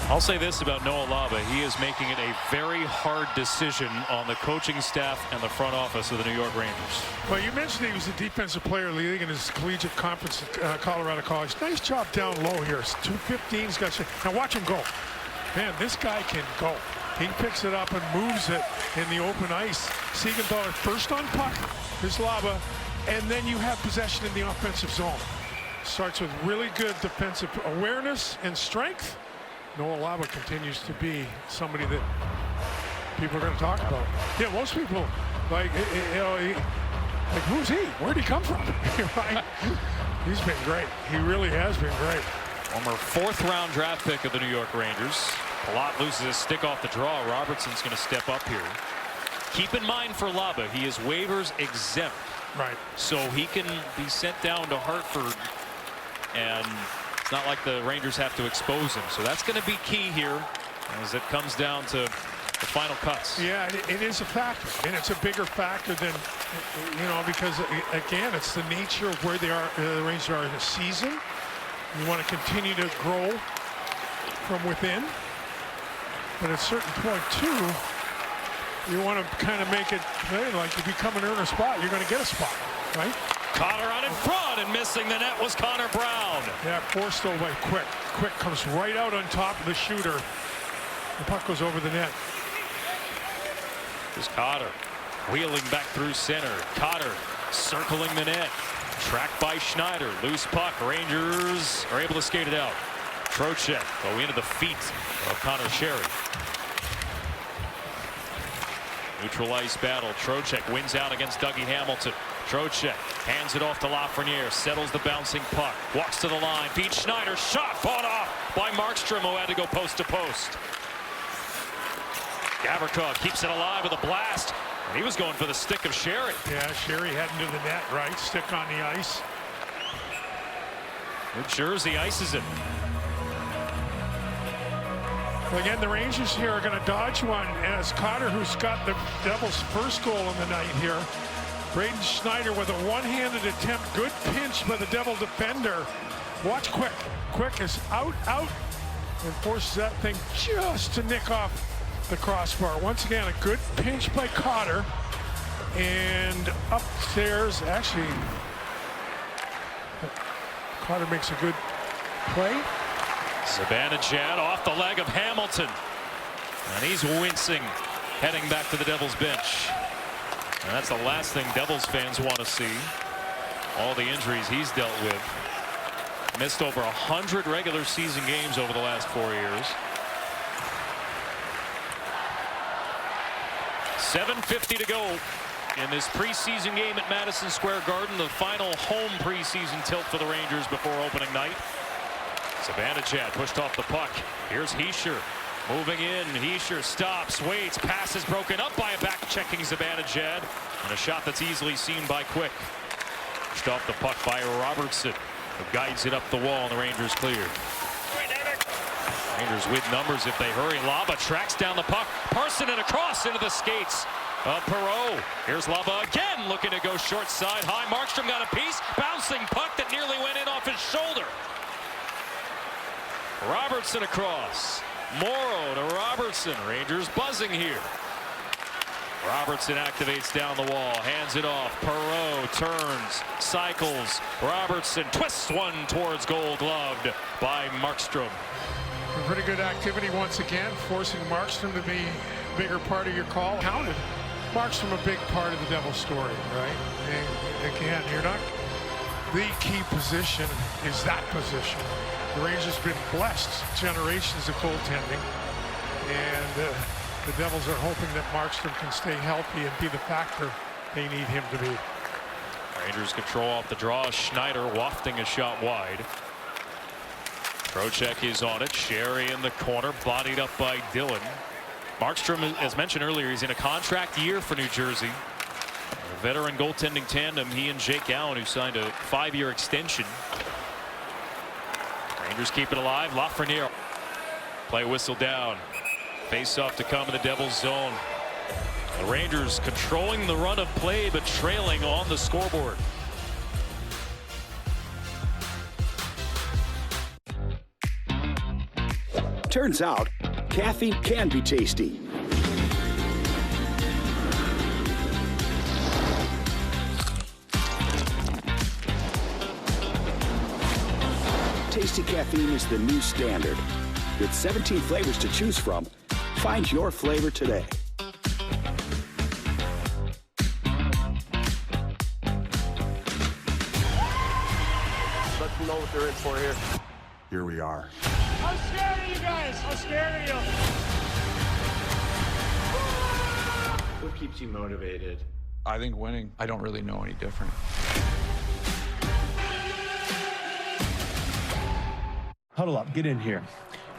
I'll say this about Noah Laba. He is making it a very hard decision on the coaching staff and the front office of the New York Rangers. Well, you mentioned he was a defensive player of the league in his collegiate conference at Colorado College. Nice job down low here. 215. He's got. Now watch him go. Man, this guy can go. He picks it up and moves it in the open ice. Siegenthaler first on puck. Here's Laba. And then you have possession in the offensive zone. Starts with really good defensive awareness and strength. Noah Laba continues to be somebody that people are going to talk about. Yeah, most people, like, you know, like, who's he? Where'd he come from? Right? He's been great. He really has been great. Former 4th-round draft pick of the New York Rangers. Palat loses his stick off the draw. Robertson's going to step up here. Keep in mind for Laba, he is waivers exempt. Right. So he can be sent down to Hartford, and it's not like the Rangers have to expose him. So that's going to be key here as it comes down to the final cuts. Yeah, it is a factor, and it's a bigger factor than, you know, because again, it's the nature of where they are, the Rangers are in the season. You want to continue to grow from within, but at a certain point too, you want to kind of make it, hey, like if you come and earn a spot, you're going to get a spot, right? Connor on in front, and missing the net was Connor Brown. Yeah, forced away quick. Quick comes right out on top of the shooter. The puck goes over the net. Here's Cotter wheeling back through center. Cotter circling the net. Tracked by Schneider. Loose puck. Rangers are able to skate it out. Trocheck go into the feet of Connor Sherry. Neutral ice battle. Trocheck wins out against Dougie Hamilton. Trocheck hands it off to Lafreniere. Settles the bouncing puck. Walks to the line. Beats Schneider. Shot fought off by Markstrom, who had to go post to post. Gavrikov keeps it alive with a blast. And he was going for the stick of Sherry. Yeah, Sherry heading to the net, right? Stick on the ice. New Jersey ices it. Well, again, the Rangers here are going to dodge one as Cotter, who's got the Devils' first goal of the night here. Braden Schneider with a one-handed attempt. Good pinch by the Devil defender. Watch Quick. Quick is out, and forces that thing just to nick off the crossbar. Once again, a good pinch by Cotter. And upstairs, actually, Cotter makes a good play. Zibanejad off the leg of Hamilton. And he's wincing, heading back to the Devils bench. And that's the last thing Devils fans want to see. All the injuries he's dealt with. Missed over 100 regular season games over the last 4 years. 7:50 to go in this preseason game at Madison Square Garden. The final home preseason tilt for the Rangers before opening night. Zibanejad pushed off the puck. Here's Hischier moving in. Hischier stops, waits, pass is broken up by a back-checking Zibanejad, and a shot that's easily seen by Quick. Pushed off the puck by Robertson, who guides it up the wall, and the Rangers cleared. Rangers with numbers if they hurry. Laba tracks down the puck. Parson and across into the skates of Perreault. Here's Laba again, looking to go short side high. Markstrom got a piece. Bouncing puck that nearly went in off his shoulder. Robertson across. Morrow to Robertson. Rangers buzzing here. Robertson activates down the wall. Hands it off. Perreault turns. Cycles. Robertson twists one towards goal, gloved by Markstrom. A pretty good activity once again, forcing Markstrom to be a bigger part of your call. Counted. Markstrom a big part of the Devils story, right? And again, you're not. The key position is that position. The Rangers have been blessed generations of goaltending, and the Devils are hoping that Markstrom can stay healthy and be the factor they need him to be. Rangers control off the draw. Schneider wafting a shot wide. Trocheck is on it. Sherry in the corner, bodied up by Dillon. Markstrom, as mentioned earlier, he's in a contract year for New Jersey. A veteran goaltending tandem, he and Jake Allen, who signed a 5-year extension. Rangers keep it alive. Lafreniere. Play whistle down. Face off to come in the Devils zone. The Rangers controlling the run of play, but trailing on the scoreboard. Turns out, caffeine can be tasty. Tasty caffeine is the new standard. With 17 flavors to choose from, find your flavor today. Let them know what they're in for here. Here we are. I'm scared of you guys. I'm scared of you. What keeps you motivated? I think winning. I don't really know any different. Huddle up, get in here.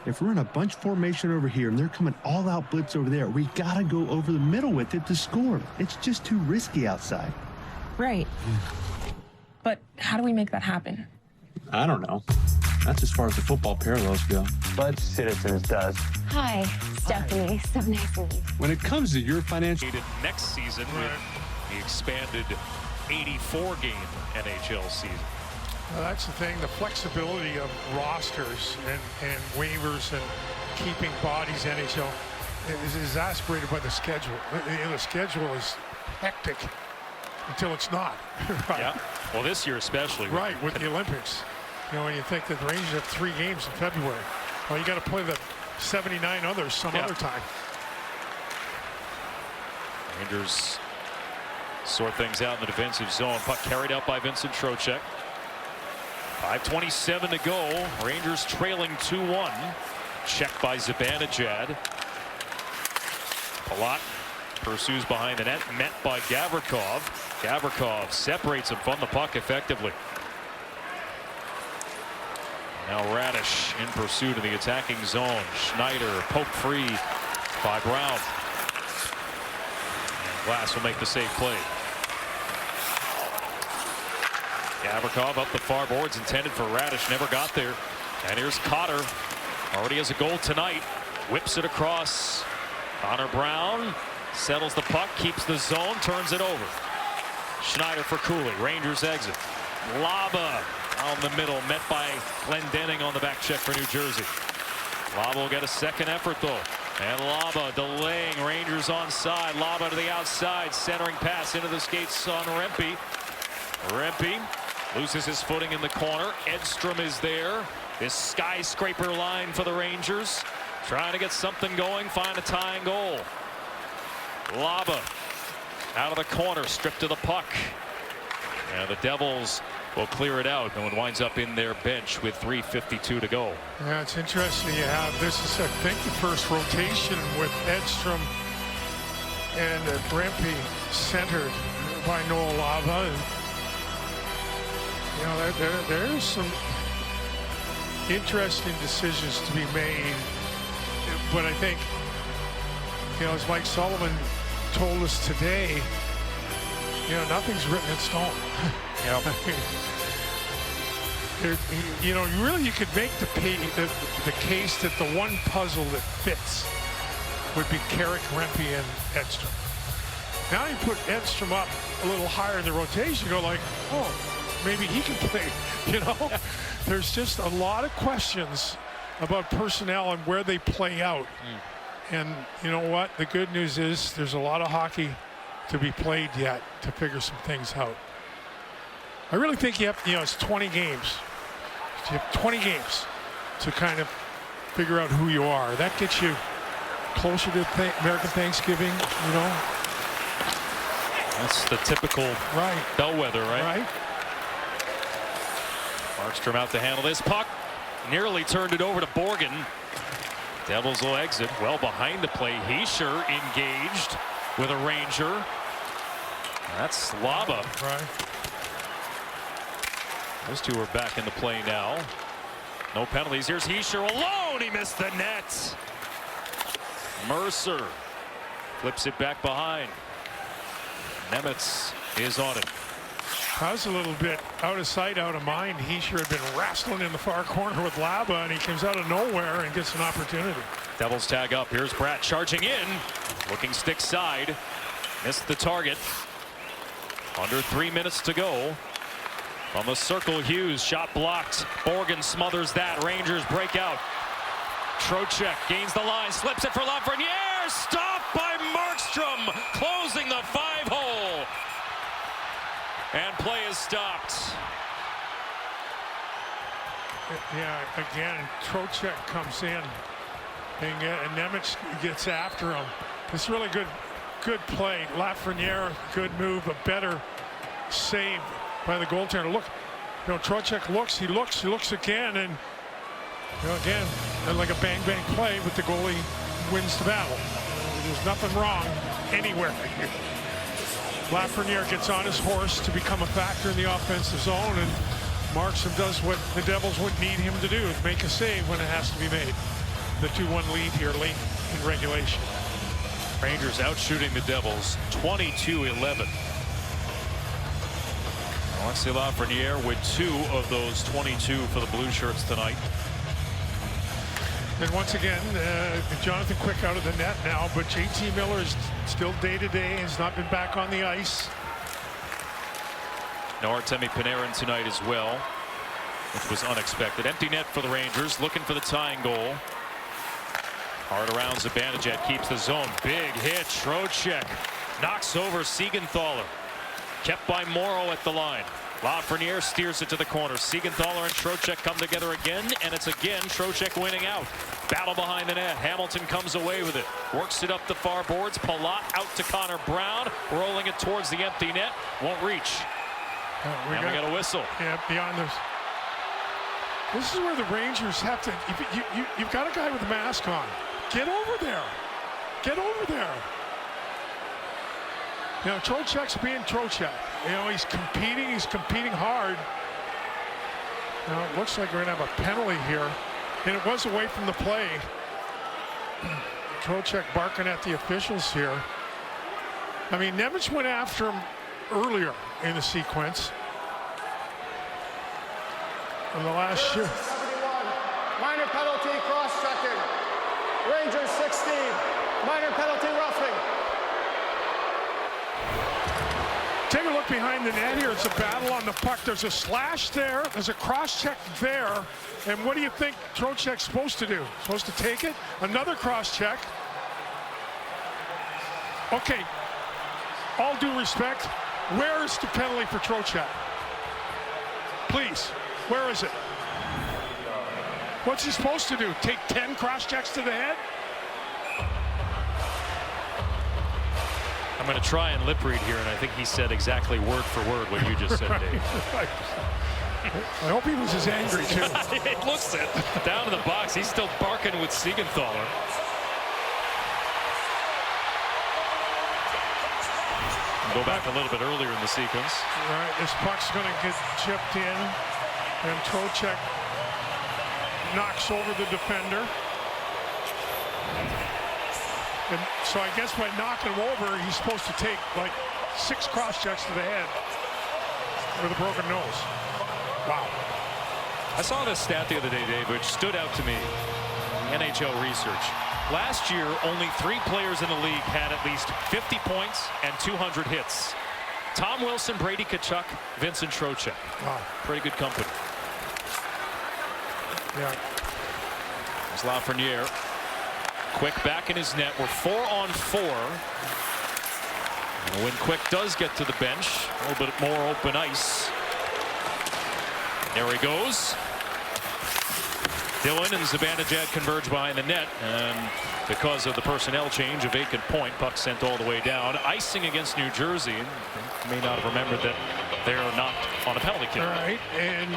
If we're in a bunch formation over here and they're coming all out blitz over there, we gotta go over the middle with it to score. It's just too risky outside. Right. But how do we make that happen? I don't know. That's as far as the football parallels go. Bud Citizens does. Hi, Stephanie. So nice to meet you. When it comes to your financial... Next season with the expanded 84-game NHL season. Well, that's the thing, the flexibility of rosters and waivers and keeping bodies NHL is exasperated by the schedule. The schedule is hectic until it's not. Right? Yeah. Well, this year especially. Right, with the Olympics. You know, when you think that the Rangers have 3 games in February. Well, you got to play the 79 others some other time. Rangers sort things out in the defensive zone. Puck carried out by Vincent Trocheck. 5:27 to go. Rangers trailing 2-1. Checked by Zibanejad. Palat pursues behind the net. Met by Gavrikov. Gavrikov separates him from the puck effectively. Now Radish in pursuit of the attacking zone. Schneider poked free by Brown. And Glass will make the safe play. Gavrikov up the far boards, intended for Radish, never got there. And here's Cotter, already has a goal tonight. Whips it across. Connor Brown settles the puck, keeps the zone, turns it over. Schneider for Cooley. Rangers exit. Laba down the middle, met by Glendening on the back check for New Jersey. Laba will get a second effort though. And Laba delaying. Rangers on side. Laba to the outside. Centering pass into the skates on Rempe. Rempe loses his footing in the corner. Edstrom is there. This skyscraper line for the Rangers. Trying to get something going. Find a tying goal. Laba out of the corner. Stripped to the puck. And the Devils will clear it out. And it winds up in their bench with 3:52 to go. Yeah, it's interesting. You have this is, I think, the first rotation with Edstrom and Rempe centered by Noel Laba. And, you know, there's some interesting decisions to be made. But I think, you know, as Mike Sullivan told us today, you know, nothing's written in stone. Yep. You know, really, you could make the case that the one puzzle that fits would be Carrick, Rempe, and Edstrom. Now you put Edstrom up a little higher in the rotation, you go like, oh, maybe he can play. You know, there's just a lot of questions about personnel and where they play out. And you know what? The good news is there's a lot of hockey to be played yet to figure some things out. I really think you have, you know, it's 20 games. You have 20 games to kind of figure out who you are. That gets you closer to American Thanksgiving, you know. That's the typical bellwether, right? Right. Markstrom out to handle this puck. Nearly turned it over to Borgen. Devils will exit well behind the play. Heischer engaged with a Ranger. That's Laba. Right. Those two are back in the play now. No penalties. Here's Heischer alone. He missed the net. Mercer flips it back behind. Nemitz is on it. That was a little bit out of sight, out of mind. He sure had been wrestling in the far corner with Laba, and he comes out of nowhere and gets an opportunity. Devils tag up. Here's Bratt charging in. Looking stick side. Missed the target. Under 3 minutes to go. From the circle, Hughes. Shot blocked. Borgen smothers that. Rangers break out. Trocheck gains the line. Slips it for Lafreniere. Stopped by Markstrom. Closing the 5-hole. And play is stopped. Yeah, again, Trocheck comes in. And Nemitz gets after him. It's really good play. Lafreniere, good move, a better save by the goaltender. Look, Trocheck looks, he looks again, and again, like a bang-bang play, but the goalie wins the battle. There's nothing wrong anywhere here. Lafreniere gets on his horse to become a factor in the offensive zone, and Markstrom does what the Devils would need him to do, make a save when it has to be made. The 2-1 lead here late in regulation. Rangers out shooting the Devils 22-11. Alexis Lafreniere with 2 of those 22 for the Blue Shirts tonight. And once again, Jonathan Quick out of the net now, but JT Miller is still day-to-day, has not been back on the ice. No Artemi Panarin tonight as well, which was unexpected. Empty net for the Rangers, looking for the tying goal. Hard around Zibanejad, keeps the zone. Big hit. Trocheck knocks over Siegenthaler. Kept by Morrow at the line. Lafreniere steers it to the corner. Siegenthaler and Trocheck come together again, and it's again Trocheck winning out. Battle behind the net. Hamilton comes away with it. Works it up the far boards. Palat out to Connor Brown. Rolling it towards the empty net. Won't reach. We got a whistle. Yeah, beyond this. This is where the Rangers have to. You've got a guy with a mask on. Get over there. Get over there. Trocheck's being Trocheck. He's competing hard. Now it looks like we're going to have a penalty here. And it was away from the play. Trocheck barking at the officials here. I mean, Nemitz went after him earlier in the sequence. In the last shoot. Minor penalty, cross-checking. Rangers 16. Minor penalty, roughing. Take a look behind the net here. It's a battle on the puck. There's a slash there. There's a cross-check there. And what do you think Trocheck's supposed to do? Supposed to take it? Another cross-check. Okay. All due respect, where is the penalty for Trocheck? Please, where is it? What's he supposed to do? Take 10 cross-checks to the head? I'm going to try and lip read here, and I think he said exactly word for word what you just said, Dave. I hope he was as angry, too. It looks it. Down to the box. He's still barking with Siegenthaler. Go back a little bit earlier in the sequence. All right, this puck's going to get chipped in, and Trocheck knocks over the defender. And so I guess by knocking him over, he's supposed to take like 6 cross-checks to the head with a broken nose. Wow. I saw this stat the other day, Dave, which stood out to me. NHL research. Last year, only 3 players in the league had at least 50 points and 200 hits. Tom Wilson, Brady Tkachuk, Vincent Trocheck. Wow. Pretty good company. Yeah. There's Lafreniere. Quick back in his net. We're 4-on-4. And when Quick does get to the bench, a little bit more open ice. There he goes. Dillon and Zibanejad converge behind the net, and because of the personnel change, a vacant point, puck sent all the way down. Icing against New Jersey. You may not have remembered that they're not on a penalty kill. All right, and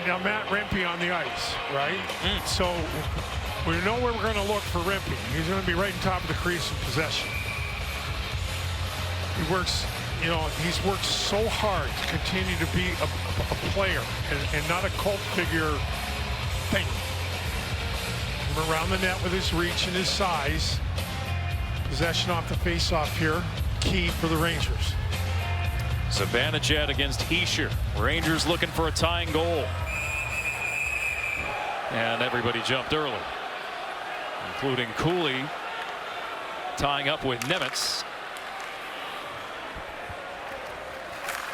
now Matt Rempe on the ice, right? So we know where we're going to look for Rempe. He's going to be right on top of the crease in possession. He works, he's worked so hard to continue to be a player and not a cult figure thing. From around the net with his reach and his size. Possession off the face-off here, key for the Rangers. Zibanejad against Hischier. Rangers looking for a tying goal. And everybody jumped early, including Cooley tying up with Nemitz.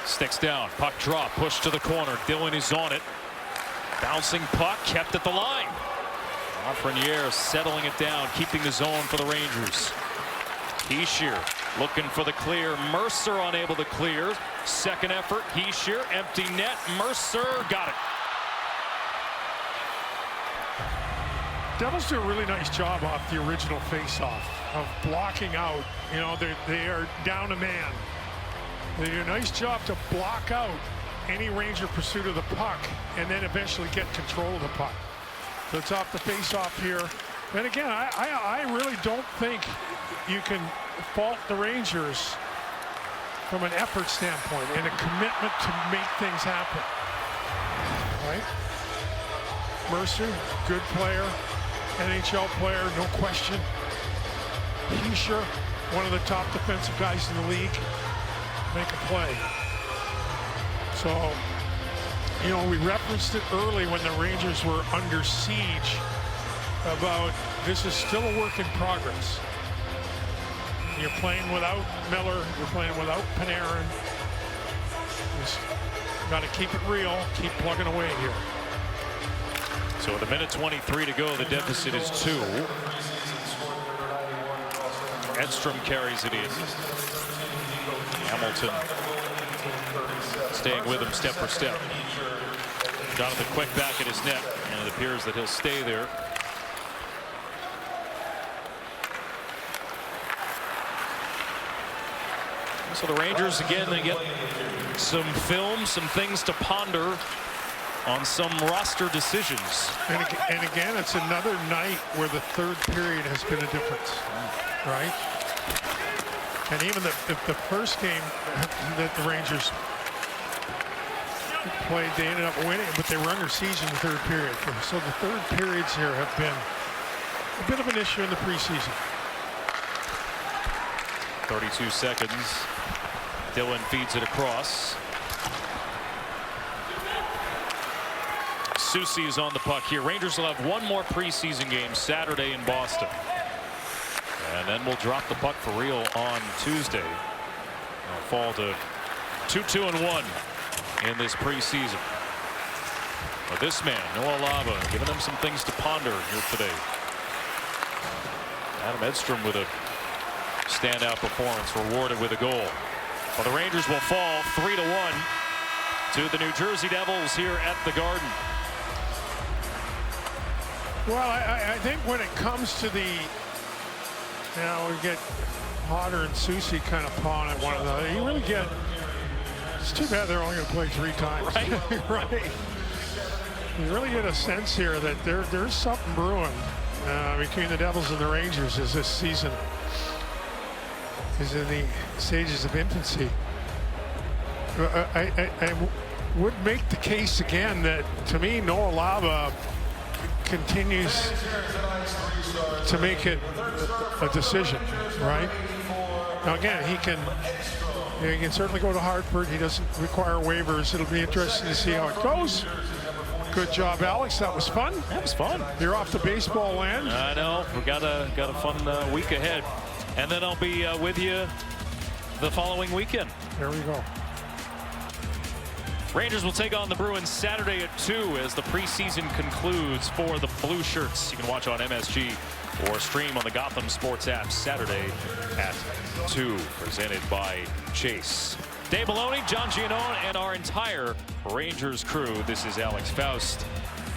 Sticks down, puck drop, push to the corner. Dillon is on it. Bouncing puck, kept at the line. Lafreniere settling it down, keeping the zone for the Rangers. Hischier looking for the clear. Mercer unable to clear. Second effort, Hischier, empty net. Mercer got it. Devils do a really nice job off the original face-off of blocking out. You know, they are down a man. They do a nice job to block out any Ranger pursuit of the puck and then eventually get control of the puck. So it's off the face-off here. And again, I really don't think you can fault the Rangers from an effort standpoint and a commitment to make things happen. Right? Mercer, good player, NHL player, no question. Hischier, one of the top defensive guys in the league. Make a play. So, you know, we referenced it early when the Rangers were under siege about this is still a work in progress. You're playing without Miller, you're playing without Panarin. Just got to keep it real, keep plugging away here. So with a minute 23 to go, the deficit is 2. Edstrom carries it in. Hamilton staying with him step for step. Jonathan Quick back at his net, and it appears that he'll stay there. So the Rangers, again, they get some film, some things to ponder on some roster decisions. And again, it's another night where the third period has been a difference, right? And even the first game that the Rangers played, they ended up winning, but they were under siege in the third period. So the third periods here have been a bit of an issue in the preseason. 32 seconds. Dillon feeds it across. Soucy is on the puck here. Rangers will have one more preseason game Saturday in Boston. And then we'll drop the puck for real on Tuesday. They'll fall to 2-2-1 in this preseason. But this man, Noah Lava, giving them some things to ponder here today. Adam Edstrom with a standout performance, rewarded with a goal. Well, the Rangers will fall 3-1 to the New Jersey Devils here at the Garden. Well, I think when it comes to the, you know, we get Hodder and Soucy kind of pawing at one another. You really get, it's too bad they're only going to play 3 times. Right? Right. You really get a sense here that there's something brewing between the Devils and the Rangers as this season is in the stages of infancy. I would make the case again that, to me, Noah Lava continues to make it a decision, right? Now again, he can certainly go to Hartford. He doesn't require waivers. It'll be interesting to see how it goes. Good job, Alex. That was fun. That was fun. You're off to baseball land. I know. We got a fun week ahead, and then I'll be with you the following weekend. There we go. Rangers will take on the Bruins Saturday at 2 as the preseason concludes for the Blue Shirts. You can watch on MSG or stream on the Gotham Sports app Saturday at 2, presented by Chase. Dave Maloney, John Giannone, and our entire Rangers crew. This is Alex Faust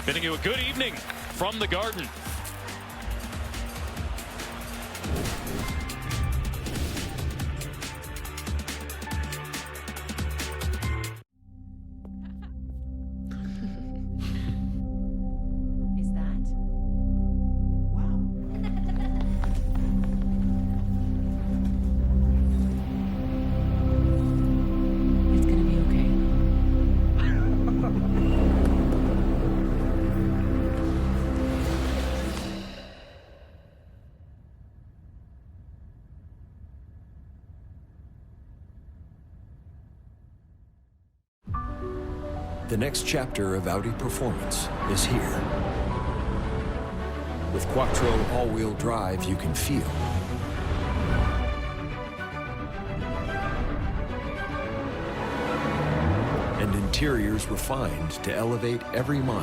bidding you a good evening from the Garden. The next chapter of Audi performance is here. With Quattro all-wheel drive you can feel. And interiors refined to elevate every mile.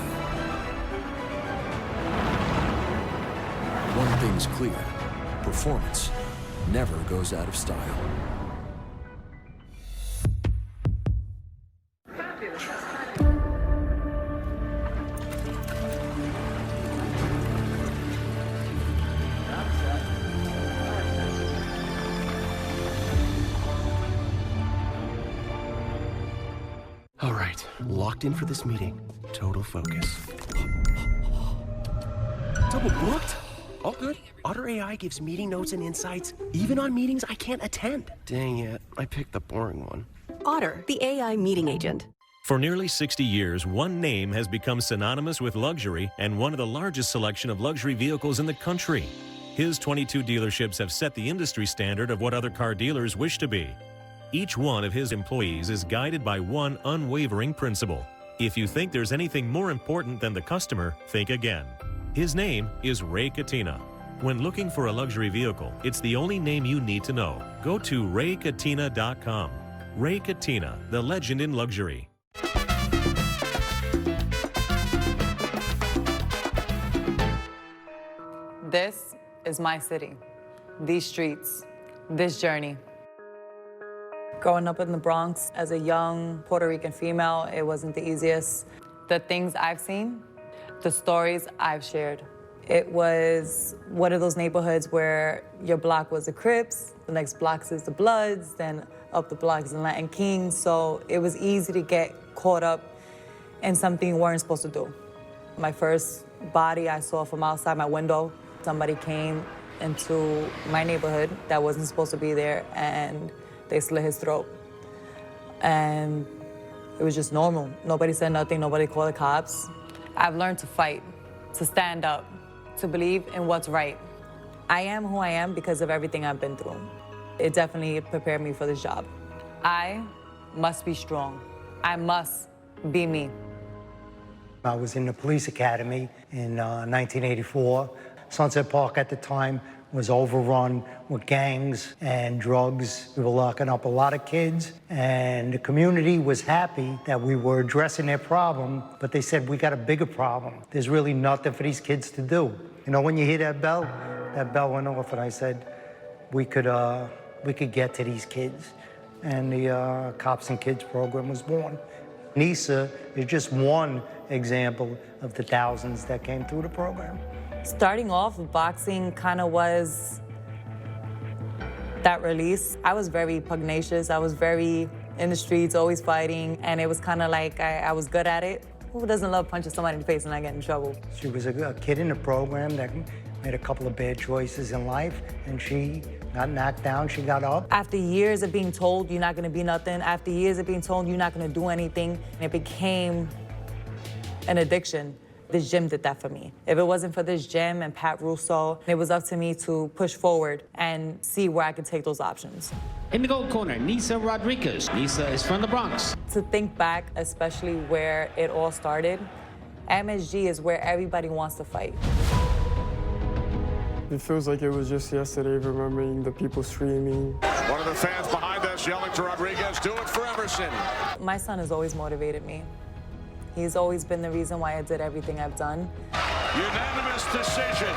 One thing's clear, performance never goes out of style. All right, locked in for this meeting. Total focus. Double booked? All good. Otter AI gives meeting notes and insights, even on meetings I can't attend. Dang it, I picked the boring one. Otter, the AI meeting agent. For nearly 60 years, one name has become synonymous with luxury and one of the largest selection of luxury vehicles in the country. His 22 dealerships have set the industry standard of what other car dealers wish to be. Each one of his employees is guided by one unwavering principle. If you think there's anything more important than the customer, think again. His name is Ray Catena. When looking for a luxury vehicle, it's the only name you need to know. Go to raycatena.com. Ray Catena, the legend in luxury. This is my city, these streets, this journey. Growing up in the Bronx as a young Puerto Rican female, it wasn't the easiest. The things I've seen, the stories I've shared. It was one of those neighborhoods where your block was the Crips, the next block is the Bloods, then up the block is the Latin Kings. So it was easy to get caught up in something you weren't supposed to do. My first body I saw from outside my window, somebody came into my neighborhood that wasn't supposed to be there, and they slit his throat. And it was just normal. Nobody said nothing, nobody called the cops. I've learned to fight, to stand up, to believe in what's right. I am who I am because of everything I've been through. It definitely prepared me for this job. I must be strong. I must be me. I was in the police academy in 1984. Sunset Park at the time was overrun with gangs and drugs. We were locking up a lot of kids, and the community was happy that we were addressing their problem, but they said, we got a bigger problem. There's really nothing for these kids to do. You know, when you hear that bell went off, and I said, we could get to these kids. And the Cops and Kids program was born. NISA is just one example of the thousands that came through the program. Starting off, boxing kind of was that release. I was very pugnacious. I was very in the streets, always fighting, and it was kind of like I was good at it. Who doesn't love punching somebody in the face and not getting in trouble? She was a kid in the program that made a couple of bad choices in life, and she got knocked down, she got up. After years of being told you're not gonna be nothing, after years of being told you're not gonna do anything, it became an addiction. This gym did that for me. If it wasn't for this gym and Pat Russo, it was up to me to push forward and see where I could take those options. In the gold corner, Nisa Rodriguez. Nisa is from the Bronx. To think back, especially where it all started, MSG is where everybody wants to fight. It feels like it was just yesterday, remembering the people screaming. One of the fans behind us yelling to Rodriguez, do it for Emerson. My son has always motivated me. He's always been the reason why I did everything I've done. Unanimous decision.